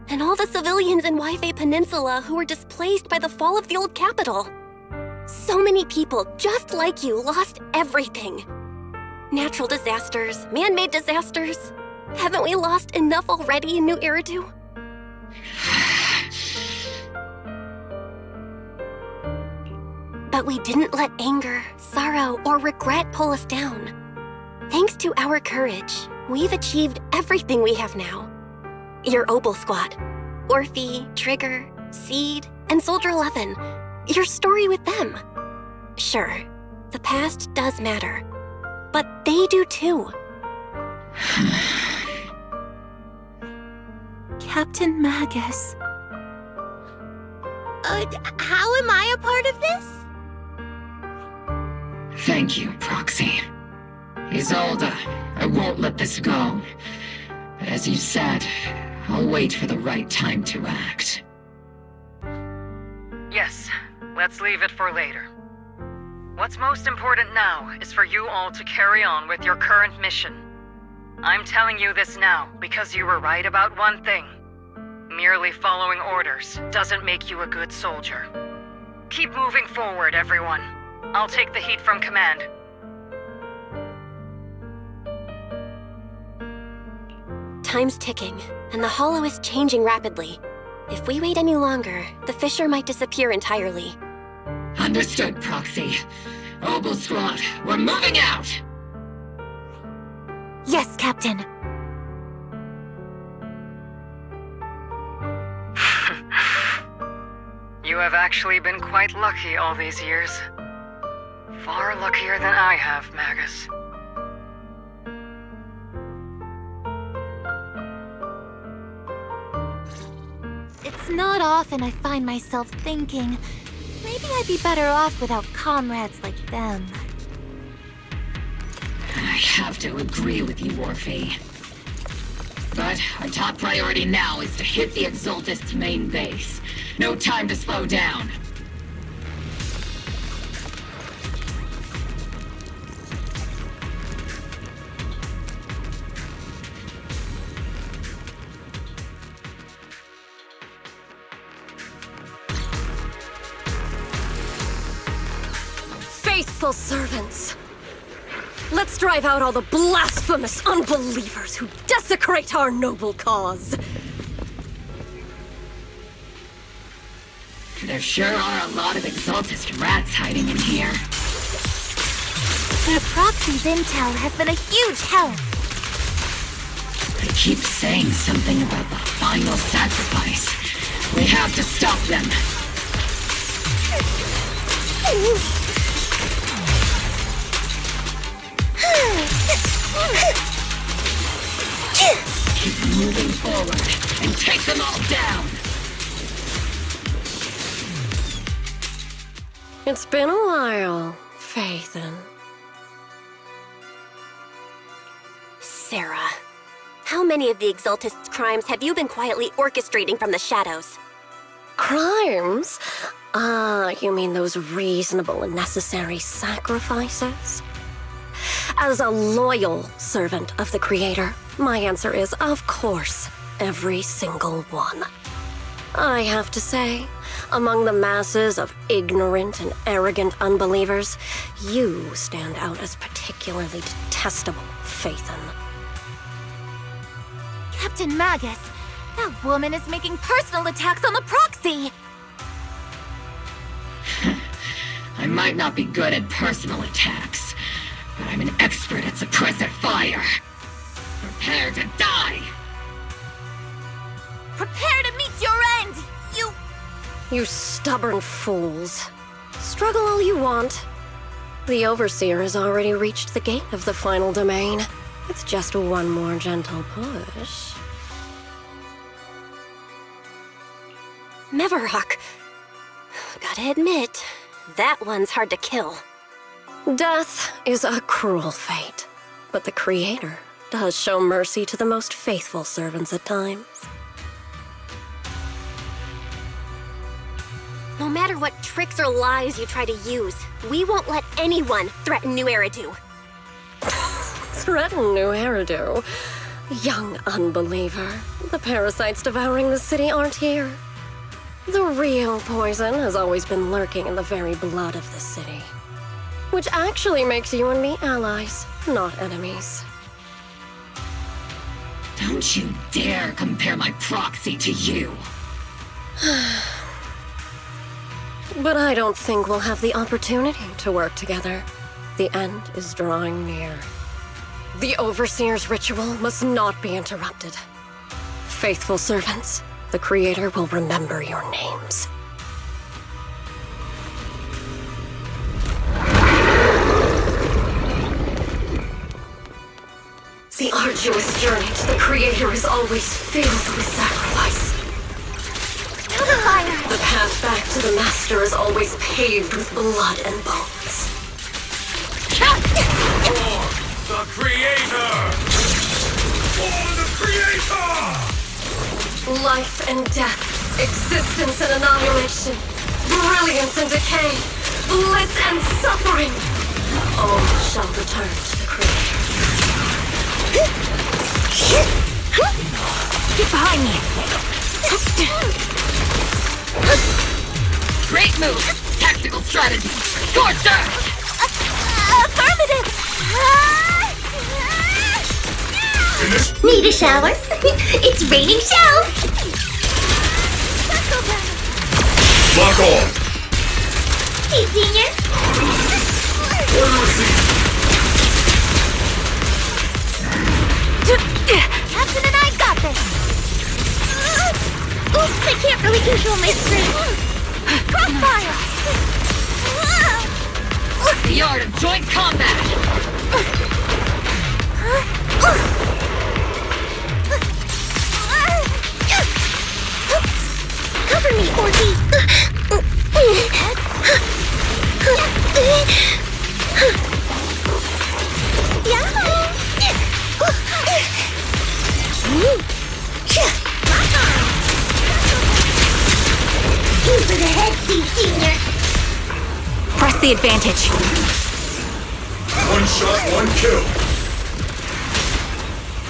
and all the civilians in Waifei Peninsula who were displaced by the fall of the old capital. So many people just like you lost everything. Natural disasters, man-made disasters. Haven't we lost enough already in New Eridu? But we didn't let anger, sorrow, or regret pull us down. Thanks to our courage, we've achieved everything we have now. Your Obel Squad, Orphe, Trigger, Seed, and Soldier 11. Your story with them. Sure, the past does matter, but they do too. Captain Magus. How am I a part of this? Thank you, Proxy. Isolde, I won't let this go. But as you said, I'll wait for the right time to act. Yes, let's leave it for later. What's most important now is for you all to carry on with your current mission. I'm telling you this now because you were right about one thing. Merely following orders doesn't make you a good soldier. Keep moving forward, everyone. I'll take the heat from command. Time's ticking, and the Hollow is changing rapidly. If we wait any longer, the fissure might disappear entirely. Understood, Proxy. Aegis Squad, we're moving out! Yes, Captain. You have actually been quite lucky all these years. Far luckier than I have, Magus. It's not often I find myself thinking, maybe I'd be better off without comrades like them. I have to agree with you, Orphe. But our top priority now is to hit the Exaltist's main base. No time to slow down. Faithful servants! Let's drive out all the blasphemous unbelievers who desecrate our noble cause! There sure are a lot of Exaltist rats hiding in here. The Proxy's intel has been a huge help. They keep saying something about the final sacrifice. We have to stop them. Keep moving forward and take them all down. It's been a while, Phaethon. Sarah, how many of the Exaltist's crimes have you been quietly orchestrating from the shadows? Crimes? Ah, you mean those reasonable and necessary sacrifices? As a loyal servant of the Creator, my answer is, of course, every single one. I have to say, among the masses of ignorant and arrogant unbelievers, you stand out as particularly detestable, Phaethon. Captain Magus, that woman is making personal attacks on the Proxy! I might not be good at personal attacks, but I'm an expert at suppressive fire. Prepare to die! Prepare to meet your end, You stubborn fools. Struggle all you want. The Overseer has already reached the gate of the final domain. It's just one more gentle push. Meverhawk. Gotta admit, that one's hard to kill. Death is a cruel fate, but the Creator does show mercy to the most faithful servants at times. No matter what tricks or lies you try to use, we won't let anyone threaten New Eridu. Threaten New Eridu? Young unbeliever. The parasites devouring the city aren't here. The real poison has always been lurking in the very blood of the city. Which actually makes you and me allies, not enemies. Don't you dare compare my Proxy to you! But I don't think we'll have the opportunity to work together. The end is drawing near. The Overseer's ritual must not be interrupted. Faithful servants, the Creator will remember your names. The arduous journey to the Creator is always filled with sacrifice. Counterfire! The path back to the Master is always paved with blood and bones. The Creator! For the Creator! Life and death, existence and annihilation, brilliance and decay, bliss and suffering, all shall return to the Creator. Get behind me! Great move! Tactical strategy! Scorched Earth! Affirmative! Need a shower? It's raining shells! Lock on! Hey, Senior! Order received! Captain and I got this! Oops, I can't really control my strength. Crossfire! The art of joint combat! Cover me, Orky! You for the head seat, Senior! Press the advantage. One shot, one kill!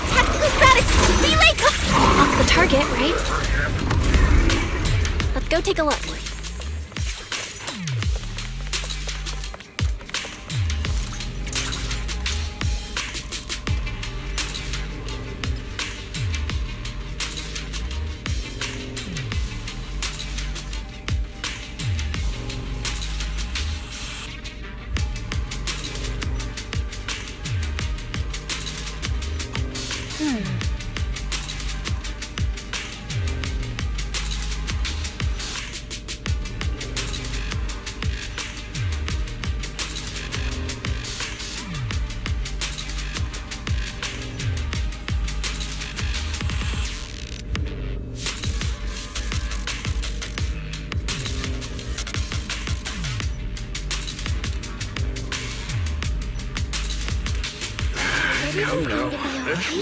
Tactical strategy! Relay That's the target, right? Let's go take a look.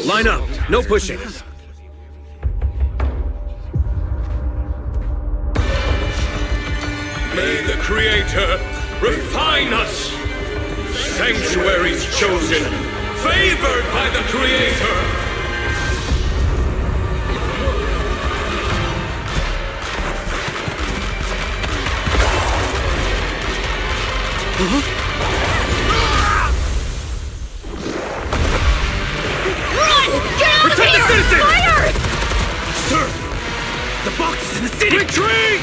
Line up. No pushing. May the Creator refine us! Sanctuaries chosen, favored by the Creator! Protect the citizens! Fire! Sir! The box is in the city! Retreat!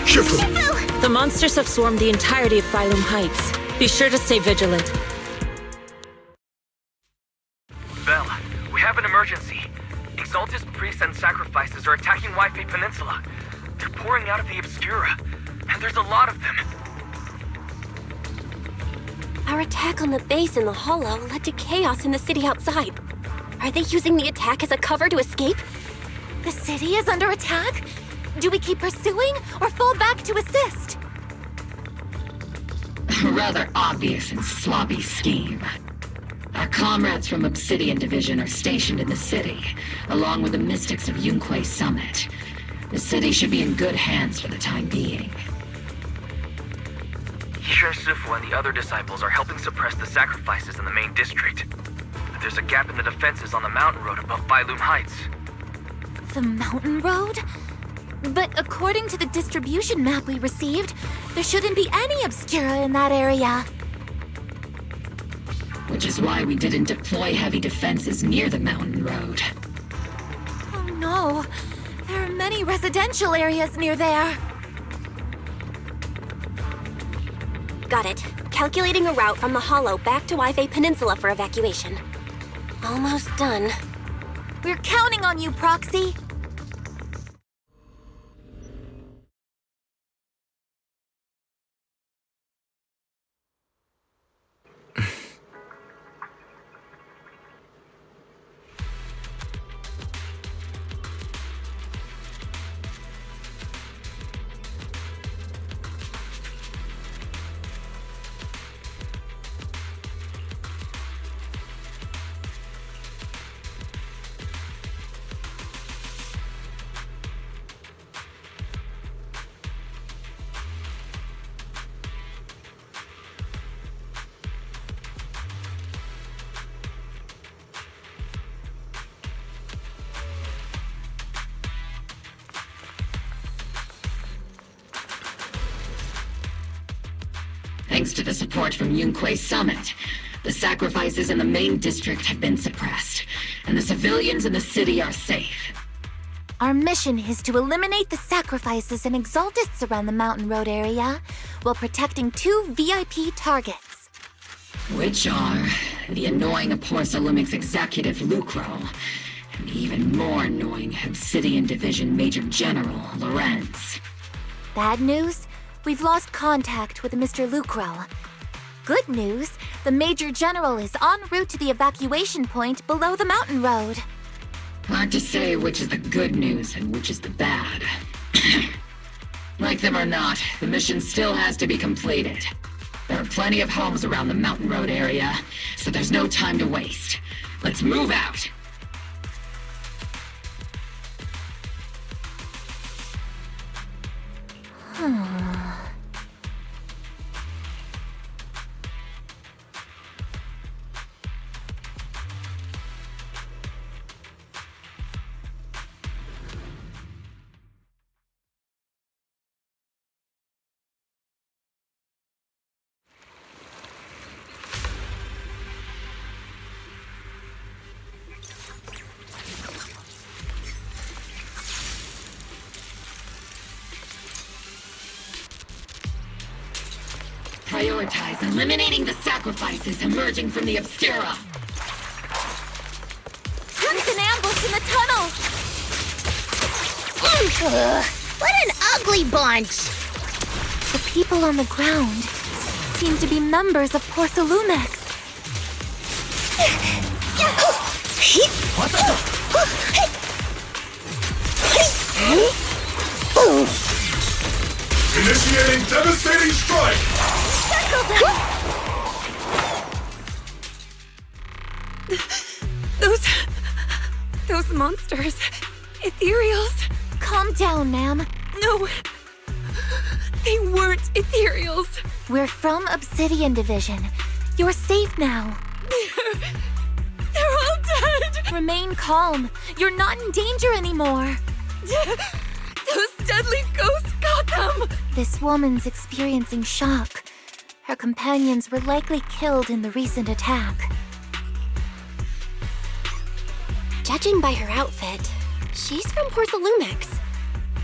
Shifu! The monsters have swarmed the entirety of Phylum Heights. Be sure to stay vigilant. Bell, we have an emergency. Exaltist priests and sacrifices are attacking Wi-Fi Peninsula. They're pouring out of the Obscura, and there's a lot of them. Our attack on the base in the Hollow led to chaos in the city outside. Are they using the attack as a cover to escape? The city is under attack? Do we keep pursuing or fall back to assist? A rather obvious and sloppy scheme. Our comrades from Obsidian Division are stationed in the city, along with the mystics of Yunquay Summit. The city should be in good hands for the time being. Shifu and the other disciples are helping suppress the sacrifices in the main district. But there's a gap in the defenses on the mountain road above Phylum Heights. The mountain road? But according to the distribution map we received, there shouldn't be any Obscura in that area. Which is why we didn't deploy heavy defenses near the mountain road. Oh no, there are many residential areas near there. Got it. Calculating a route from the Hollow back to Waifei Peninsula for evacuation. Almost done. We're counting on you, Proxy. Thanks to the support from Yunquei Summit, the sacrifices in the main district have been suppressed, and the civilians in the city are safe. Our mission is to eliminate the sacrifices and Exaltists around the Mountain Road area, while protecting 2 VIP targets. Which are the annoying Porcelumix executive Lucro, and even more annoying Obsidian Division Major General Lorenz. Bad news? We've lost contact with Mr. Lucro. Good news, the Major General is en route to the evacuation point below the mountain road. Hard to say which is the good news and which is the bad. Like them or not, the mission still has to be completed. There are plenty of homes around the mountain road area, so there's no time to waste. Let's move out! Prioritize eliminating the sacrifices emerging from the Obscura. There's an ambush in the tunnel! What an ugly bunch! The people on the ground seem to be members of Porcelumix. Initiating devastating strike! Those monsters. Ethereals. Calm down, ma'am. No. They weren't ethereals. We're from Obsidian Division. You're safe now. They're all dead. Remain calm. You're not in danger anymore. Those deadly ghosts got them. This woman's experiencing shock. Her companions were likely killed in the recent attack. Judging by her outfit, she's from Porcelumix.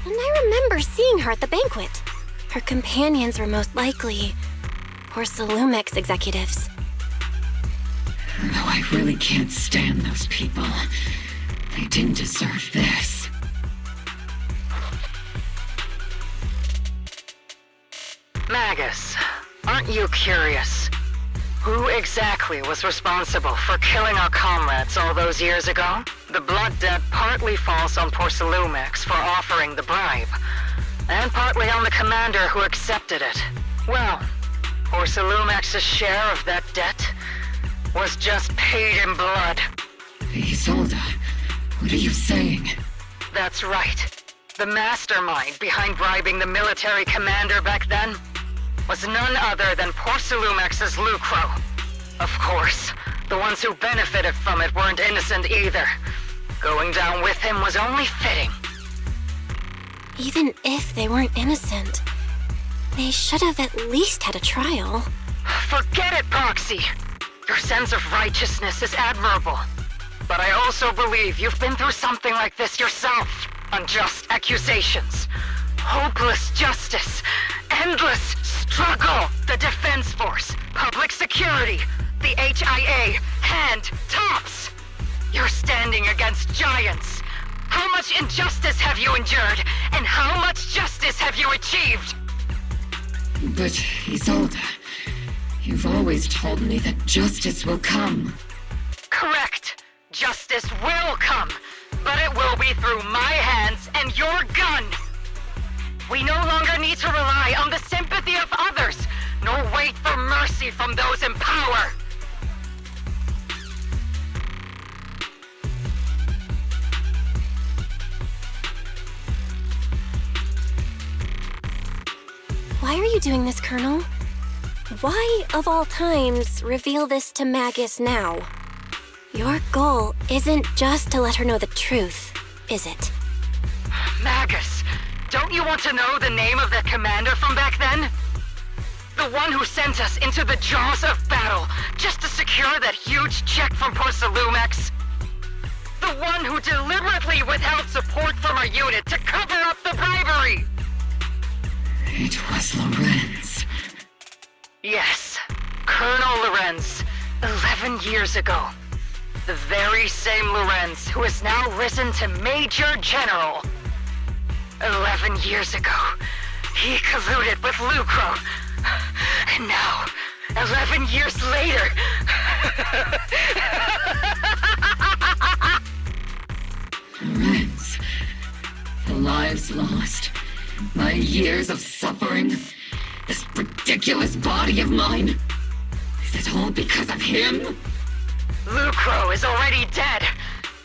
And I remember seeing her at the banquet. Her companions were most likely Porcelumix executives. Though I really can't stand those people. They didn't deserve this. Magus, aren't you curious? Who exactly was responsible for killing our comrades all those years ago? The blood debt partly falls on Porcelumix for offering the bribe, and partly on the commander who accepted it. Well, Porcelumix's share of that debt was just paid in blood. Isolde, what are you saying? That's right. The mastermind behind bribing the military commander back then was none other than Porcelumix's Lucro. Of course, the ones who benefited from it weren't innocent either. Going down with him was only fitting. Even if they weren't innocent, they should have at least had a trial. Forget it, Proxy! Your sense of righteousness is admirable. But I also believe you've been through something like this yourself. Unjust accusations, hopeless justice, endless Struggle, the Defense Force, Public Security, the HIA, and TOPS. You're standing against giants. How much injustice have you endured, and how much justice have you achieved? But, Isolde, you've always told me that justice will come. Correct. Justice will come, but it will be through my hands and your gun. We no longer need to rely on the sympathy of others, nor wait for mercy from those in power. Why are you doing this, Colonel? Why, of all times, reveal this to Magus now? Your goal isn't just to let her know the truth, is it? Magus, don't you want to know the name of that commander from back then? The one who sent us into the jaws of battle just to secure that huge check from Porcelumex? The one who deliberately withheld support from our unit to cover up the bribery? It was Lorenz. Yes, Colonel Lorenz, 11 years ago. The very same Lorenz who has now risen to Major General. 11 years ago, he colluded with Lucro. And now, 11 years later... Lorenz, the lives lost, my years of suffering, this ridiculous body of mine. Is it all because of him? Lucro is already dead,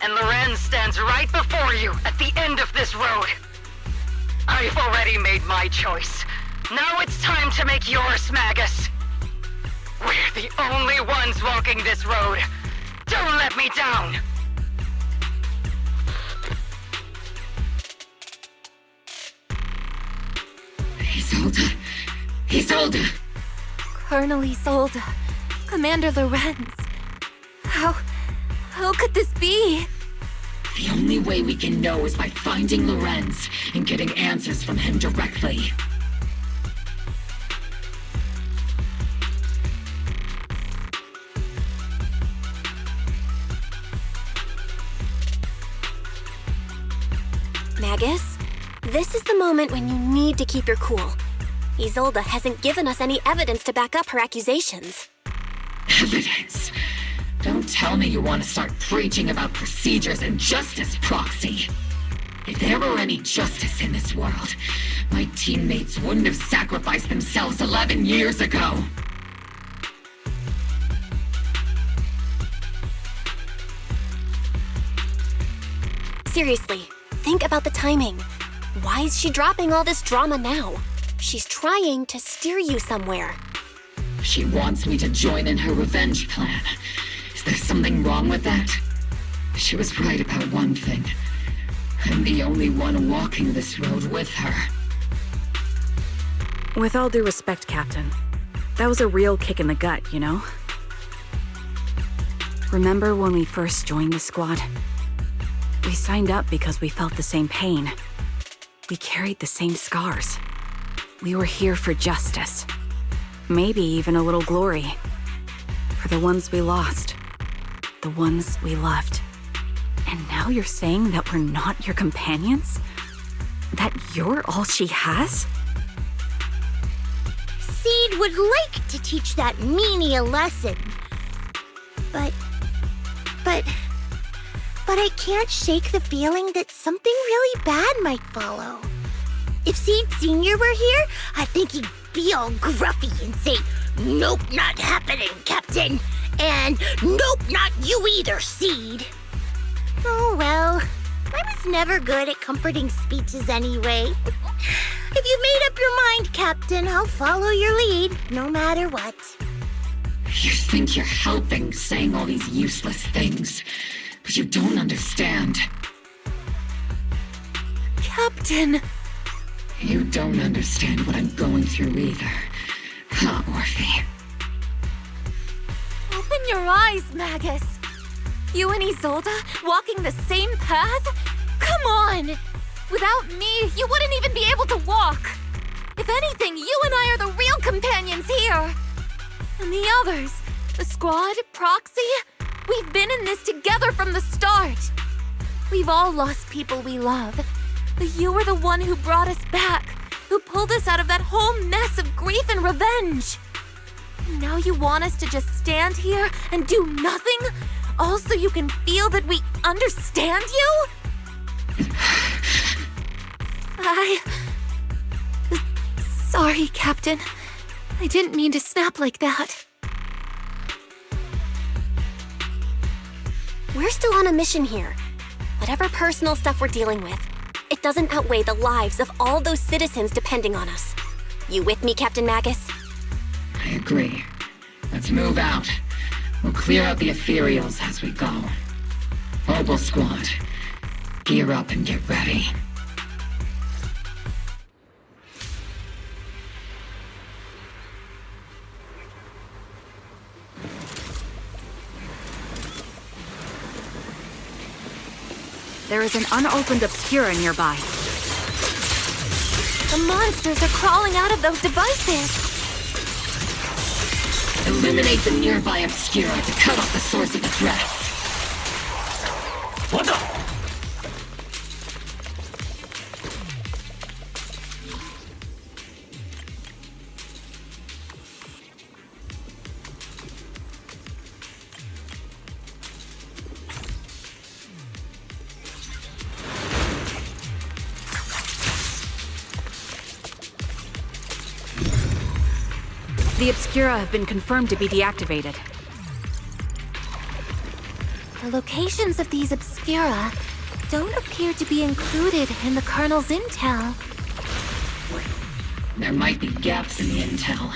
and Lorenz stands right before you at the end of this road. I've already made my choice. Now it's time to make yours, Magus. We're the only ones walking this road. Don't let me down! Isolde! Isolde! Colonel Isolde. Commander Lorenz. How could this be? The only way we can know is by finding Lorenz and getting answers from him directly. Magus, this is the moment when you need to keep your cool. Isolde hasn't given us any evidence to back up her accusations. Evidence? Don't tell me you want to start preaching about procedures and justice, Proxy. If there were any justice in this world, my teammates wouldn't have sacrificed themselves 11 years ago. Seriously, think about the timing. Why is she dropping all this drama now? She's trying to steer you somewhere. She wants me to join in her revenge plan. Is there something wrong with that? She was right about one thing. I'm the only one walking this road with her. With all due respect, Captain, that was a real kick in the gut, you know? Remember when we first joined the squad? We signed up because we felt the same pain. We carried the same scars. We were here for justice. Maybe even a little glory. For the ones we lost. The ones we loved. And now you're saying that we're not your companions? That you're all she has? Seed would like to teach that meanie a lesson. But I can't shake the feeling that something really bad might follow. If Seed Sr. were here, I think he'd be all gruffy and say, "Nope, not happening, Captain." And "Nope, not you either, Seed." Oh well, I was never good at comforting speeches anyway. If you made up your mind, Captain, I'll follow your lead, no matter what. You think you're helping saying all these useless things, but you don't understand. Captain! You don't understand what I'm going through either. Huh, Orphe? Open your eyes, Magus. You and Isolde walking the same path? Come on! Without me, you wouldn't even be able to walk. If anything, you and I are the real companions here! And the others, the Squad, Proxy, we've been in this together from the start. We've all lost people we love, but you were the one who brought us back, who pulled us out of that whole mess of grief and revenge. And now you want us to just stand here and do nothing, all so you can feel that we understand you? Sorry, Captain. I didn't mean to snap like that. We're still on a mission here. Whatever personal stuff we're dealing with, it doesn't outweigh the lives of all those citizens depending on us. You with me, Captain Magus? I agree. Let's move out. We'll clear out the ethereals as we go. Mobile Squad, gear up and get ready. There is an unopened Obscura nearby. The monsters are crawling out of those devices! Eliminate the nearby Obscura to cut off the source of the threats. What the? The Obscura have been confirmed to be deactivated. The locations of these Obscura don't appear to be included in the Colonel's intel. There might be gaps in the intel.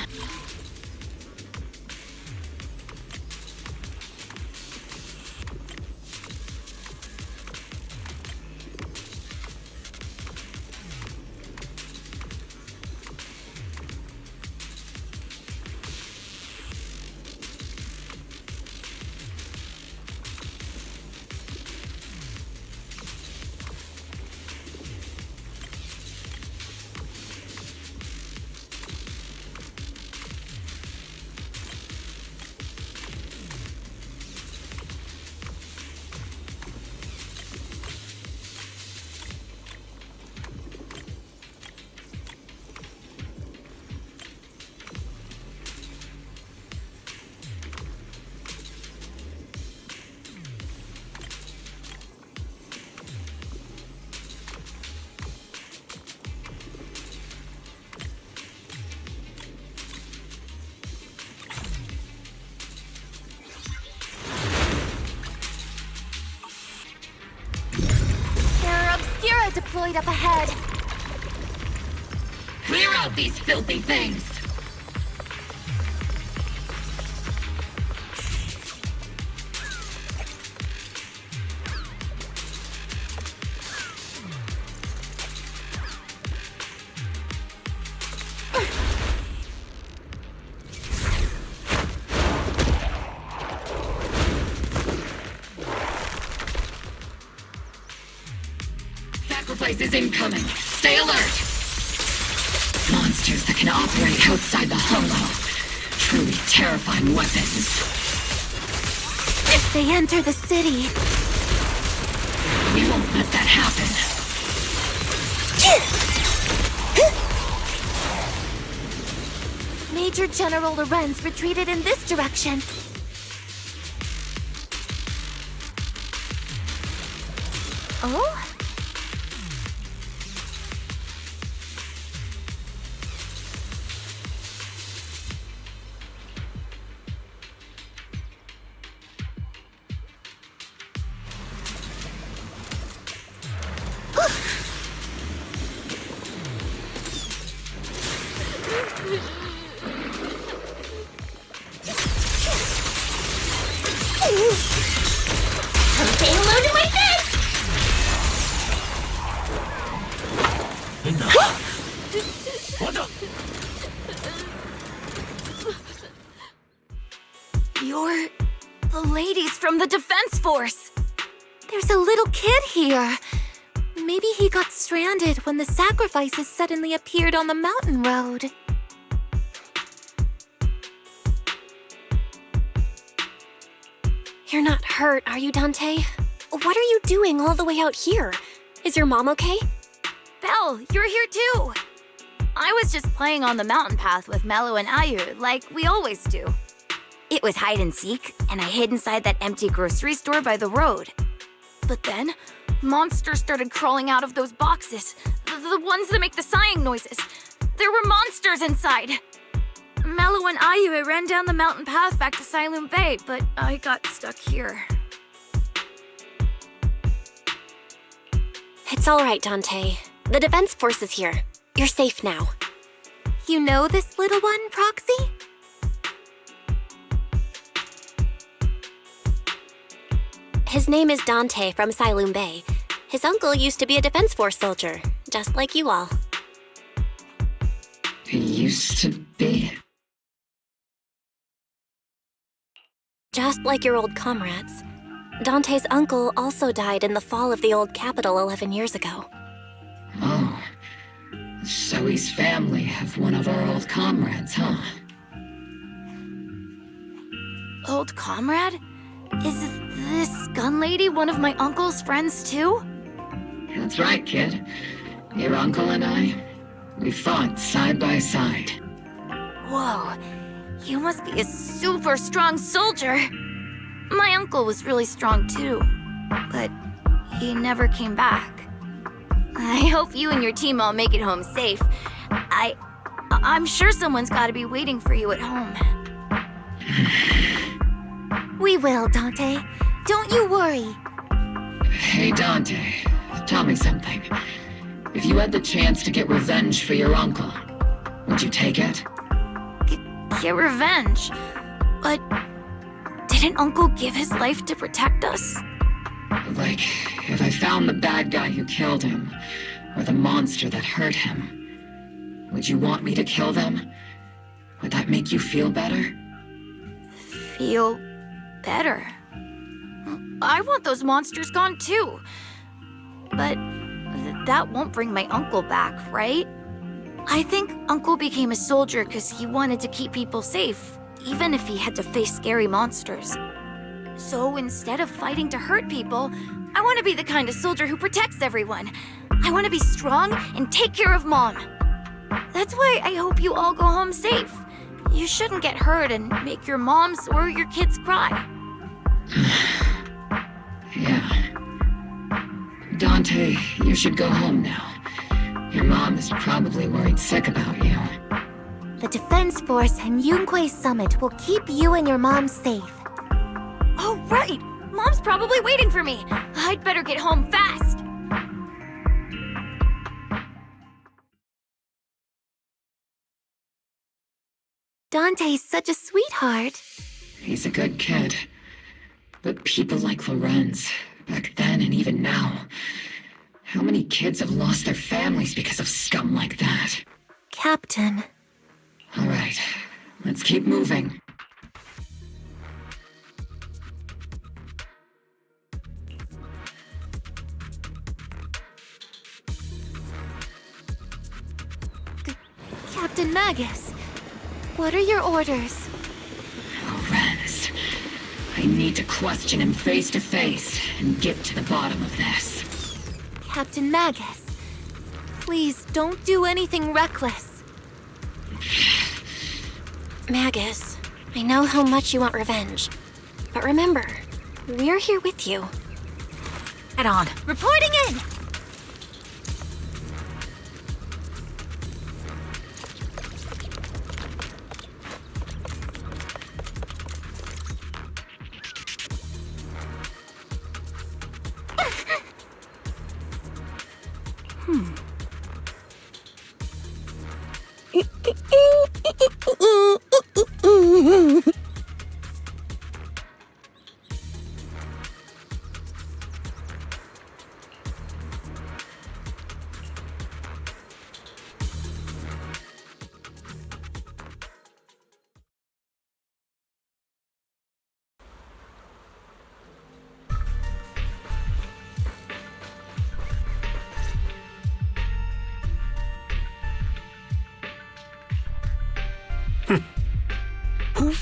Deployed up ahead. Clear out these filthy things! Sacrifice is incoming. Stay alert! Monsters that can operate outside the hollow. Truly terrifying weapons. If they enter the city... We won't let that happen. Major General Lorenz retreated in this direction. Oh? You're the ladies from the Defense Force. There's a little kid here. Maybe he got stranded when the sacrifices suddenly appeared on the mountain road. You're not hurt, are you, Dante? What are you doing all the way out here? Is your mom okay? Belle, you're here too! I was just playing on the mountain path with Mello and Ayu, like we always do. It was hide and seek, and I hid inside that empty grocery store by the road. But then, monsters started crawling out of those boxes. The ones that make the sighing noises. There were monsters inside! Mello and Ayu ran down the mountain path back to Siloon Bay, but I got stuck here. It's all right, Dante. The defense force is here. You're safe now. You know this little one, Proxy? His name is Dante from Siloon Bay. His uncle used to be a defense force soldier, just like you all. He used to be? Just like your old comrades. Dante's uncle also died in the fall of the old capital 11 years ago. Oh. So his family have one of our old comrades, huh? Old comrade? Is this gun lady one of my uncle's friends too? That's right, kid. Your uncle and I, we fought side by side. Whoa, you must be a super strong soldier. My uncle was really strong too, but he never came back. I hope you and your team all make it home safe. I'm sure someone's gotta be waiting for you at home. We will, Dante. Don't you worry. Hey, Dante, tell me something. If you had the chance to get revenge for your uncle, would you take it? Get revenge? But didn't Uncle give his life to protect us? Like, if I found the bad guy who killed him, or the monster that hurt him, would you want me to kill them? Would that make you feel better? Feel better? I want those monsters gone too. But that won't bring my uncle back, right? I think Uncle became a soldier because he wanted to keep people safe, even if he had to face scary monsters. So instead of fighting to hurt people, I want to be the kind of soldier who protects everyone. I want to be strong and take care of Mom. That's why I hope you all go home safe. You shouldn't get hurt and make your moms or your kids cry. Yeah. Dante, you should go home now. Your mom is probably worried sick about you. The Defense Force and Yunque Summit will keep you and your mom safe. Oh, right! Mom's probably waiting for me. I'd better get home fast. Dante's such a sweetheart. He's a good kid. But people like Lorenz, back then and even now, how many kids have lost their families because of scum like that? Captain. All right, let's keep moving. Captain Magus, what are your orders? Lorenz, I need to question him face to face and get to the bottom of this. Captain Magus, please don't do anything reckless. Magus, I know how much you want revenge. But remember, we're here with you. Head on. Reporting in!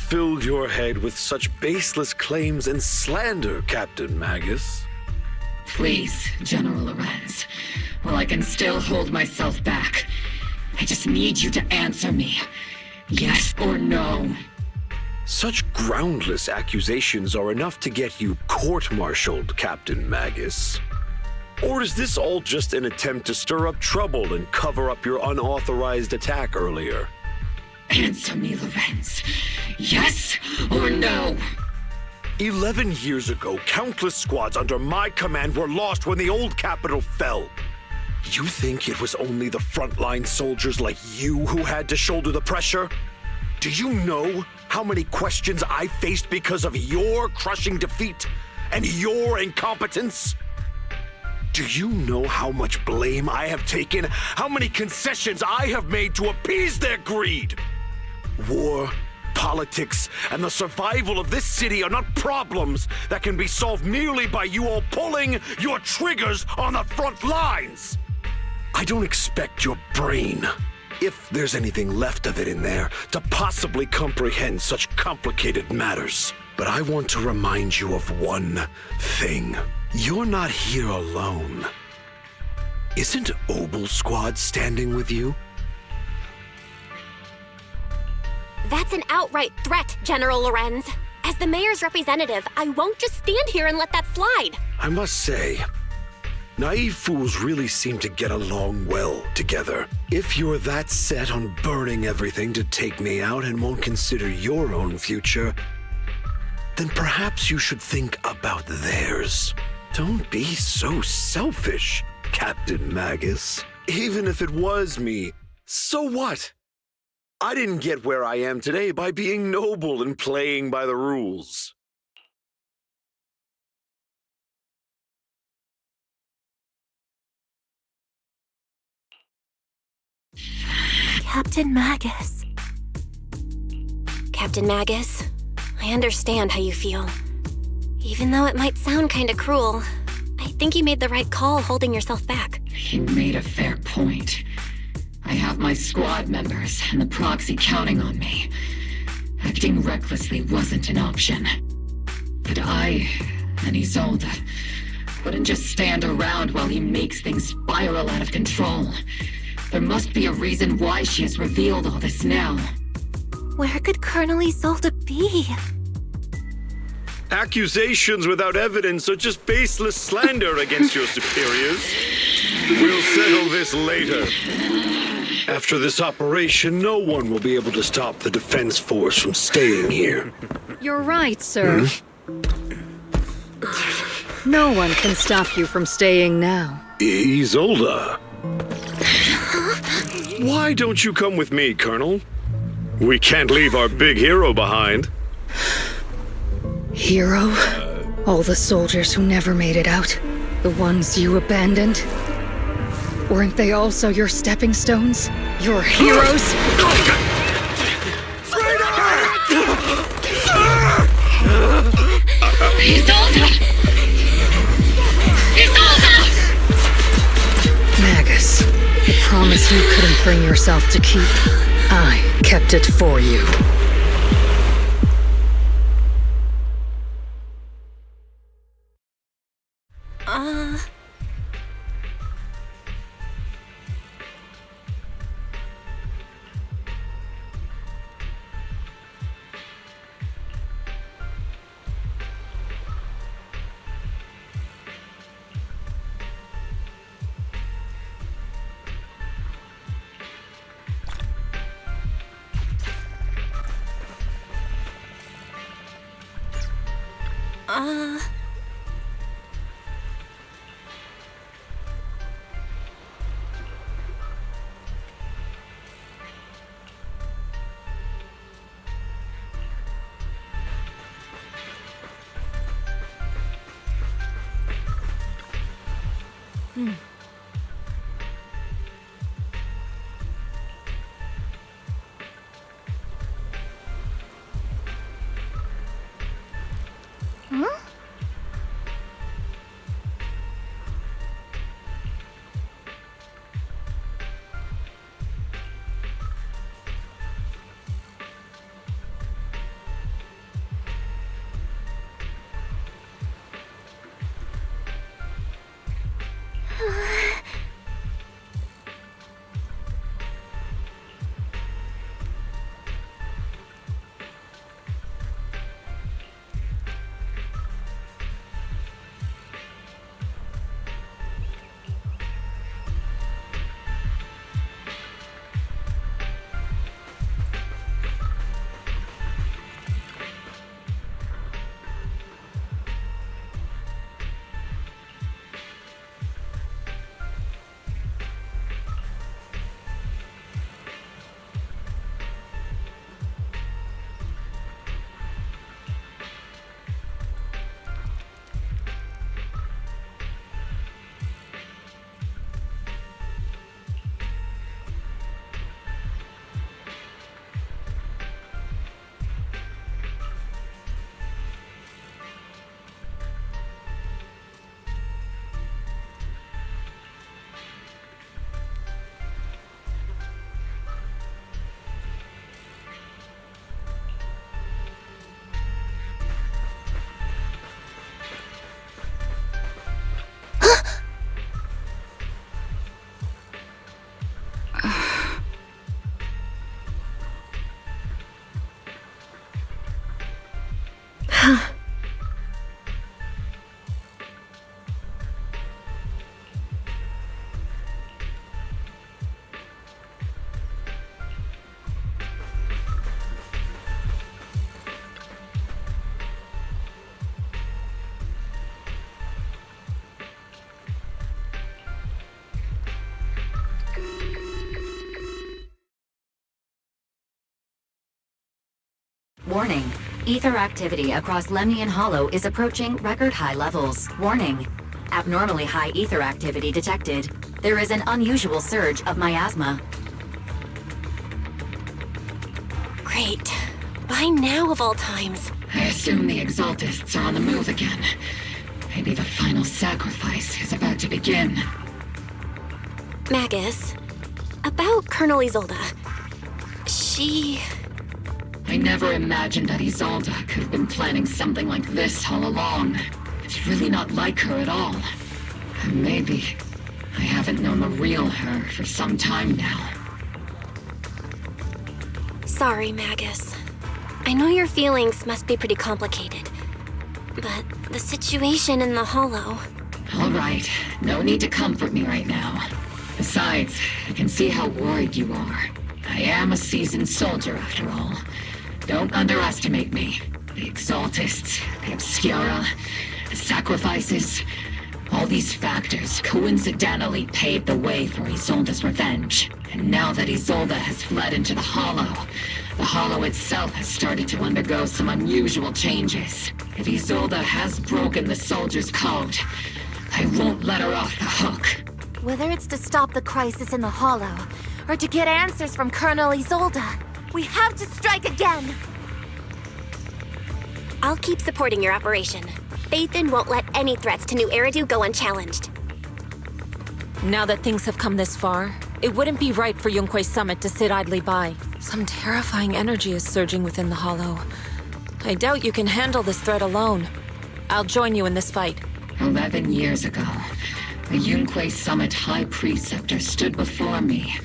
filled your head with such baseless claims and slander, Captain Magus? Please, General Lorenz. While I can still hold myself back, I just need you to answer me. Yes or no? Such groundless accusations are enough to get you court-martialed, Captain Magus. Or is this all just an attempt to stir up trouble and cover up your unauthorized attack earlier? Answer me, Lorenz. Yes or no? 11 years ago, countless squads under my command were lost when the old capital fell. You think it was only the frontline soldiers like you who had to shoulder the pressure? Do you know how many questions I faced because of your crushing defeat and your incompetence? Do you know how much blame I have taken? How many concessions I have made to appease their greed? War, politics, and the survival of this city are not problems that can be solved merely by you all pulling your triggers on the front lines. I don't expect your brain, if there's anything left of it in there, to possibly comprehend such complicated matters. But I want to remind you of one thing. You're not here alone. Isn't Obel Squad standing with you? That's an outright threat, General Lorenz. As the mayor's representative, I won't just stand here and let that slide. I must say, naive fools really seem to get along well together. If you're that set on burning everything to take me out and won't consider your own future, then perhaps you should think about theirs. Don't be so selfish, Captain Magus. Even if it was me, so what? I didn't get where I am today by being noble and playing by the rules. Captain Magus. Captain Magus, I understand how you feel. Even though it might sound kinda cruel, I think you made the right call holding yourself back. You made a fair point. I have my squad members and the Proxy counting on me. Acting recklessly wasn't an option. But I and Isolde wouldn't just stand around while he makes things spiral out of control. There must be a reason why she has revealed all this now. Where could Colonel Isolde be? Accusations without evidence are just baseless slander against your superiors. We'll settle this later. After this operation, no one will be able to stop the defense force from staying here. You're right, sir. No one can stop you from staying now. Isolde. Why don't you come with me, Colonel? We can't leave our big hero behind. Hero? All the soldiers who never made it out? The ones you abandoned? Weren't they also your stepping stones? Your heroes? Isolde! Isolde! Magus, the promise you couldn't bring yourself to keep, I kept it for you. Warning. Ether activity across Lemnian Hollow is approaching record high levels. Warning. Abnormally high ether activity detected. There is an unusual surge of miasma. Great. Why now of all times? I assume the Exaltists are on the move again. Maybe the final sacrifice is about to begin. Magus, about Colonel Isolde. She... I never imagined that Isolde could have been planning something like this all along. It's really not like her at all. Or maybe I haven't known the real her for some time now. Sorry, Magus. I know your feelings must be pretty complicated. But the situation in the Hollow... All right, no need to comfort me right now. Besides, I can see how worried you are. I am a seasoned soldier, after all. Don't underestimate me. The Exaltists, the Obscura, the sacrifices... all these factors coincidentally paved the way for Isolde's revenge. And now that Isolde has fled into the Hollow itself has started to undergo some unusual changes. If Isolde has broken the soldier's code, I won't let her off the hook. Whether it's to stop the crisis in the Hollow, or to get answers from Colonel Isolde, we have to strike again! I'll keep supporting your operation. Phaethon won't let any threats to New Eridu go unchallenged. Now that things have come this far, it wouldn't be right for Yunque's summit to sit idly by. Some terrifying energy is surging within the Hollow. I doubt you can handle this threat alone. I'll join you in this fight. 11 years ago, a Yunque Summit High Preceptor stood before me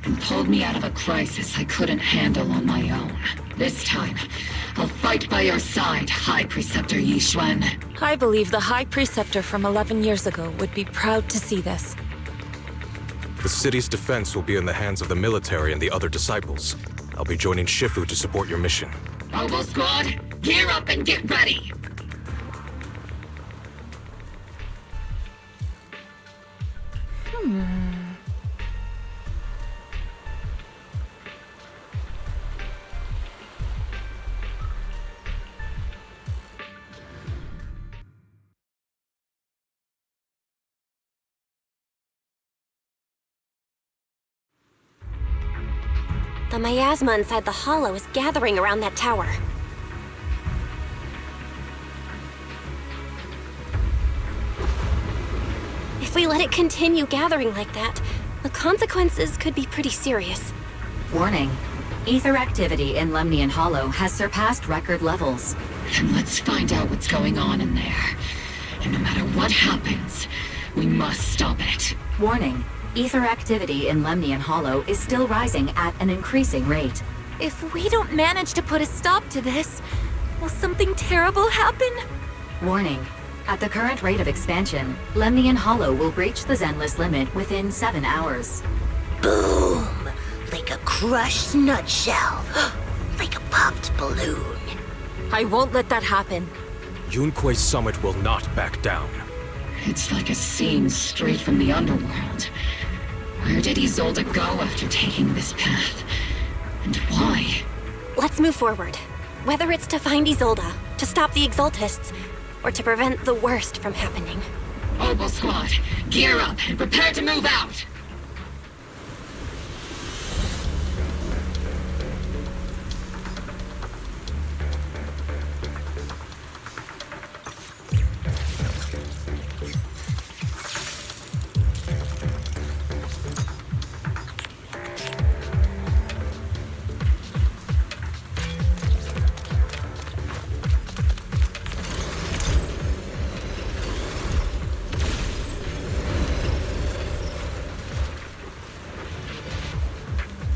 and pulled me out of a crisis I couldn't handle on my own. This time, I'll fight by your side, High Preceptor Yixuan. I believe the High Preceptor from 11 years ago would be proud to see this. The city's defense will be in the hands of the military and the other disciples. I'll be joining Shifu to support your mission. Aegis Squad, gear up and get ready! The miasma inside the Hollow is gathering around that tower. If we let it continue gathering like that, the consequences could be pretty serious. Warning. Ether activity in Lemnian Hollow has surpassed record levels. Then let's find out what's going on in there. And no matter what happens, we must stop it. Warning. Ether activity in Lemnian Hollow is still rising at an increasing rate. If we don't manage to put a stop to this, will something terrible happen? Warning. At the current rate of expansion, Lemnian Hollow will breach the Zenless limit within 7 hours. Boom! Like a crushed nutshell. Like a popped balloon. I won't let that happen. Yunque's summit will not back down. It's like a scene straight from the underworld. Where did Isolde go after taking this path? And why? Let's move forward. Whether it's to find Isolde, to stop the Exaltists, or to prevent the worst from happening. Aegis Squad, gear up and prepare to move out!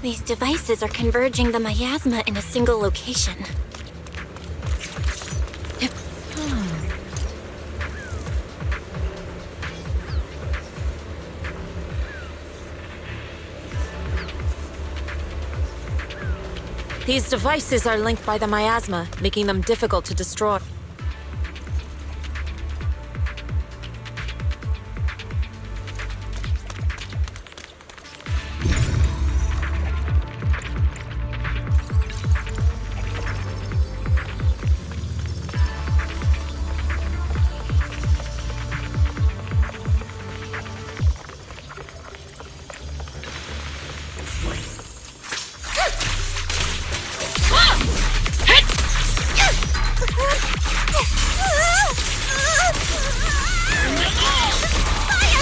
These devices are converging the miasma in a single location. These devices are linked by the miasma, making them difficult to destroy.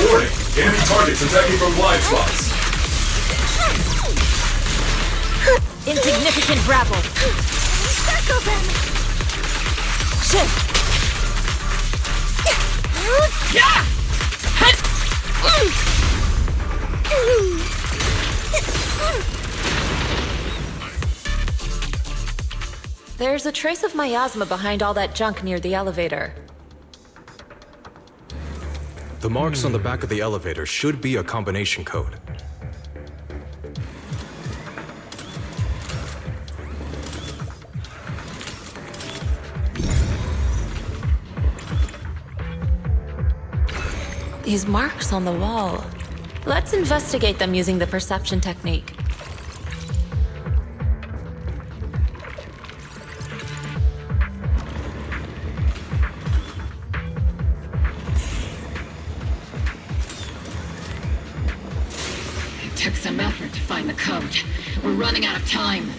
Warning! Enemy targets attacking from blind spots. Insignificant rabble. Circle them! Shift! Yeah! There's a trace of miasma behind all that junk near the elevator. The marks on the back of the elevator should be a combination code. These marks on the wall. Let's investigate them using the perception technique. It took some effort to find the code. We're running out of time.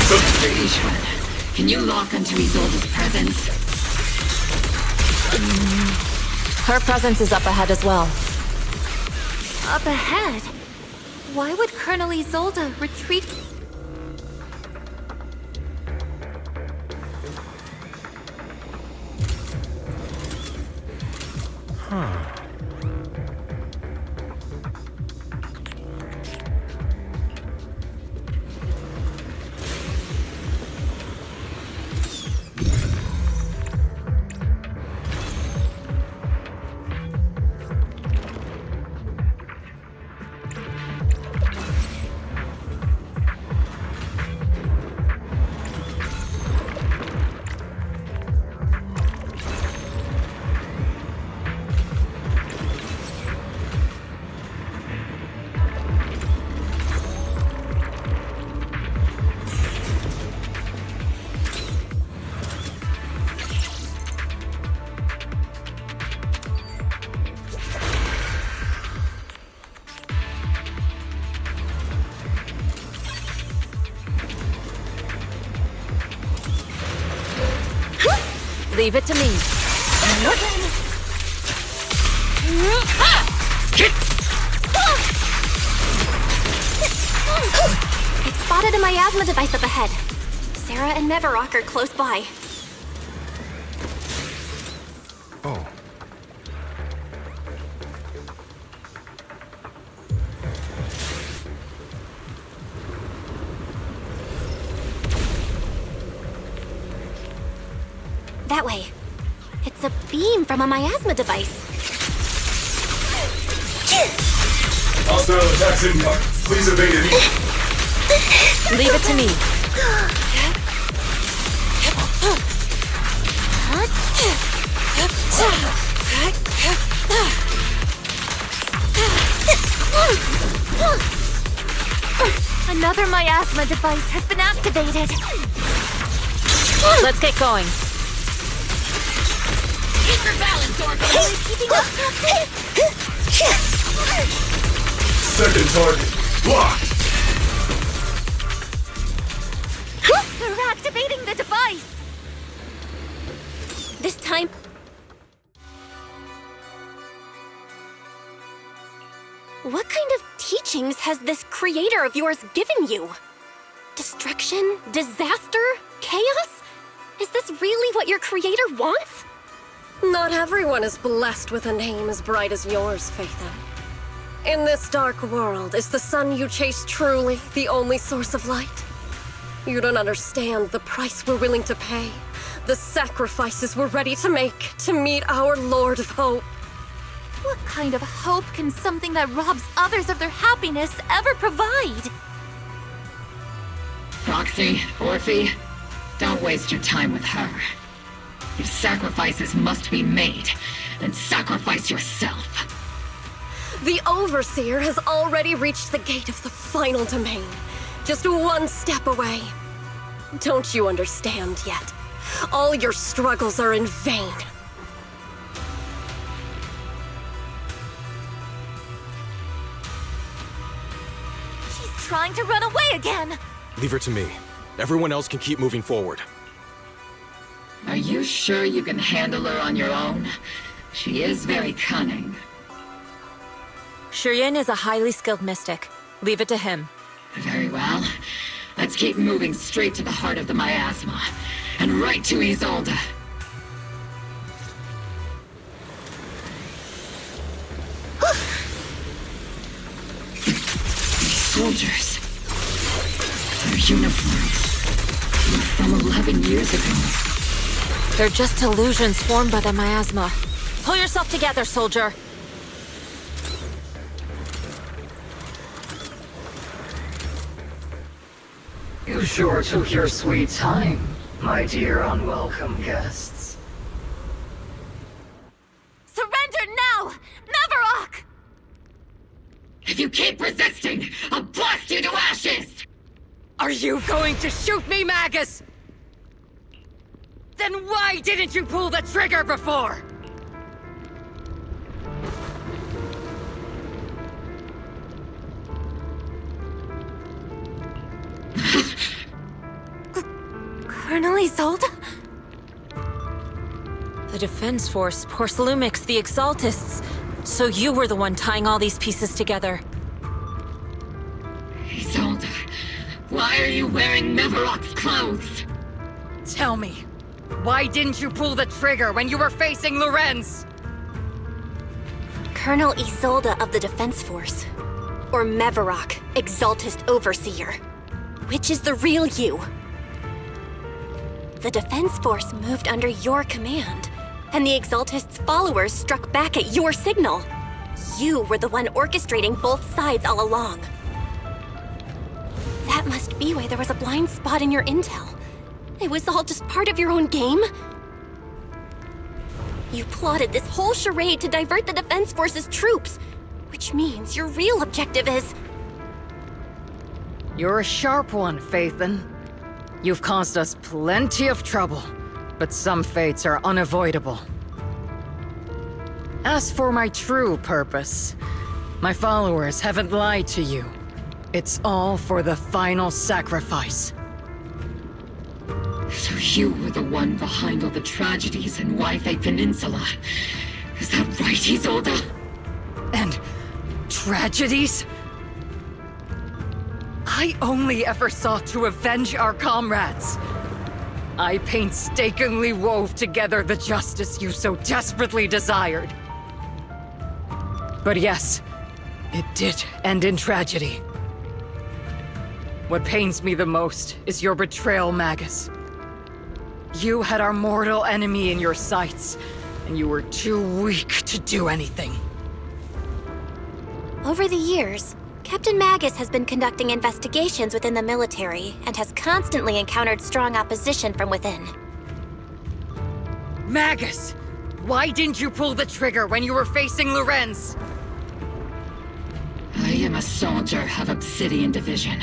Mr. Yixuan, can you lock onto Isolde's presence? Her presence is up ahead as well. Up ahead? Why would Colonel Isolde retreat? Leave it to me. It spotted a miasma device up ahead. Sarah and Mevarok are close by. Oh. That way. It's a beam from a miasma device. Hostile attacks incoming. Please evade it. Leave it to me. Another miasma device has been activated. Let's get going. Keep your balance, Orphan! Keeping up, Captain! Second target. Blocked. They're activating the device! This time... What kind of teachings has this creator of yours given you? Destruction? Disaster? Chaos? Is this really what your creator wants? Not everyone is blessed with a name as bright as yours, Phaethon. In this dark world, is the sun you chase truly the only source of light? You don't understand the price we're willing to pay, the sacrifices we're ready to make to meet our Lord of Hope. What kind of hope can something that robs others of their happiness ever provide? Proxy, Orphe, don't waste your time with her. If sacrifices must be made, then sacrifice yourself. The Overseer has already reached the gate of the final domain, just one step away. Don't you understand yet? All your struggles are in vain. She's trying to run away again! Leave her to me. Everyone else can keep moving forward. Are you sure you can handle her on your own? She is very cunning. Shiryen is a highly skilled mystic. Leave it to him. Very well. Let's keep moving straight to the heart of the miasma, and right to Isolde. Soldiers. Their uniforms were from 11 years ago. They're just illusions formed by the miasma. Pull yourself together, soldier. You sure took your sweet time, my dear unwelcome guests. Surrender now! Neverok! If you keep resisting, I'll blast you to ashes! Are you going to shoot me, Magus? Then why didn't you pull the trigger before? Colonel Isolde? The Defense Force, Porcelumix, the Exaltists. So you were the one tying all these pieces together. Isolde, why are you wearing Neverok's clothes? Tell me, why didn't you pull the trigger when you were facing Lorenz? Colonel Isolde of the Defense Force. Or Mevarok, Exaltist Overseer. Which is the real you? The Defense Force moved under your command, and the Exaltist's followers struck back at your signal. You were the one orchestrating both sides all along. That must be why there was a blind spot in your intel. It was all just part of your own game? You plotted this whole charade to divert the Defense Force's troops, which means your real objective is... You're a sharp one, Phaethon. You've caused us plenty of trouble, but some fates are unavoidable. As for my true purpose, my followers haven't lied to you. It's all for the final sacrifice. So you were the one behind all the tragedies in Wi-Fi Peninsula. Is that right, Isolde? And tragedies? I only ever sought to avenge our comrades. I painstakingly wove together the justice you so desperately desired. But yes, it did end in tragedy. What pains me the most is your betrayal, Magus. You had our mortal enemy in your sights, and you were too weak to do anything. Over the years, Captain Magus has been conducting investigations within the military and has constantly encountered strong opposition from within. Magus! Why didn't you pull the trigger when you were facing Lorenz? I am a soldier of Obsidian Division.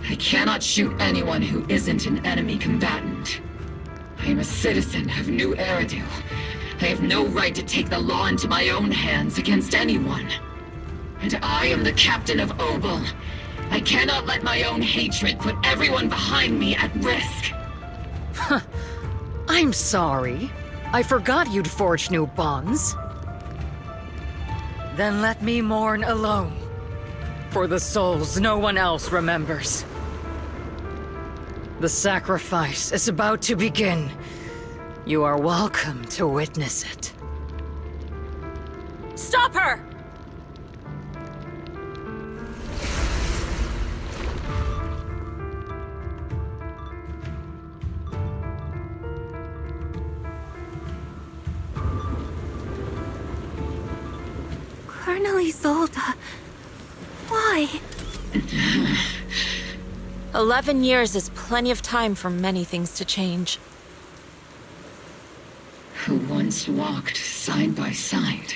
I cannot shoot anyone who isn't an enemy combatant. I am a citizen of New Eridu. I have no right to take the law into my own hands against anyone. And I am the captain of Obel. I cannot let my own hatred put everyone behind me at risk. I'm sorry. I forgot you'd forged new bonds. Then let me mourn alone. For the souls no one else remembers. The sacrifice is about to begin. You are welcome to witness it. Stop her! Colonel Isolde. Why? 11 years is plenty of time for many things to change. Who once walked side by side.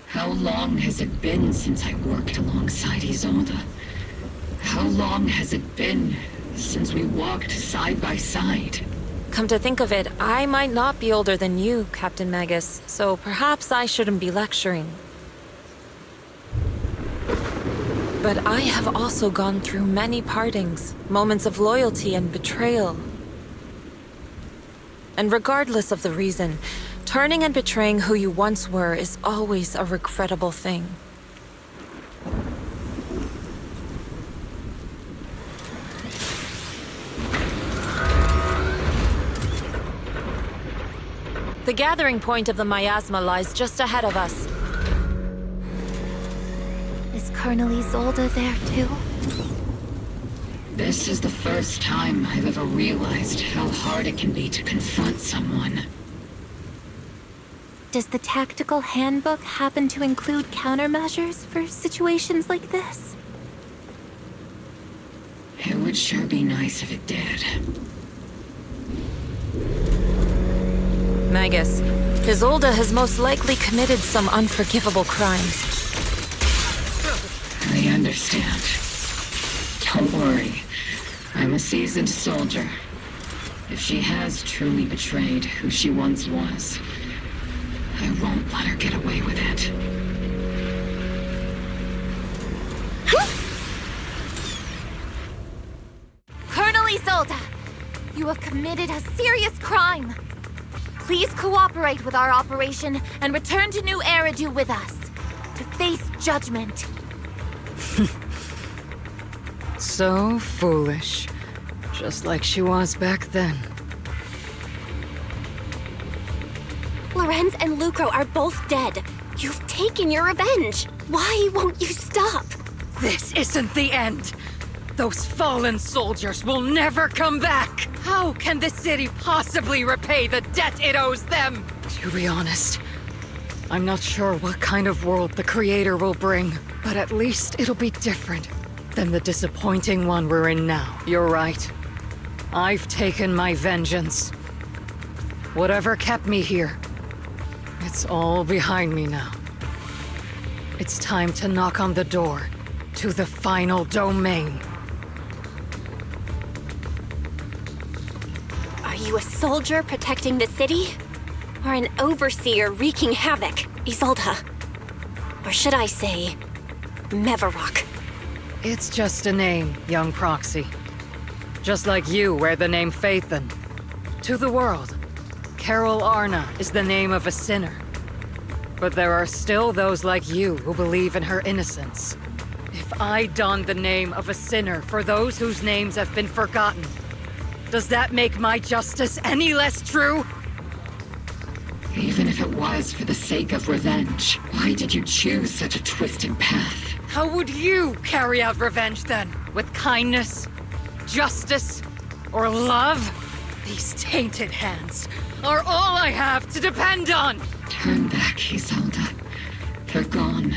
How long has it been since I worked alongside Isolde? How long has it been since we walked side by side? Come to think of it, I might not be older than you, Captain Magus, so perhaps I shouldn't be lecturing. But I have also gone through many partings, moments of loyalty and betrayal. And regardless of the reason, turning and betraying who you once were is always a regrettable thing. The gathering point of the miasma lies just ahead of us. Is Colonel Isolde there too? This is the first time I've ever realized how hard it can be to confront someone. Does the tactical handbook happen to include countermeasures for situations like this? It would sure be nice if it did. Magus, Isolde has most likely committed some unforgivable crimes. I understand. Don't worry. I'm a seasoned soldier. If she has truly betrayed who she once was, I won't let her get away with it. Colonel Isolde! You have committed a serious crime! Please cooperate with our operation and return to New Eridu with us to face judgment. So foolish. Just like she was back then. Lorenz and Lucro are both dead. You've taken your revenge. Why won't you stop? This isn't the end. Those fallen soldiers will never come back. How can the city possibly repay the debt it owes them? To be honest, I'm not sure what kind of world the Creator will bring, but at least it'll be different than the disappointing one we're in now. You're right. I've taken my vengeance. Whatever kept me here, it's all behind me now. It's time to knock on the door to the final domain. Are you a soldier protecting the city? Or an overseer wreaking havoc, Isolde? Or should I say, Mevarok? It's just a name, young Proxy. Just like you wear the name Phaethon. To the world, Carol Arna is the name of a sinner. But there are still those like you who believe in her innocence. If I don the name of a sinner for those whose names have been forgotten, does that make my justice any less true? Even if it was for the sake of revenge, why did you choose such a twisted path? How would you carry out revenge then? With kindness, justice, or love? These tainted hands are all I have to depend on! Turn back, Isolde. They're gone.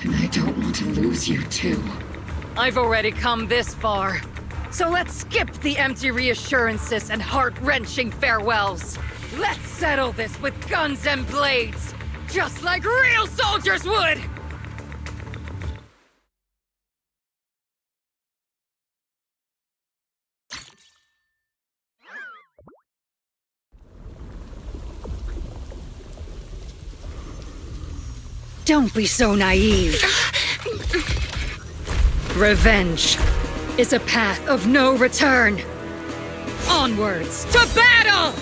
And I don't want to lose you, too. I've already come this far. So let's skip the empty reassurances and heart-wrenching farewells. Let's settle this with guns and blades, just like real soldiers would! Don't be so naive. Revenge is a path of no return. Onwards to battle!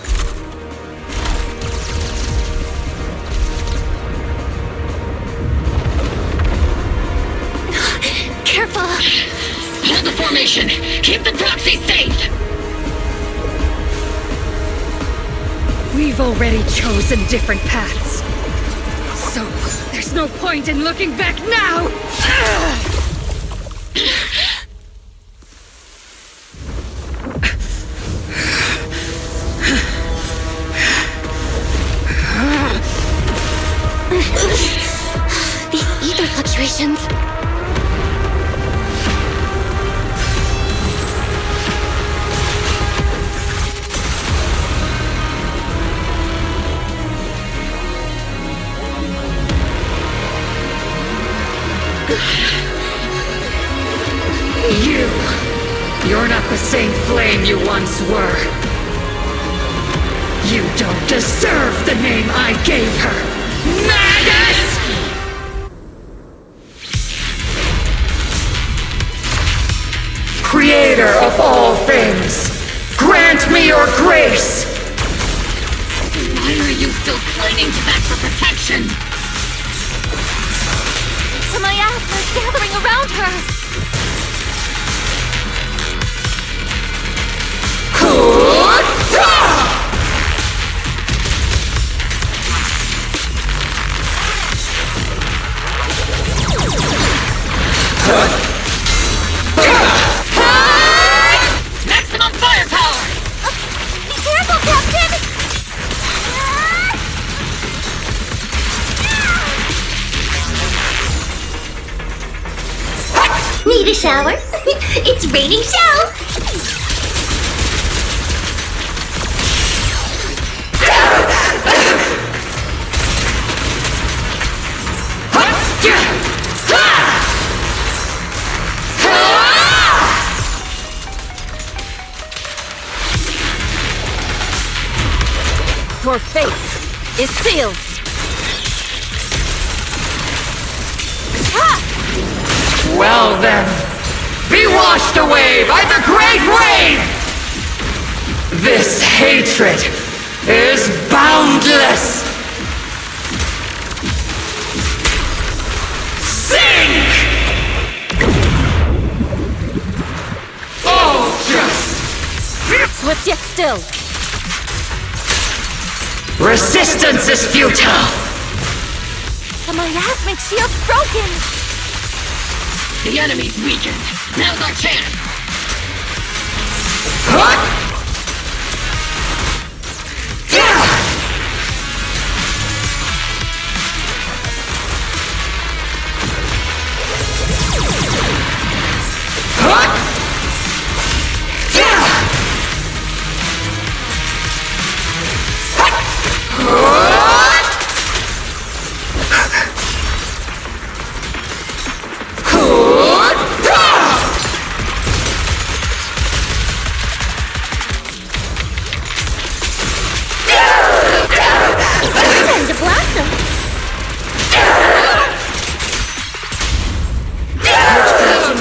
Careful! Hold the formation! Keep the proxy safe! We've already chosen different paths. So, there's no point in looking back now! These ether fluctuations. You're not the same flame you once were. You don't deserve the name I gave her. Magus! of all things, grant me your grace! Why are you still clinging to that for protection? The miasma's gathering around her! Maximum firepower! Be careful, Captain! Need a shower? It's raining shells! Your fate is sealed. Well then, be washed away by the great rain! This hatred is boundless! Sink! Oh, just... Swift yet still. Resistance is futile! The miasmic shield's broken! The enemy's weakened. Now's our chance.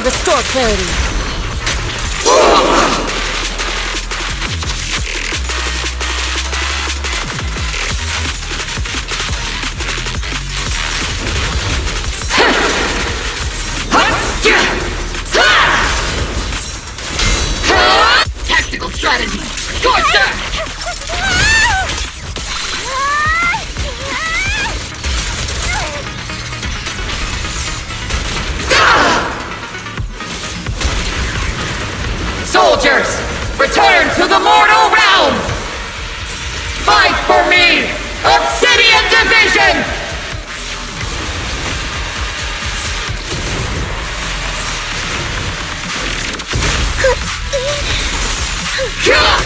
Restore clarity. Tactical strategy. Scorcher! Soldiers, return to the mortal realm! Fight for me! Obsidian Division!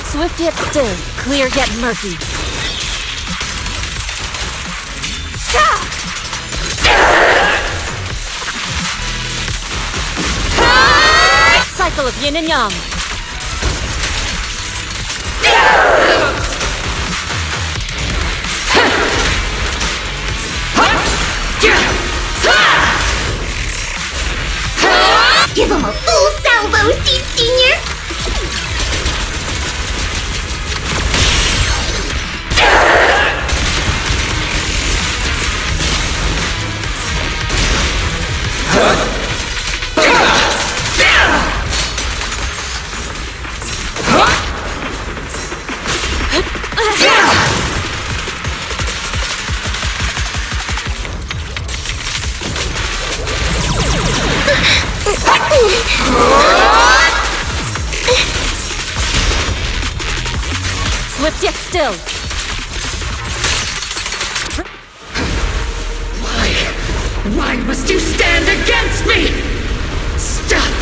Swift yet still, clear yet murky. Cycle of yin and yang. Give him a full salvo, Seed Senior! Swift yet still. Why must you stand against me? Stop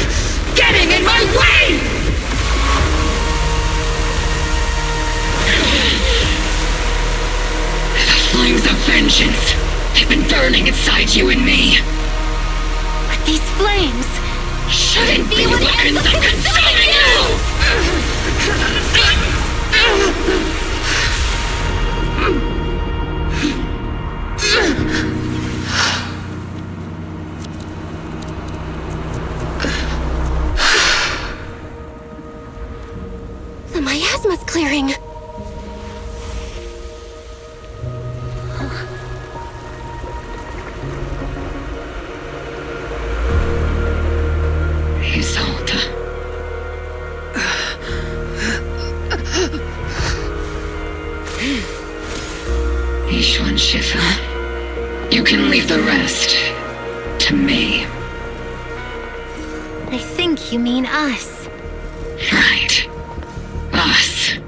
getting in my way! The flames of vengeance have been burning inside you and me. But these flames shouldn't be weapons of consuming you! plasma's clearing. Isolde. Yixuan, Shifu. You can leave the rest to me. I think you mean us. Right. Us.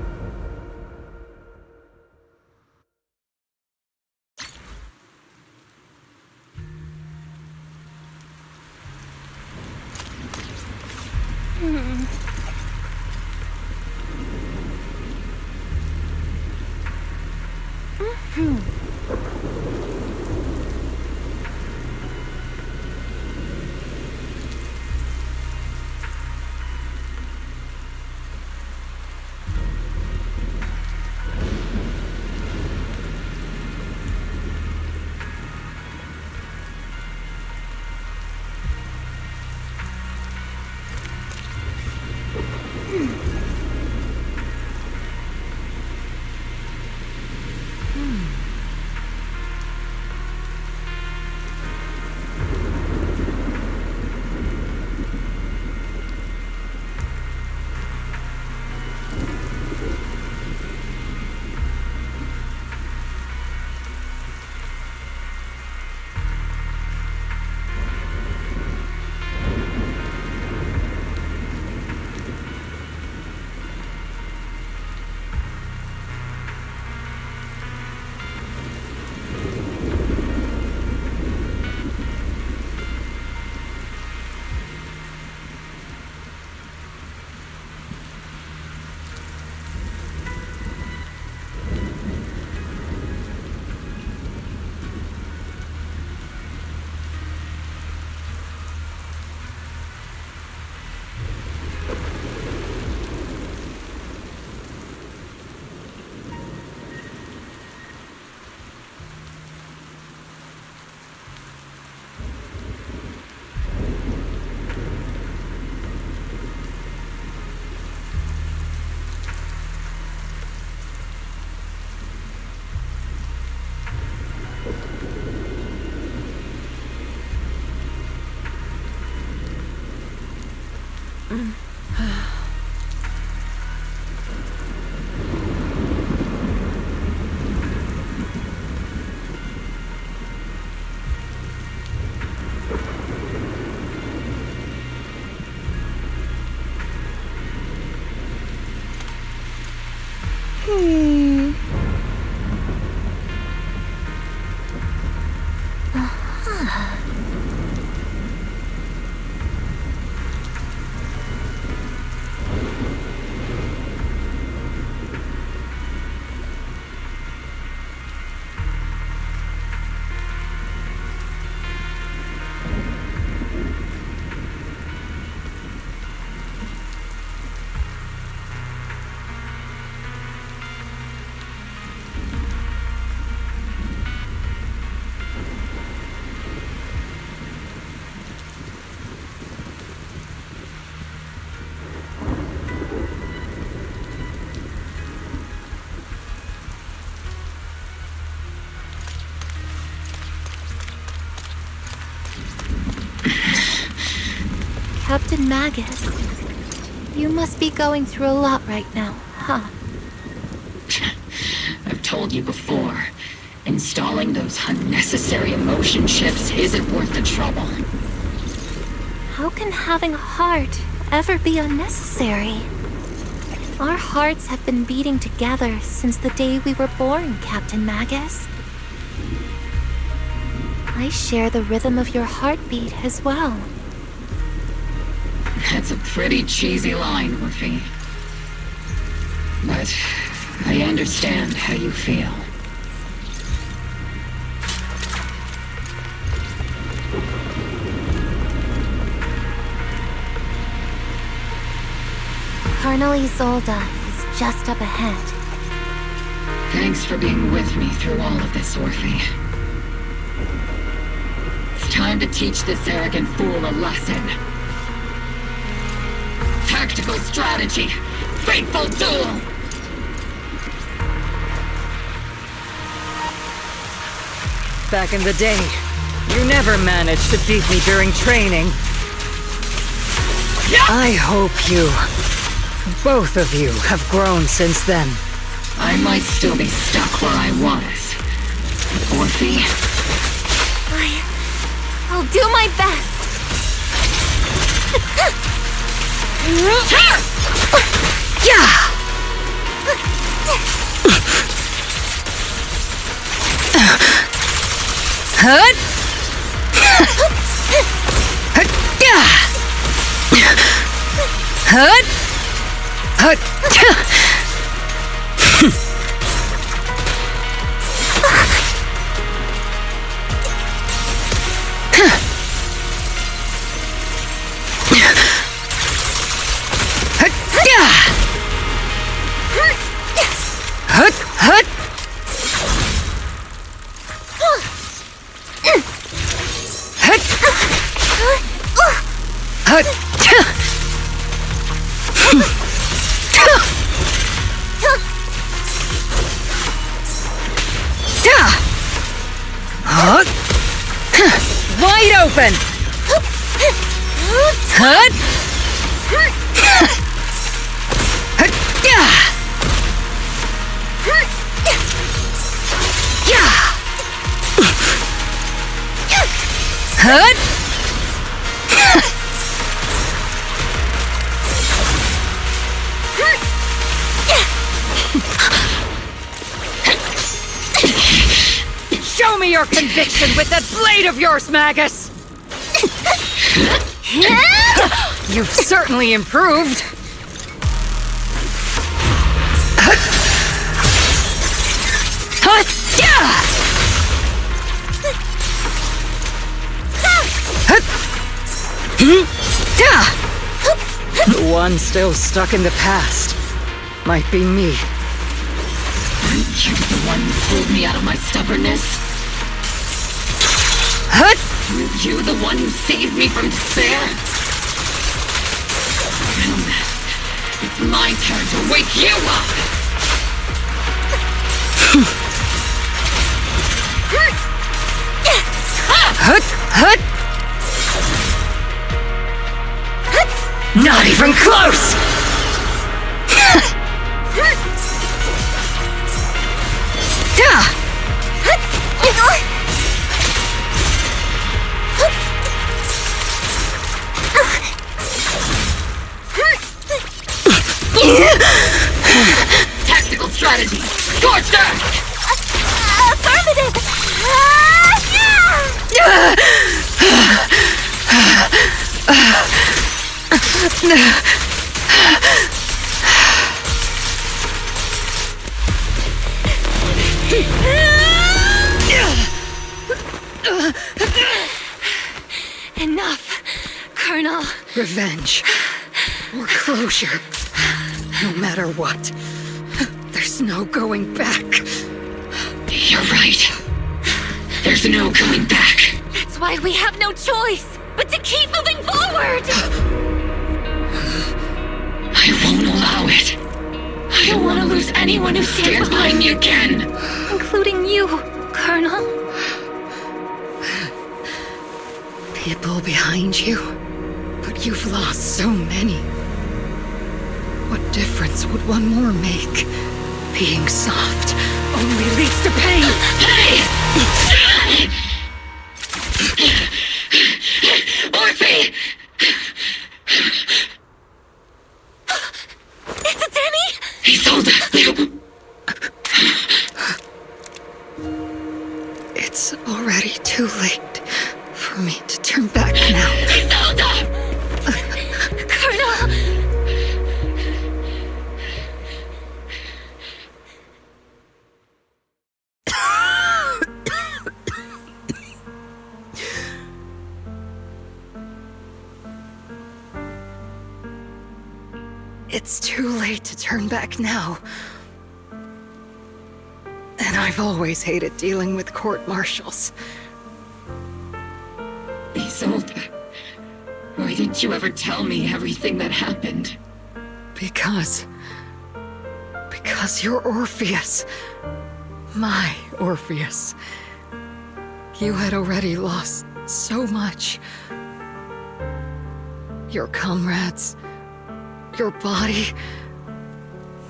Captain Magus, you must be going through a lot right now, huh? I've told you before, installing those unnecessary emotion chips isn't worth the trouble. How can having a heart ever be unnecessary? Our hearts have been beating together since the day we were born, Captain Magus. I share the rhythm of your heartbeat as well. That's a pretty cheesy line, Murphy. But I understand how you feel. Colonel Isolde is just up ahead. Thanks for being with me through all of this, Orphe. It's time to teach this arrogant fool a lesson. Tactical strategy! Fateful duel! back in the day. You never managed to beat me during training. I hope both of you, have grown since then. I might still be stuck where I was. Orphe? I'll do my best. Yeah! Hut! Hut! Hut! Hut! Hut! Hut! Wide open! Hut! Hut! Show me your conviction with that blade of yours, Magus! You've certainly improved. The one still stuck in the past might be me. Aren't you the one who pulled me out of my stubbornness? Aren't you the one who saved me from despair? Well then, it's my turn to wake you up! Not even close! Tactical strategy! Scorched earth! Affirmative! Enough, Colonel. Revenge. Or closure. No matter what. There's no going back. You're right. There's no going back. That's why we have no choice but to keep moving forward! I won't allow it. I don't want to lose anyone who stands behind me again. Including you, Colonel. People behind you, but you've lost so many. What difference would one more make? Being soft only leads to pain. Hey! Orphe! Is it Danny? Isolde! It's already too late for me to turn back now. Isolde! Colonel! It's too late to turn back now. And I've always hated dealing with court-martials. Isolde, why didn't you ever tell me everything that happened? Because you're Orpheus. My Orpheus. You had already lost so much. Your comrades, your body,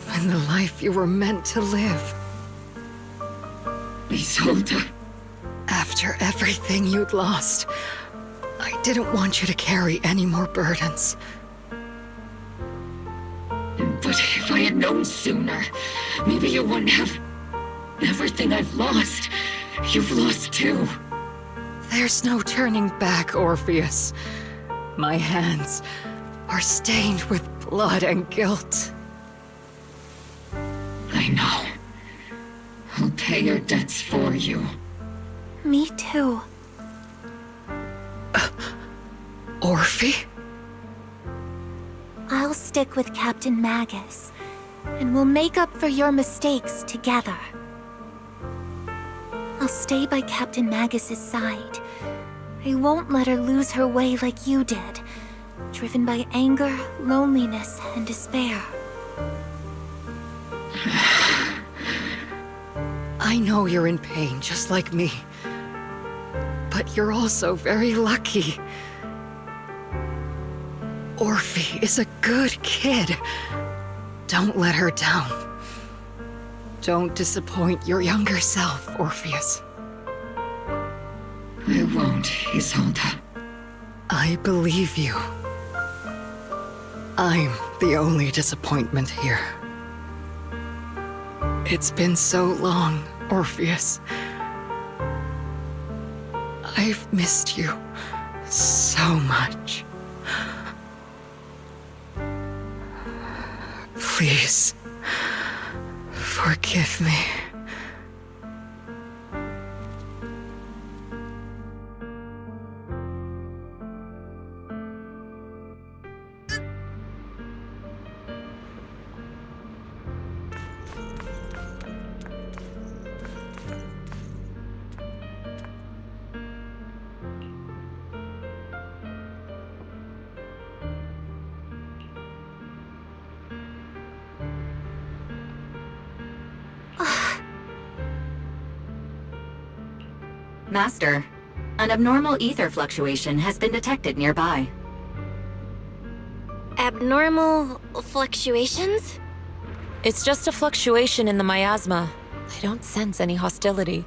and the life you were meant to live. Isolde. After everything you'd lost, I didn't want you to carry any more burdens. But if I had known sooner, maybe you wouldn't have... Everything I've lost, you've lost too. There's no turning back, Orpheus. My hands are stained with blood and guilt. I know. I'll pay your debts for you. Me too. Orphe? I'll stick with Captain Magus, and we'll make up for your mistakes together. I'll stay by Captain Magus's side. I won't let her lose her way like you did, driven by anger, loneliness, and despair. I know you're in pain, just like me. But you're also very lucky. Orphe is a good kid. Don't let her down. Don't disappoint your younger self, Orpheus. I won't, Isolde. I believe you. I'm the only disappointment here. It's been so long, Orpheus. I've missed you so much. Please, forgive me. Master, an abnormal ether fluctuation has been detected nearby. Abnormal fluctuations? It's just a fluctuation in the miasma. I don't sense any hostility.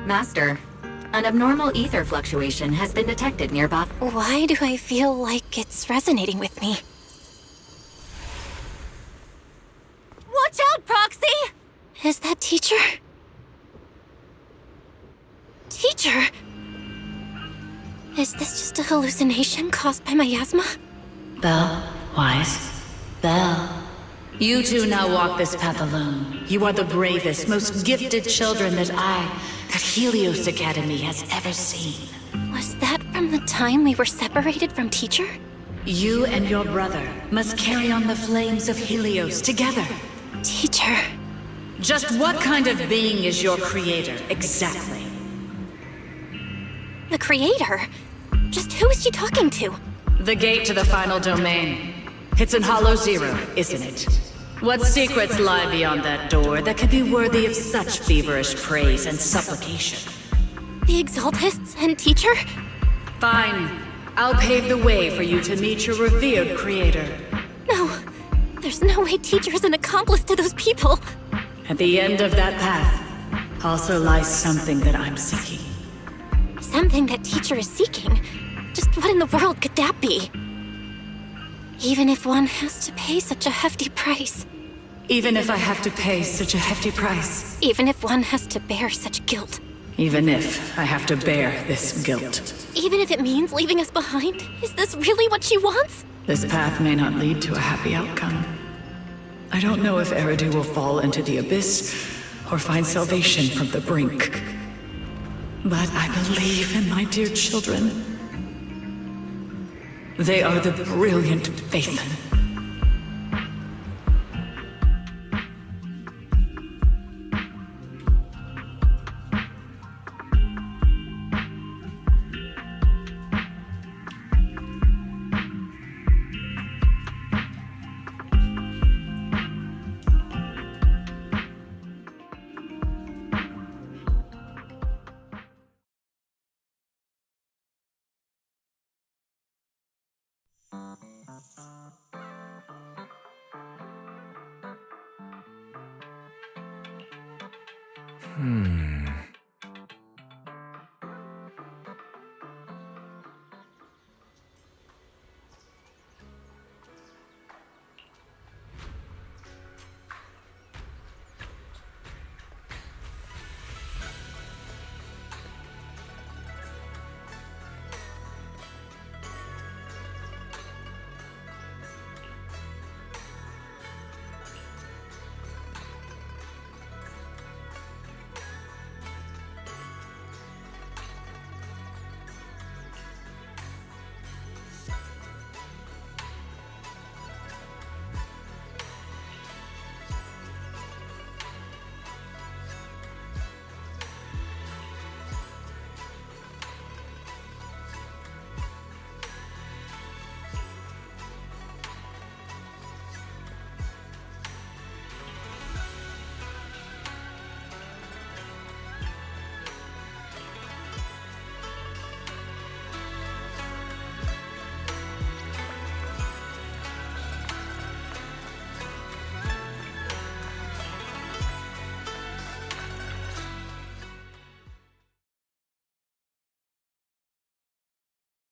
Master, an abnormal ether fluctuation has been detected nearby. Why do I feel like it's resonating with me? Watch out, Proxy! Is that teacher? Teacher? Is this just a hallucination caused by miasma? Belle, Wise, Belle. You two now walk this path alone. You are the bravest, most gifted children that Helios Academy has ever seen. Was that from the time we were separated from teacher? You and your brother must carry on the flames of Helios together. Teacher. Just what kind of being is your creator, exactly? The creator? Just who is she talking to? The gate to the final domain. It's in Hollow Zero, isn't it? What secrets lie beyond that door that could be worthy of such feverish praise and supplication? The Exaltists and teacher? Fine. I'll pave the way for you to meet your revered creator. No. There's no way teacher is an accomplice to those people. At the end of that path also lies something that I'm seeking. Something that teacher is seeking? Just what in the world could that be? Even if one has to pay such a hefty price. Even if I have to pay such a hefty price. Even if one has to bear such guilt. Even if I have to bear this guilt. Even if it means leaving us behind? Is this really what she wants? This path may not lead to a happy outcome. I don't know if Eridu will fall into the abyss or find salvation from the brink. But I believe in my dear children. They are the brilliant Phaethon.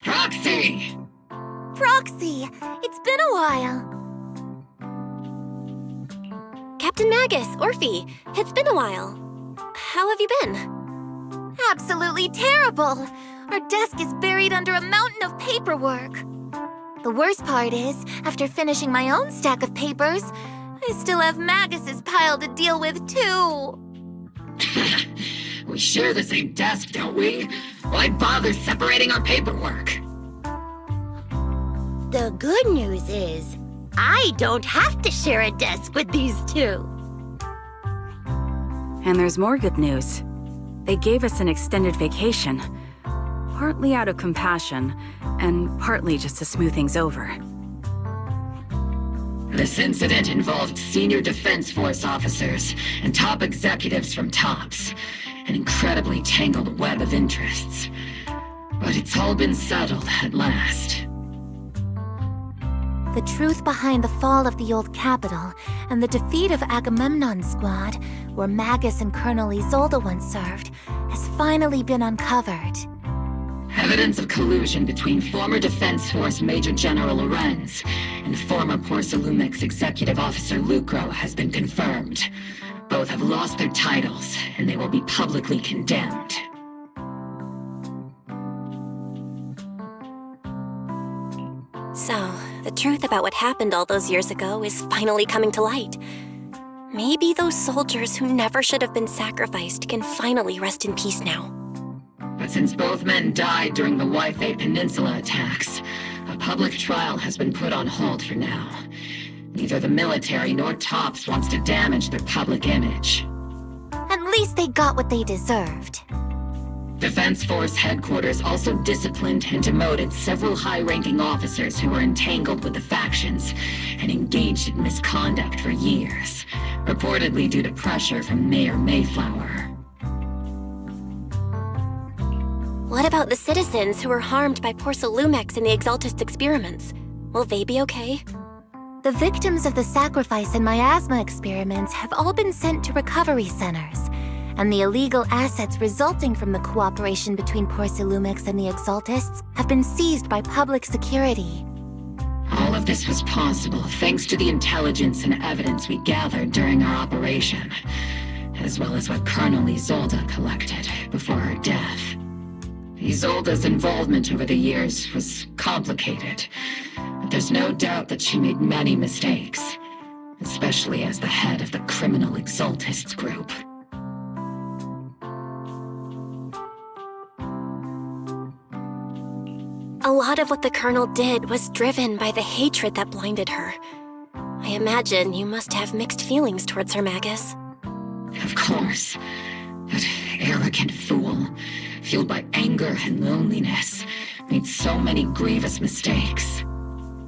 Proxy! Proxy, it's been a while. Captain Magus, Orphe, it's been a while. How have you been? Absolutely terrible. Our desk is buried under a mountain of paperwork. The worst part is, after finishing my own stack of papers, I still have Magus's pile to deal with too. We share the same desk, don't we? Why bother separating our paperwork? The good news is, I don't have to share a desk with these two. And there's more good news. They gave us an extended vacation. Partly out of compassion, and partly just to smooth things over. This incident involved senior Defense Force officers and top executives from TOPS. An incredibly tangled web of interests. But it's all been settled at last. The truth behind the fall of the old capital and the defeat of Agamemnon's squad, where Magus and Colonel Isolde once served, has finally been uncovered. Evidence of collusion between former Defense Force Major General Lorenz and former Porcelumix Executive Officer Lucro has been confirmed. Both have lost their titles, and they will be publicly condemned. So, the truth about what happened all those years ago is finally coming to light. Maybe those soldiers who never should have been sacrificed can finally rest in peace now. But since both men died during the Waifei Peninsula attacks, a public trial has been put on hold for now. Neither the military nor TOPS wants to damage their public image. At least they got what they deserved. Defense Force headquarters also disciplined and demoted several high-ranking officers who were entangled with the factions and engaged in misconduct for years, reportedly due to pressure from Mayor Mayflower. What about the citizens who were harmed by Porcelumix and the Exaltist experiments? Will they be okay? The victims of the sacrifice and miasma experiments have all been sent to recovery centers, and the illegal assets resulting from the cooperation between Porcelumix and the Exaltists have been seized by public security. All of this was possible thanks to the intelligence and evidence we gathered during our operation, as well as what Colonel Isolde collected before her death. Isolde's involvement over the years was complicated, but there's no doubt that she made many mistakes, especially as the head of the criminal Exaltists group. A lot of what the Colonel did was driven by the hatred that blinded her. I imagine you must have mixed feelings towards her, Magus. Of course. That arrogant fool, fueled by anger and loneliness, made so many grievous mistakes.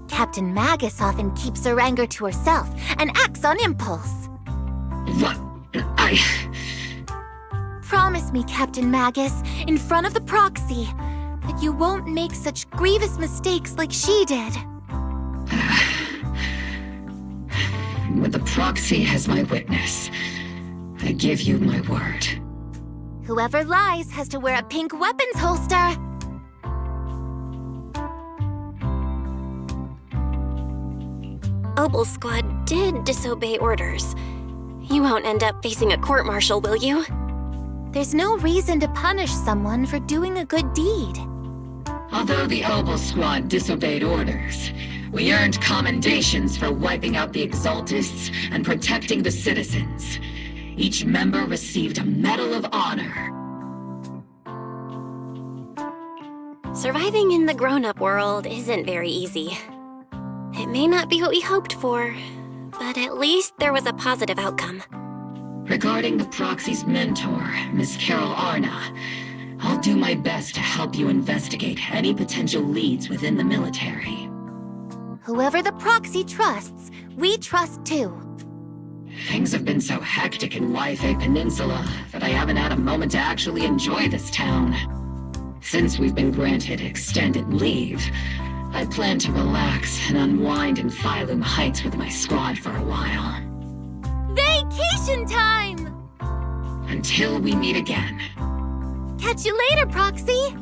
Captain Magus often keeps her anger to herself and acts on impulse. What? Promise me, Captain Magus, in front of the Proxy, that you won't make such grievous mistakes like she did. With the Proxy as my witness, I give you my word. Whoever lies has to wear a pink weapons holster. Obel Squad did disobey orders. You won't end up facing a court-martial, will you? There's no reason to punish someone for doing a good deed. Although the Obel Squad disobeyed orders, we earned commendations for wiping out the Exaltists and protecting the citizens. Each member received a Medal of Honor. Surviving in the grown-up world isn't very easy. It may not be what we hoped for, but at least there was a positive outcome. Regarding the Proxy's mentor, Miss Carol Arna, I'll do my best to help you investigate any potential leads within the military. Whoever the Proxy trusts, we trust too. Things have been so hectic in Yifei Peninsula that I haven't had a moment to actually enjoy this town. Since we've been granted extended leave, I plan to relax and unwind in Phylum Heights with my squad for a while. Vacation time! Until we meet again. Catch you later, Proxy!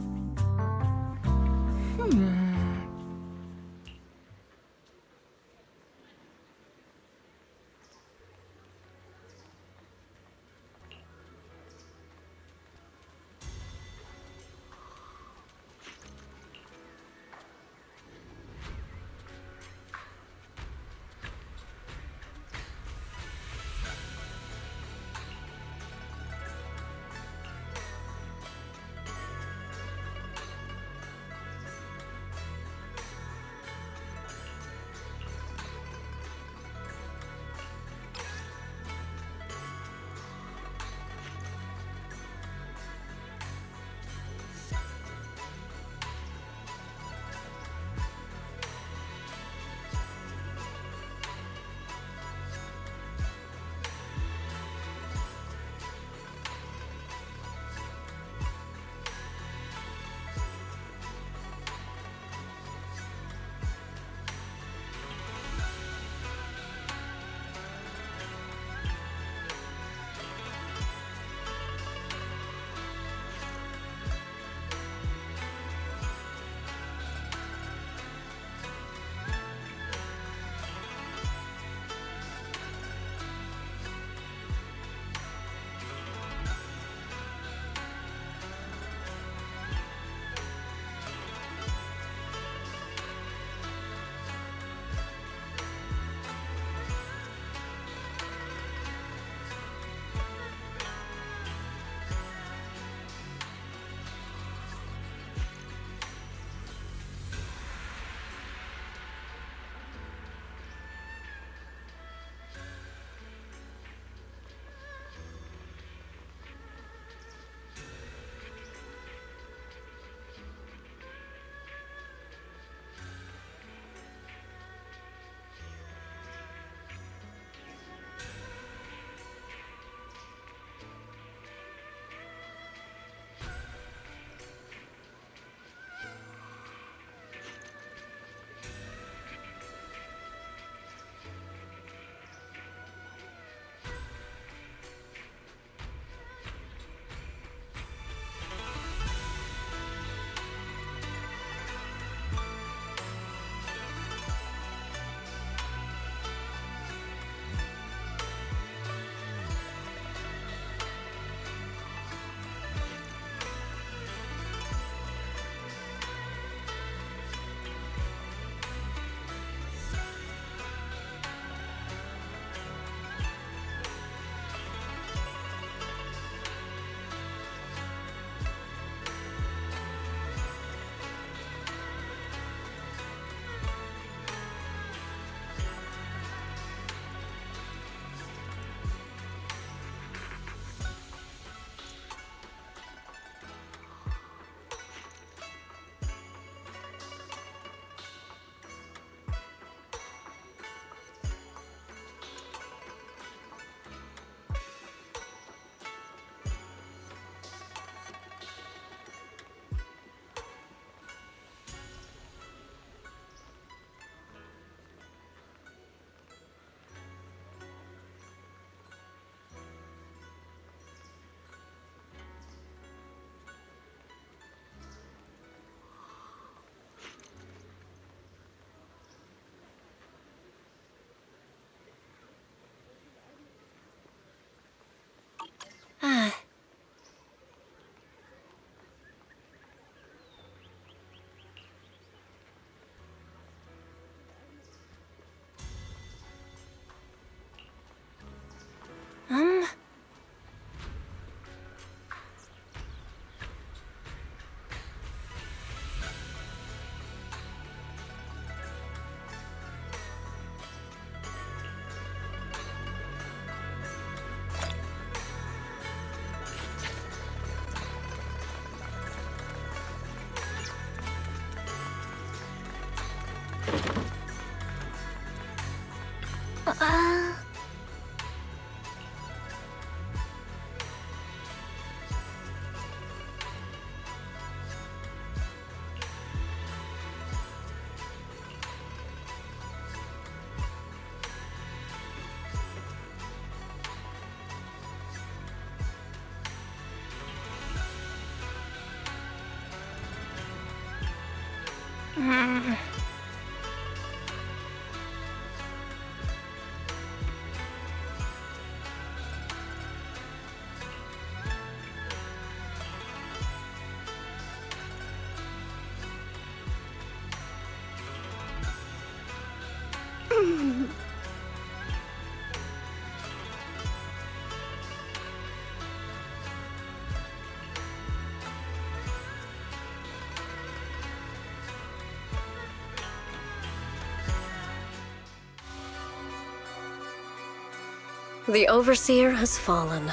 The Overseer has fallen.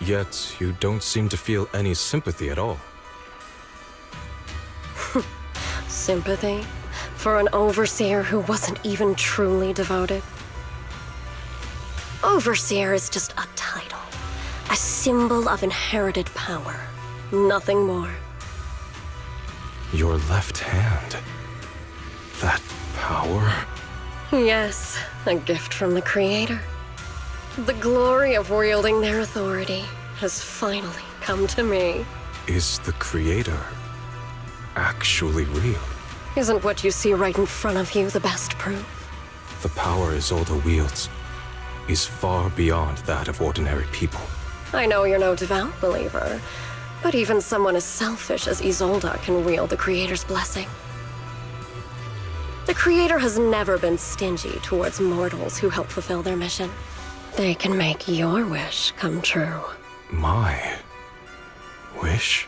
Yet, you don't seem to feel any sympathy at all. Sympathy? For an Overseer who wasn't even truly devoted? Overseer is just a title. A symbol of inherited power. Nothing more. Your left hand. That power? Yes, a gift from the Creator. The glory of wielding their authority has finally come to me. Is the Creator actually real? Isn't what you see right in front of you the best proof? The power Isolde wields is far beyond that of ordinary people. I know you're no devout believer, but even someone as selfish as Isolde can wield the Creator's blessing. The Creator has never been stingy towards mortals who help fulfill their mission. They can make your wish come true. My wish?